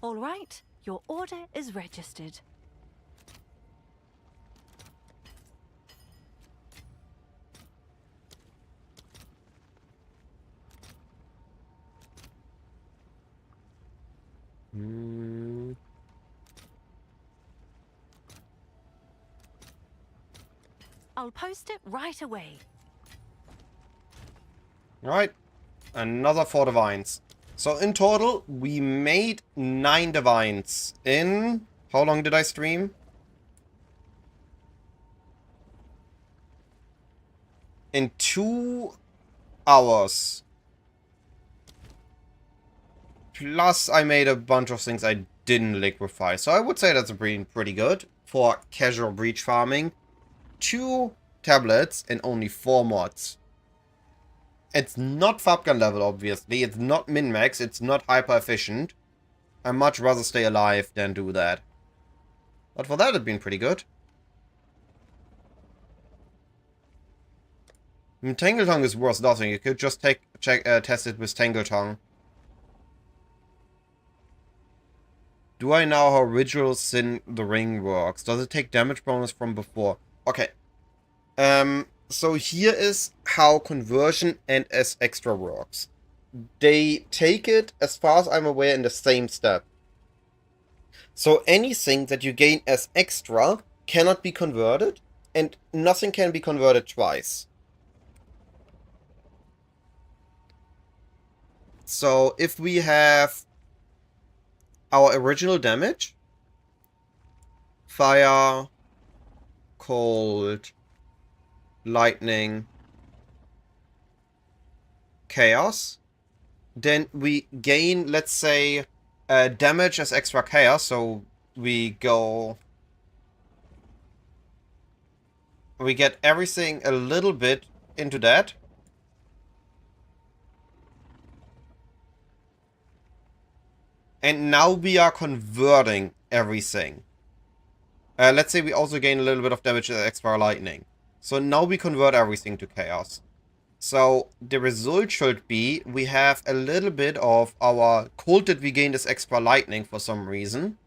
All right, your order is registered. I'll post it right away. Alright. Another 4 divines. So in total, we made 9 divines in... How long did I stream? In 2 hours. Plus, I made a bunch of things I didn't liquefy. So I would say that's pretty good for casual breach farming. 2 tablets and only 4 mods. It's not Fabgun level, obviously. It's not min-max. It's not hyper-efficient. I'd much rather stay alive than do that. But for that, it'd been pretty good. Tangle Tongue is worth nothing. You could just test it with Tangle Tongue. Do I know how Ritual Sin the Ring works? Does it take damage bonus from before? Okay. So here is how conversion and as extra works. They take it, as far as I'm aware, in the same step. So anything that you gain as extra cannot be converted, and nothing can be converted twice. So if we have our original damage, fire, cold, lightning, chaos, then we gain, let's say, damage as extra chaos, so we get everything a little bit into that. And now we are converting everything. Let's say we also gain a little bit of damage as extra lightning. So now we convert everything to chaos. So the result should be we have a little bit of our cold that we gained as extra lightning for some reason.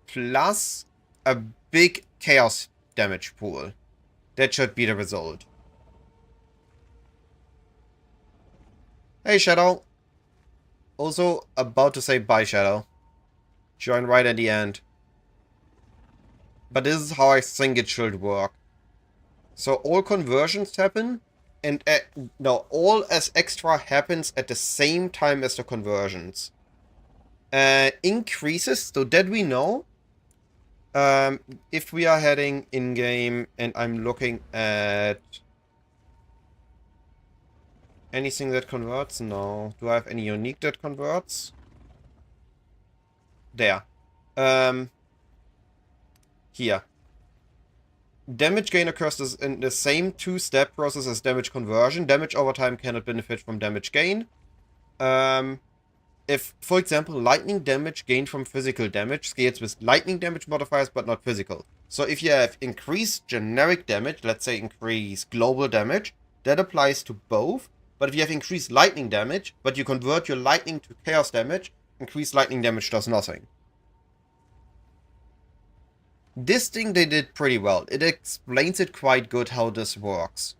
Plus a big chaos damage pool. That should be the result. Hey Shadow. Also about to say bye Shadow. Join right at the end. But this is how I think it should work. So all conversions happen, and no, all as extra happens at the same time as the conversions. Increases, so that we know. If we are heading in game and I'm looking at anything that converts, no. Do I have any unique that converts? There. Here. damage gain occurs in the same two-step process as damage conversion. Damage over time cannot benefit from damage gain. If, for example, lightning damage gained from physical damage scales with lightning damage modifiers but not physical. So if you have increased generic damage, let's say increase global damage, that applies to both. But if you have increased lightning damage, but you convert your lightning to chaos damage, increased lightning damage does nothing. This thing they did pretty well. It explains it quite good how this works.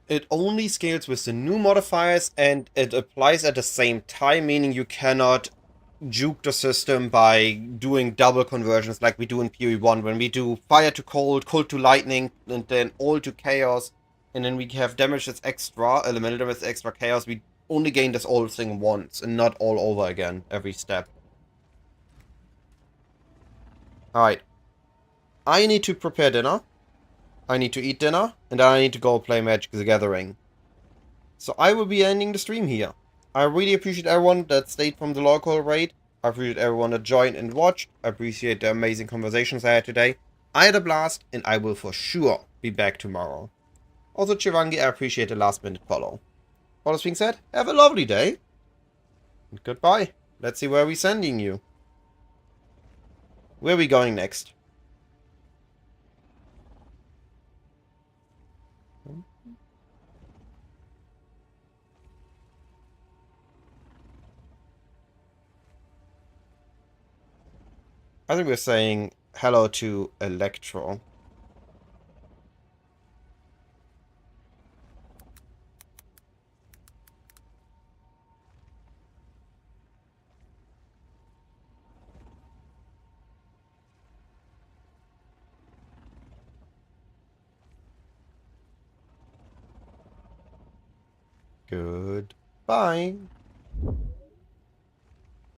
It only scales with the new modifiers and it applies at the same time, meaning you cannot juke the system by doing double conversions like we do in PoE1 when we do fire to cold, cold to lightning, and then all to chaos, and then we have damage that's extra, elemental damage that's extra chaos. We only gain this whole thing once and not all over again every step. Alright. I need to prepare dinner. I need to eat dinner, and then I need to go play Magic the Gathering. So I will be ending the stream here. I really appreciate everyone that stayed from the local raid. I appreciate everyone that joined and watched. I appreciate the amazing conversations I had today. I had a blast, and I will for sure be back tomorrow. Also, Chivangi, I appreciate the last minute follow. All this being said, have a lovely day. And goodbye. Let's see where we're sending you. Where are we going next? I think we're saying hello to Electro. Goodbye.